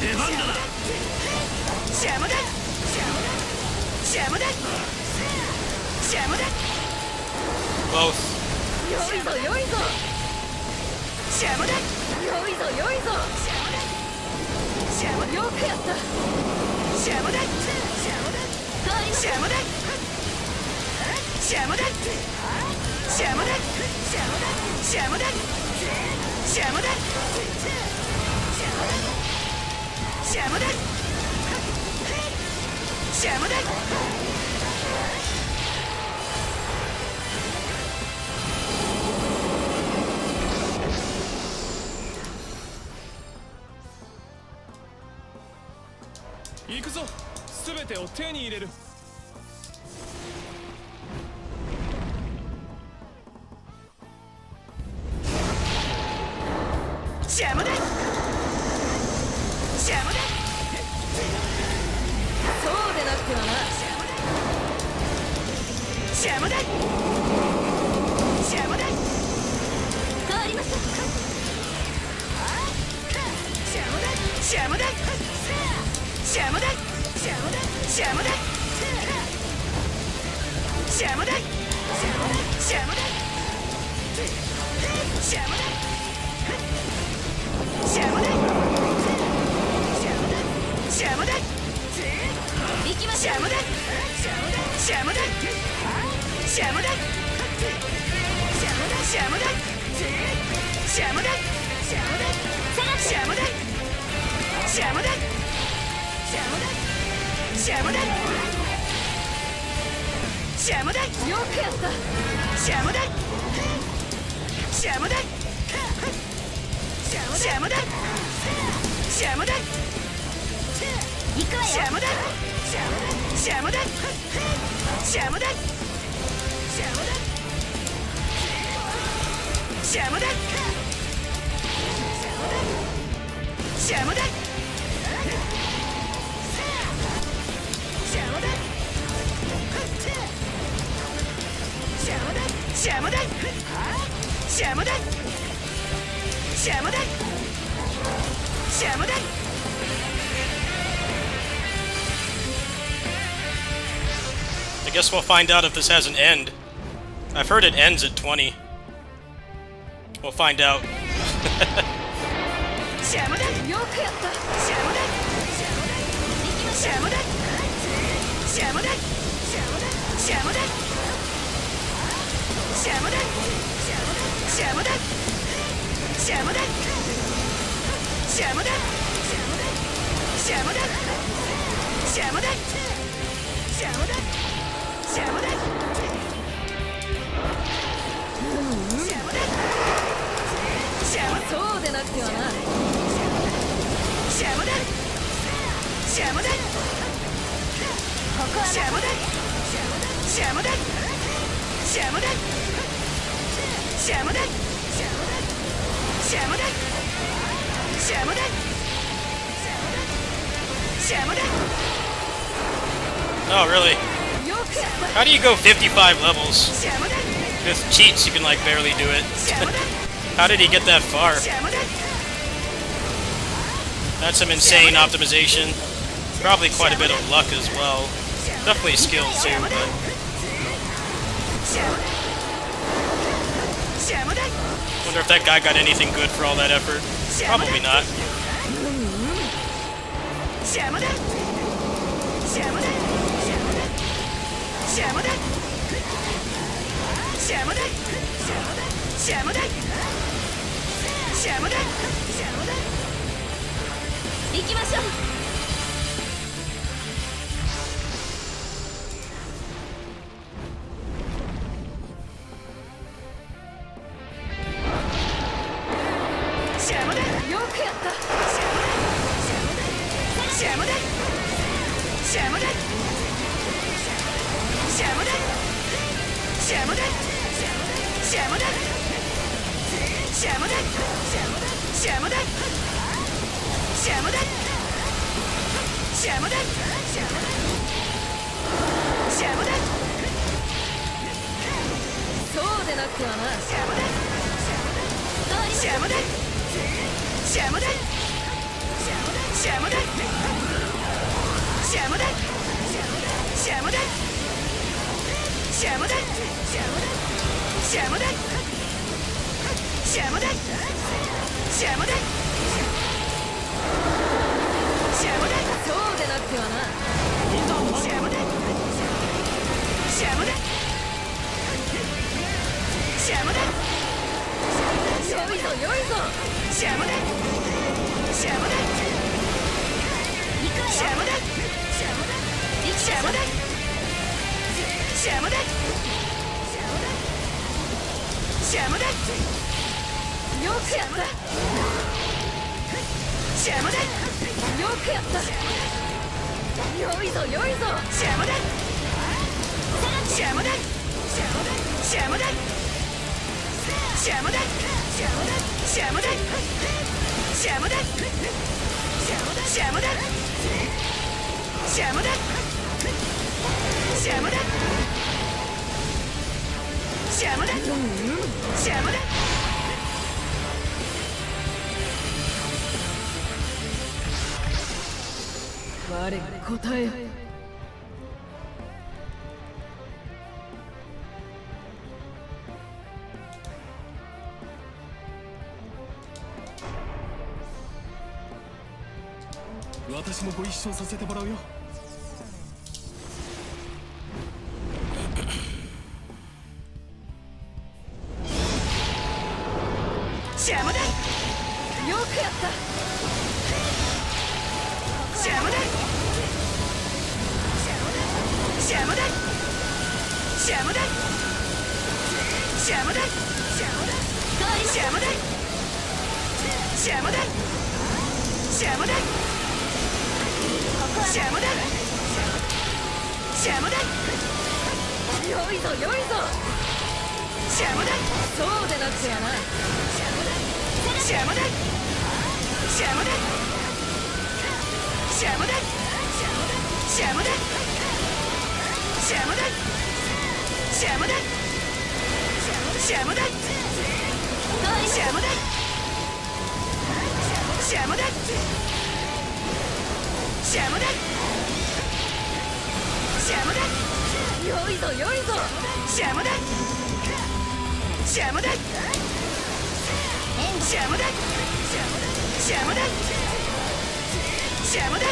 出番だなシャムだシャムだシャムだ Both. 良いぞ良いぞシャムだ良いぞ良いぞシャムよくやったシャムだシャムだシャムだシャムだシャムだシャムだシャムだシャムだ行くぞ全てを手に入れるシャムだシャムだそうでなくてはなシャムだシャムだ変わりましょうシャムだシャムだシャムだシャムだシャムだシャムだシャムだシャムだシャムだシャムだ行きましょうシャムだシャムだシャムだシャムだシャムだシャムだシャムだシャムだシャムだシャムだよくやったシャムだシャムだシャムだシャムだ行くわよシャムだシャムだシャムだシャムだシャムだシャムだシャムだシャムだシャムだ guess we'll find out if this has an end. I've heard it ends at 20. We'll find out. 邪魔だ。よくやった。邪魔だ。邪魔だ。邪魔だ。邪魔だ。邪魔だ。邪魔だ。邪魔だ。邪魔だ。邪魔だ。邪魔だ。邪魔だ。邪魔だ。邪魔だ。そうでなくてはな。邪魔だ。邪魔だ。ここは邪魔だ。邪魔だ。邪魔だ。邪魔だ。邪魔だ。邪魔だ。邪魔だ。Oh, really? How do you go 55 levels? With cheats, you can like barely do it. How did he get that far? That's some insane optimization. Probably quite a bit of luck as well. Definitely skill too, but... Wonder if that guy got anything good for all that effort. Probably not. 良いぞ良いぞ邪魔だ邪魔だ邪魔だ邪魔だ邪魔だ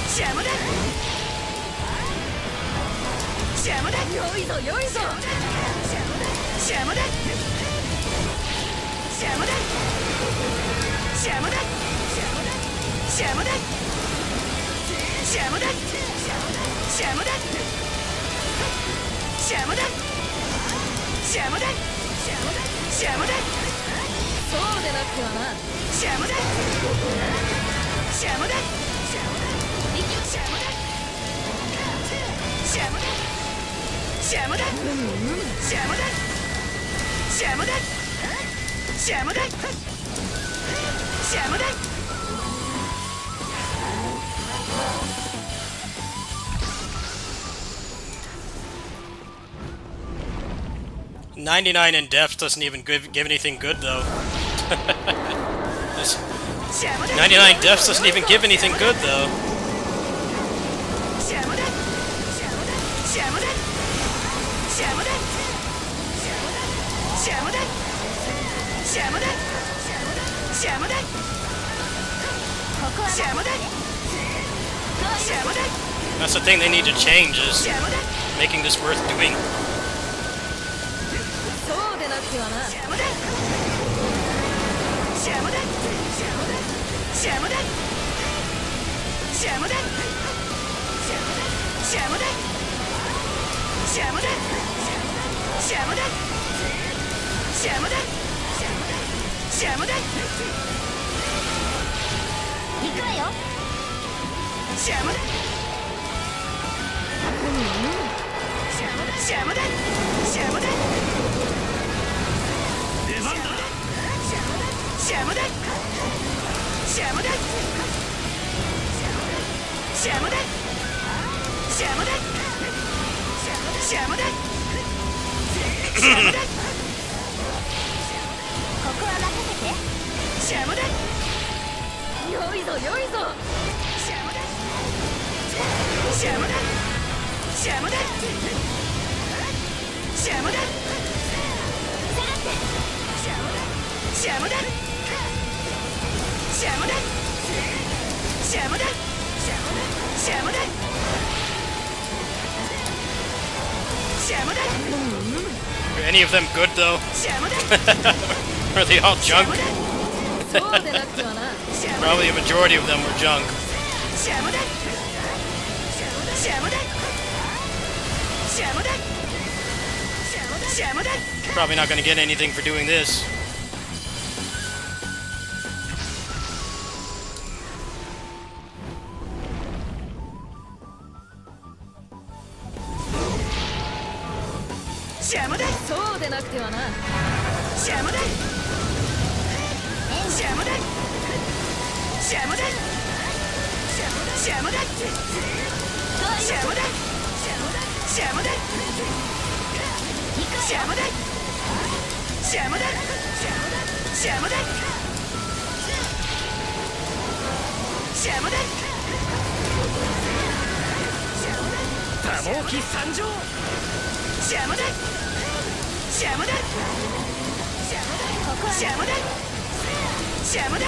邪魔だ邪魔だ良いぞ良いぞ邪魔だ邪魔だ邪魔だ邪魔だ邪魔だ邪魔だ邪魔だ邪魔だ邪魔だそうでなくてはな邪魔だ邪魔だ行きま邪魔だ邪魔だ邪魔だ邪魔だ邪魔だ邪魔だ邪魔だ$99 in depth doesn't even give anything good though. This 邪魔だ$99 depth doesn't even give anything good though. 邪魔だ邪魔だ邪魔だ邪魔だ邪魔だ邪魔だここは邪魔だ邪魔だ That's the thing they need to change is 邪魔だ making this worth doing. そうでなくてはな邪魔だ邪魔だ邪魔だ邪魔だ邪魔だ邪魔だ邪魔だ邪魔だ邪魔だ行くわよ邪魔だ邪魔だ邪魔だ出番だ邪魔だ邪魔だ邪魔だ邪魔だ邪魔だ邪魔だここは任せて邪魔だ良いぞ良いぞ邪魔だ邪魔だ邪魔だ邪魔だ邪魔だ邪魔だ邪魔だ邪魔だ邪魔だ Are any of them good though? 邪魔だ Or are they all junk? そうでなくてはな Probably a majority of them were junk. 邪魔だ邪魔だ邪魔だ邪魔だ Probably not gonna get anything for doing this. 邪魔だそうでなくてはな邪魔だ邪魔だ邪魔だ邪魔だ邪魔だ邪魔だ邪魔だ邪魔だ邪魔だ邪魔だ邪魔だ多忙期参上邪魔だ邪魔だここは邪魔だ邪魔だ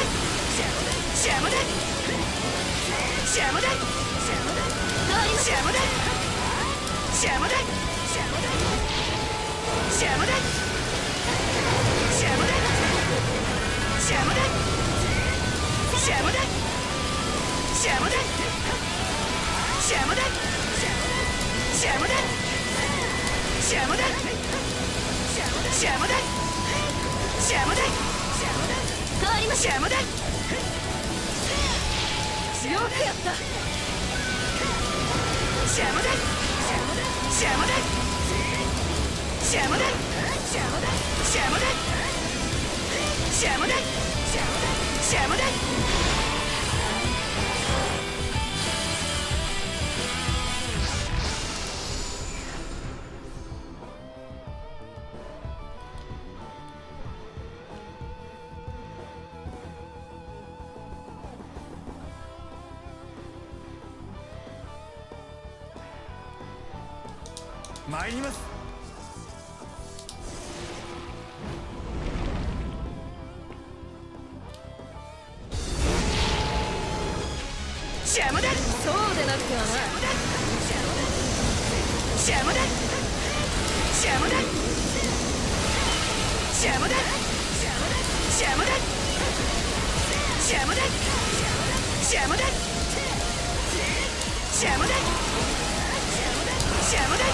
邪魔だ邪魔だ邪魔だ邪魔だ邪魔だ邪魔だ邪魔だ邪魔だ邪魔だ邪魔だ邪魔だ邪魔だ邪魔だ邪魔だ邪魔だ変わりまし邪魔だよくやった邪魔だ邪魔だ邪魔だ邪魔だ邪魔だ邪魔だ邪魔だ参ります。邪魔だ。そうでなくてはな。邪魔だ。邪魔だ。邪魔だ。邪魔だ。邪魔だ。邪魔だ。邪魔だ。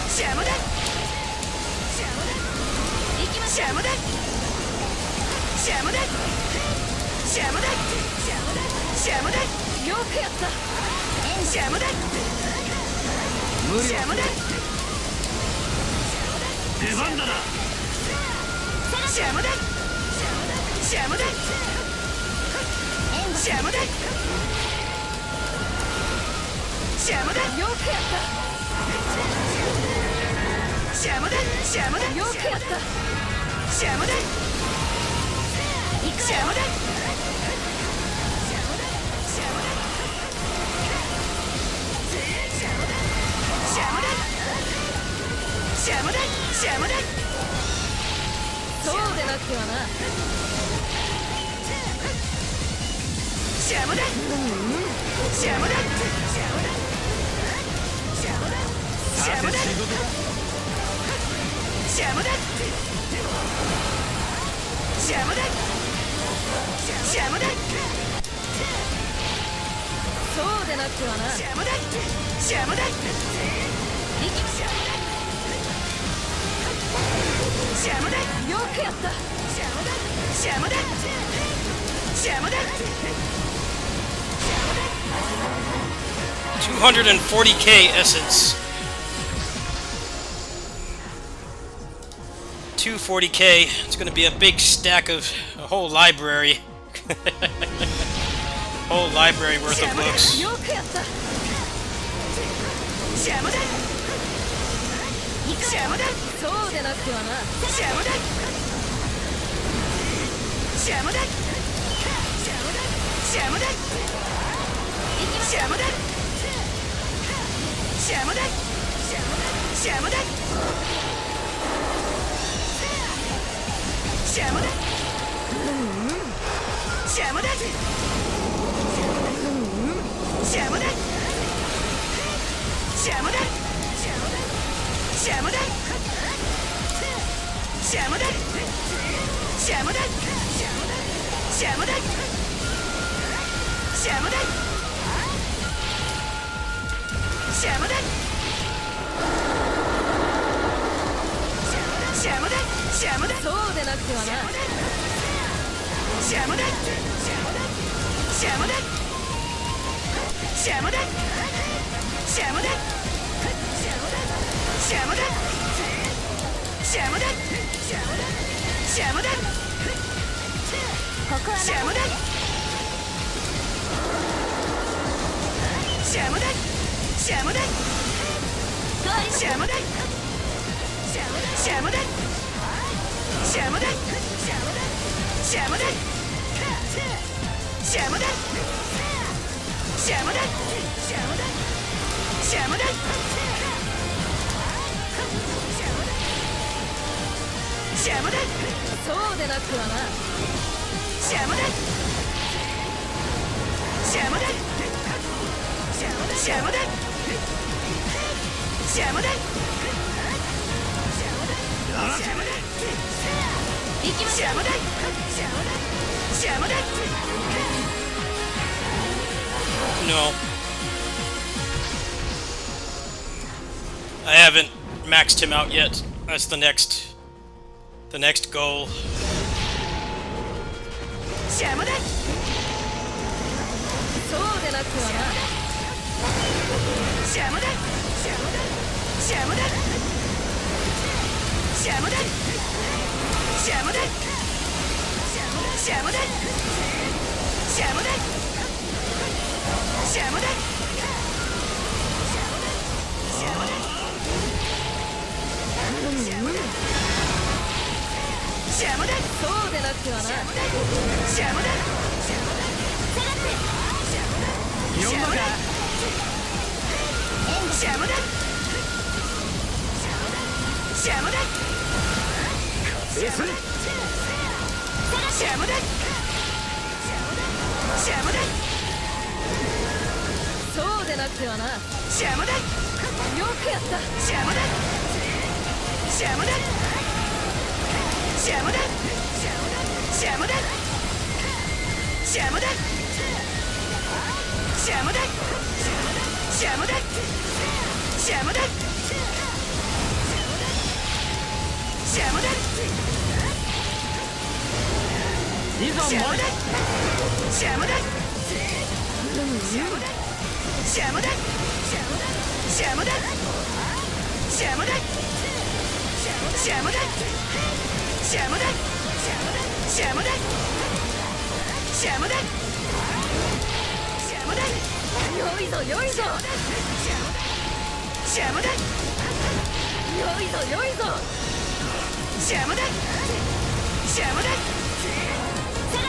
邪魔だ。邪魔だ。行きましょう。邪魔だ。邪魔だ。邪魔だ。邪魔だ。よくやった。邪魔だ。邪魔だ。出番だな。邪魔だ。邪魔だ。邪魔だ。邪魔だ。よくやった。邪魔だ。邪魔だ。よくやった。邪魔だ。邪魔だ。邪魔だ。邪魔だ。そうでなくてはな。邪魔だ。邪魔だ。邪魔だ。邪魔だ。邪魔だ。邪魔だ。そうでなくてはな。邪魔だ。邪魔だ。行きましょう。邪魔だ。よくやった。邪魔だ。邪魔だ。 240k essence. 240k. It's gonna be a big stack of a whole library. Whole library worth of books. よくやった。邪魔だ。邪魔だ。そうでなくてはな。邪魔だ。邪魔だ。邪魔だ。邪魔だ。邪魔だ。邪魔だ。邪魔だ。邪魔だ。邪魔だ。邪魔だ。邪魔だ。邪魔だ。邪魔だ。邪魔だ。邪魔だ。邪魔だ。邪魔だ。邪魔だ。そうでなくてはな。邪魔だ。邪魔だ。邪魔だ。邪魔だ。邪魔だ。邪魔だ。邪魔だ。ここは邪魔だ。邪魔だ。邪魔だ。邪魔だ。邪魔だ。邪魔だ。邪魔だ。邪魔だ。邪魔だ。邪魔だ。邪魔だ。そうでなくてはな。邪魔だ。邪魔だ。邪魔だ。邪魔だ。行きましょう。邪魔だ。邪魔だ。 No. I haven't maxed him out yet. That's the next goal. 邪魔だ。そうでなくてはな。邪魔だ。邪魔だ。邪魔だ。邪魔だ。邪魔だ。邪魔だ。邪魔だ。邪魔だ。そうでなくてはな。邪魔だ。呼んだか。邪魔だ。ベースシャムだシャムだそうでなくてはな。シャムだよくやった。シャムだシャムだシャムだシャムだシャムだシャムだシャムだシャムだシャムだいざ参るシャムだシャムだシャムだシャムだシャムだシャムだシャムだシャムだシャムだシャムだ良いぞ良いぞ。シャムだ良いぞ良いぞ。シャムだシャムだ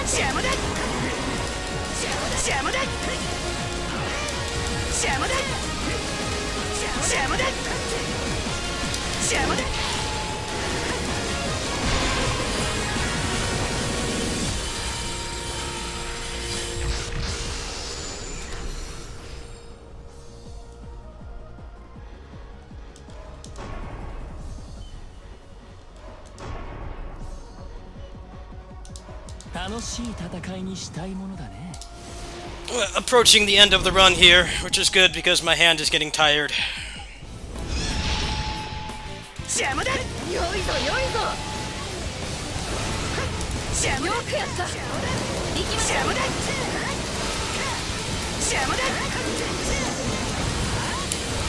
シャムだシャムだシャムだシャムだシャムだ楽しい戦いにしたいものだね。Approaching the end of the run here, which is good because my hand is getting tired. シャムだ良いぞ良いぞ。シャムだよくやった。行きましょう。シャムだシャムだ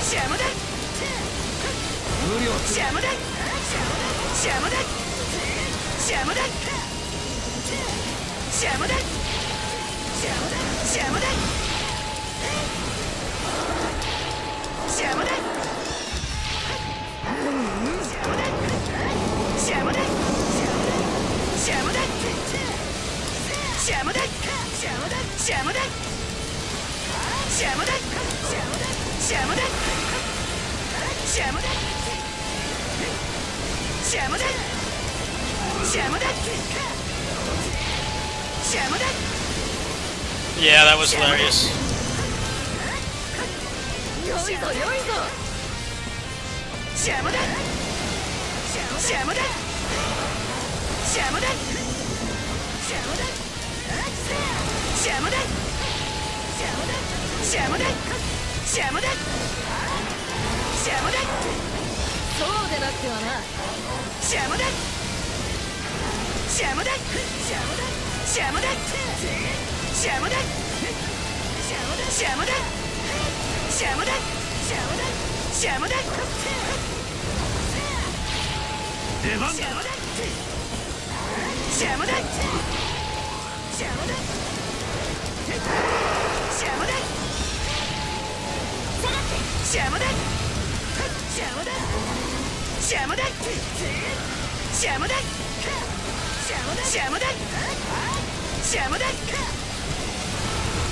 シャムだ無料シャムだシャムだシャムだシャムだシャムだシャムだシャムだシャムだシャムだシャムだシャムだシャムだシャムだシャムだシャムだシャムだシャムだ Yeah, that was hilarious. 良いぞ良いぞ。シャムだシャムだシャムだシャムだシャムだシャムだシャムだシャムだそうでなくてはな。シャムだシャムだシャムだシャムだシャムだシャムだシャムだシャムだ出番だ。シャムだシャムだシャムだシャムだシャムだシャムだシャムだシャムだシャムだシャムだ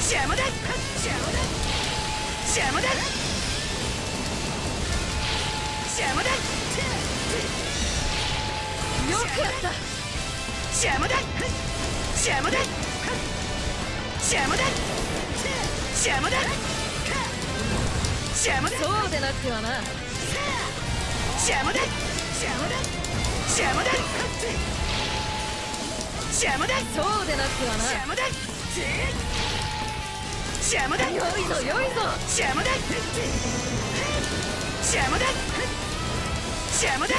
シャムだシャムだシャムだシャムだよくやった。シャムだシャムだシャムだシャムだシャムだそうでなくてはな。シャムだシャムだシャムだシャムだそうでなくてはな。シャムだシャムだ良いぞ良いぞ。シャムだシャムだシャムだ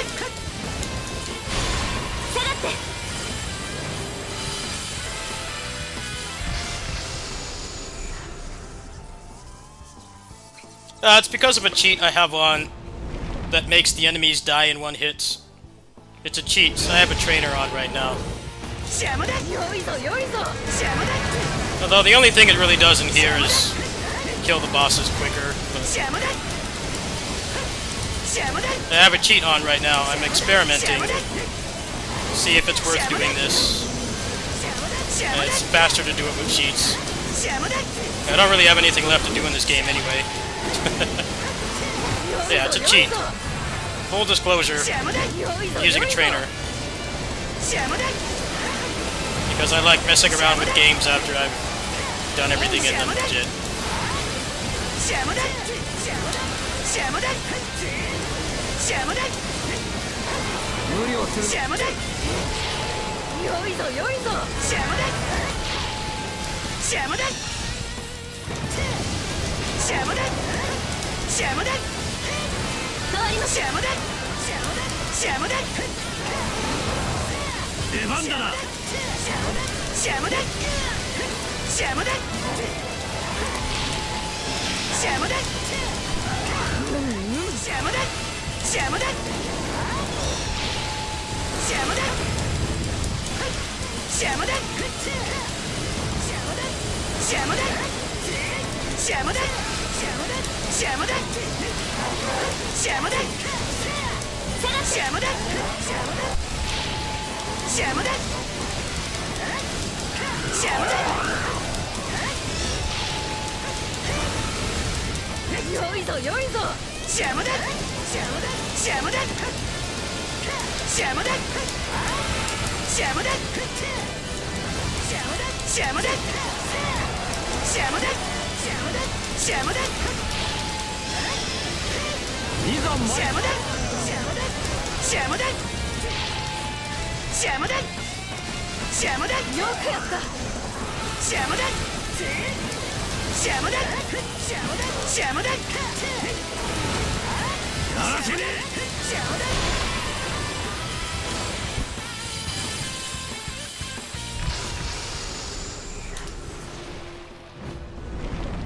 下がって。It's because of a cheat I have on that makes the enemies die in one hit. It's a cheat, so I have a trainer on right now. シャムだ良いぞ良いぞ。シャムだ Although the only thing it really does in here is kill the bosses quicker. But シャムだシャムだ I have a cheat on right now. I'm シャ experimenting ムだ to see if it's worth doing this. シャム And だ it's faster to do it with cheats. シャムだ I don't really have anything left to do in this game anyway. Yeah, it's a cheat. Full disclosure, シャムだ using a trainer. Because I like messing around with games after I've done everything in them legit.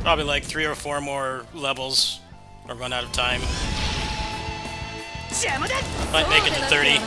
Probably like 3 or 4 more levels or run out of time. Might make it to 30.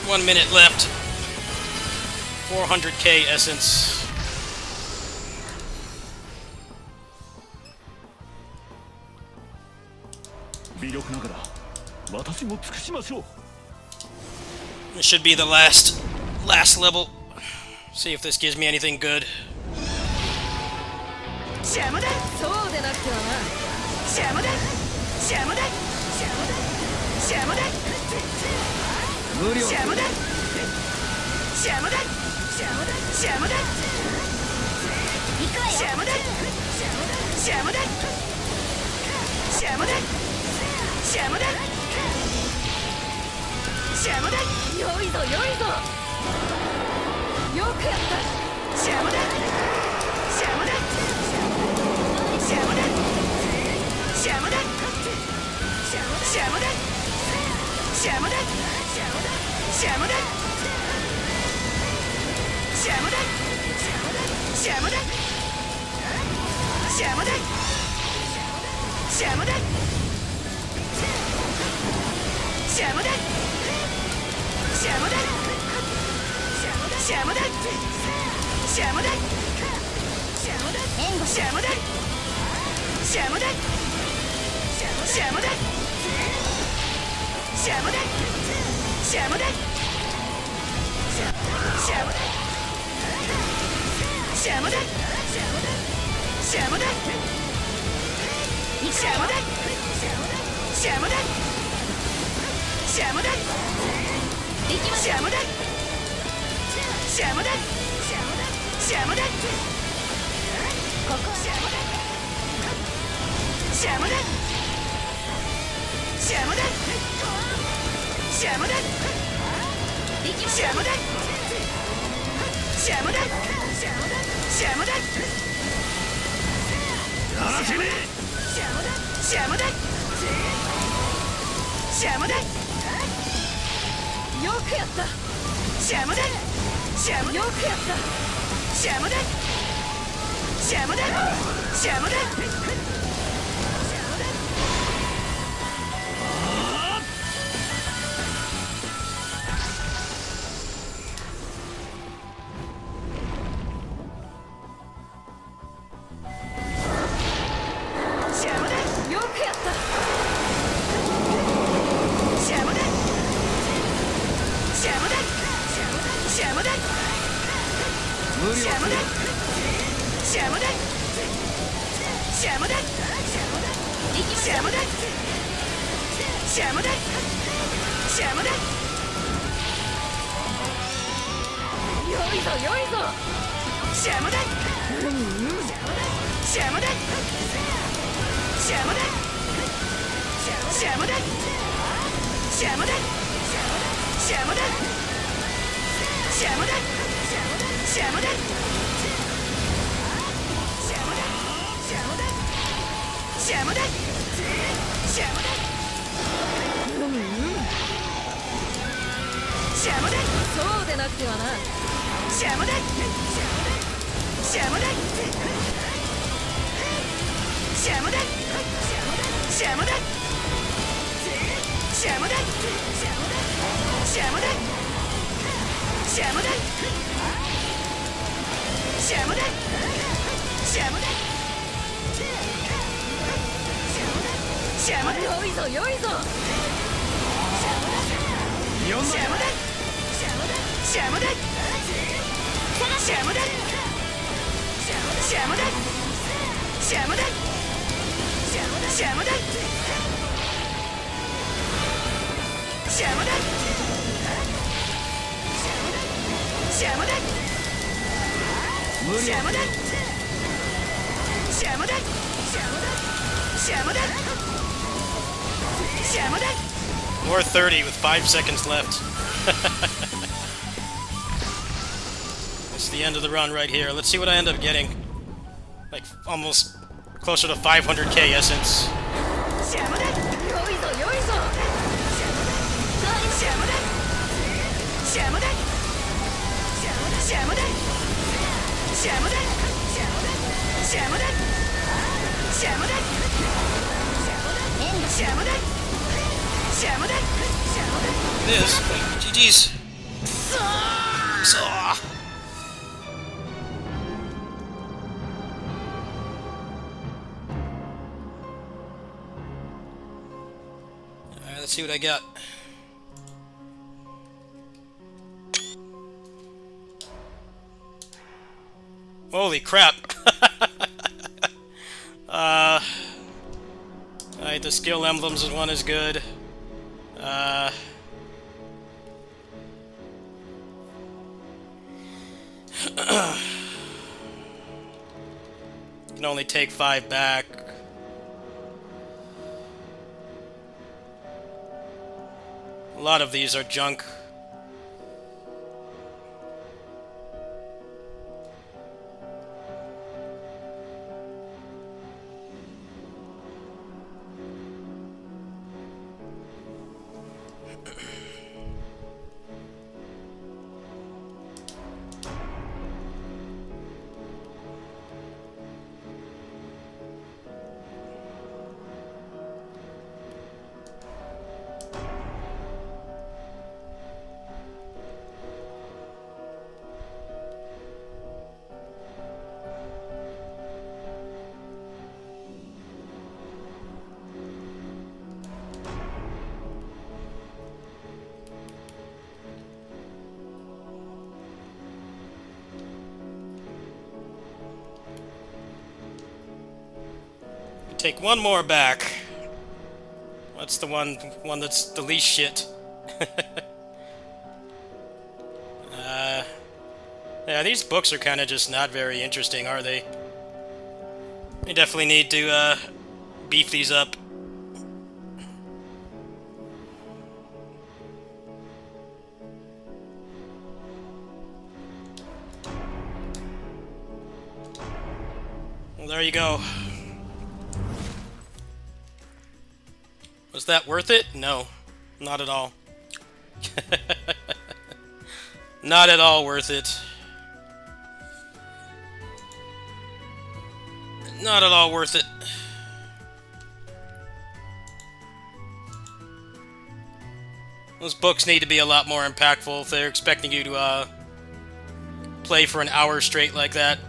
One minute left. 400k essence. It should be the last level. See if this gives me anything good. 邪魔だ邪魔だ邪魔だ邪魔だ邪魔だ邪魔だ邪魔だ邪魔だ邪魔だ邪魔だ邪魔だ邪魔だ邪魔だ邪魔だ邪魔だ邪魔だ邪魔だ援護邪魔だ邪魔だ邪魔だ邪魔だ邪魔だ邪魔だ邪魔だ邪魔だ邪魔だ邪魔だ邪魔だ邪魔だ邪魔だ邪魔だここ邪魔だ邪魔だ邪魔だ邪魔だ邪魔だ邪魔だ邪魔だだらけね邪魔だ邪魔だよくやった邪魔だ邪魔だよくやった邪魔だ邪魔だ邪魔だ邪魔だよくやった邪魔だ邪魔だ邪魔だ邪魔だ邪魔だ邪魔だ邪魔だ邪魔だ邪魔だ良いぞ良いぞ邪魔だ邪魔だ邪魔だ邪魔だ邪魔だ邪魔だ邪魔だ邪魔だ邪魔だ邪魔だ邪魔だそうでなくてはな邪魔だ邪魔だ邪魔だ邪魔だ邪魔だ邪魔だ邪魔だ邪魔だ邪魔だ邪魔だ良いぞ良いぞ邪魔だ邪魔だ邪魔だ邪魔だ邪魔だ邪魔だ邪魔だ邪魔だ邪魔だ邪魔だ邪魔だ邪魔だ More 30 with 5 seconds left. That's the end of the run right here. Let's see what I end up getting. Like, almost closer to 500k essence. 邪魔だ良いぞ良いぞ邪魔だ邪魔だ邪魔だ邪魔だ邪魔だ邪魔だ邪魔だ邪魔だ It is. GG's. So. Alright, let's see what I got. Holy crap. Alright, the skill emblems one is good. Can only take 5 back. A lot of these are junk. take one more back. What's the one that's the least shit? Yeah, these books are kind of just not very interesting, are they? We definitely need to beef these up. Well, there you go. Was that worth it? No, not at all. Not at all worth it. Not at all worth it. Those books need to be a lot more impactful if they're expecting you to play for an hour straight like that.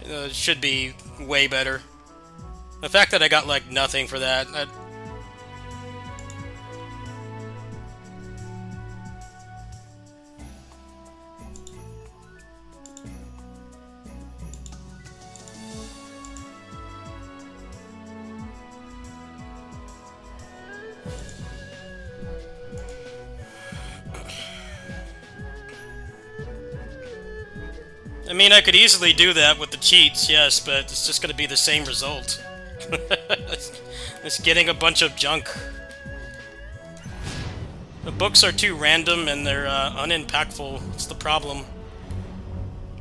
It should be way better. The fact that I got like nothing for that. I mean, I could easily do that with the cheats, yes, but it's just going to be the same result. It's getting a bunch of junk. The books are too random and they're unimpactful. It's the problem.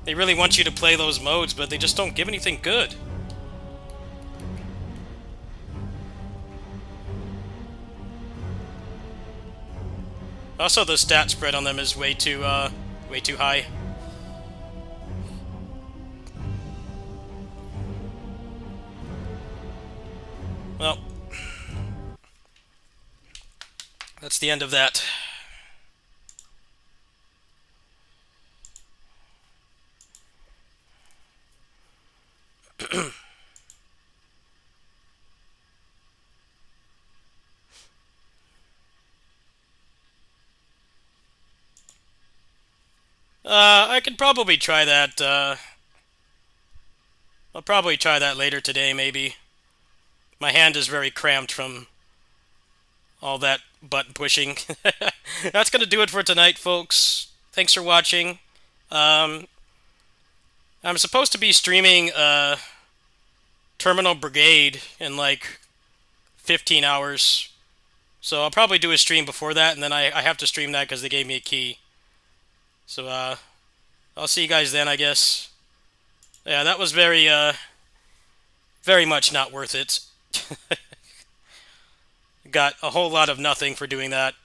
They really want you to play those modes, but they just don't give anything good. Also, the stat spread on them is way too high. Well, that's the end of that. I could probably try that, I'll probably try that later today, maybe. My hand is very cramped from all that button pushing. That's gonna do it for tonight, folks. Thanks for watching. I'm supposed to be streaming Terminal Brigade in like 15 hours. So I'll probably do a stream before that, and then I have to stream that because they gave me a key. So I'll see you guys then, I guess. Yeah, that was very much not worth it. Got a whole lot of nothing for doing that.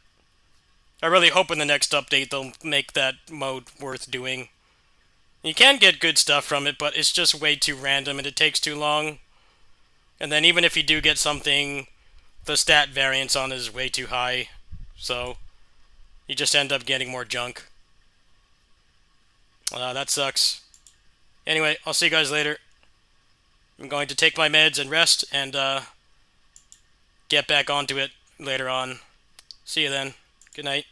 I really hope in the next update they'll make that mode worth doing. You can get good stuff from it, but it's just way too random and it takes too long. And then even if you do get something, the stat variance on it is way too high. So you just end up getting more junk. That sucks. Anyway, I'll see you guys later. I'm going to take my meds and rest and get back onto it later on. See you then. Good night.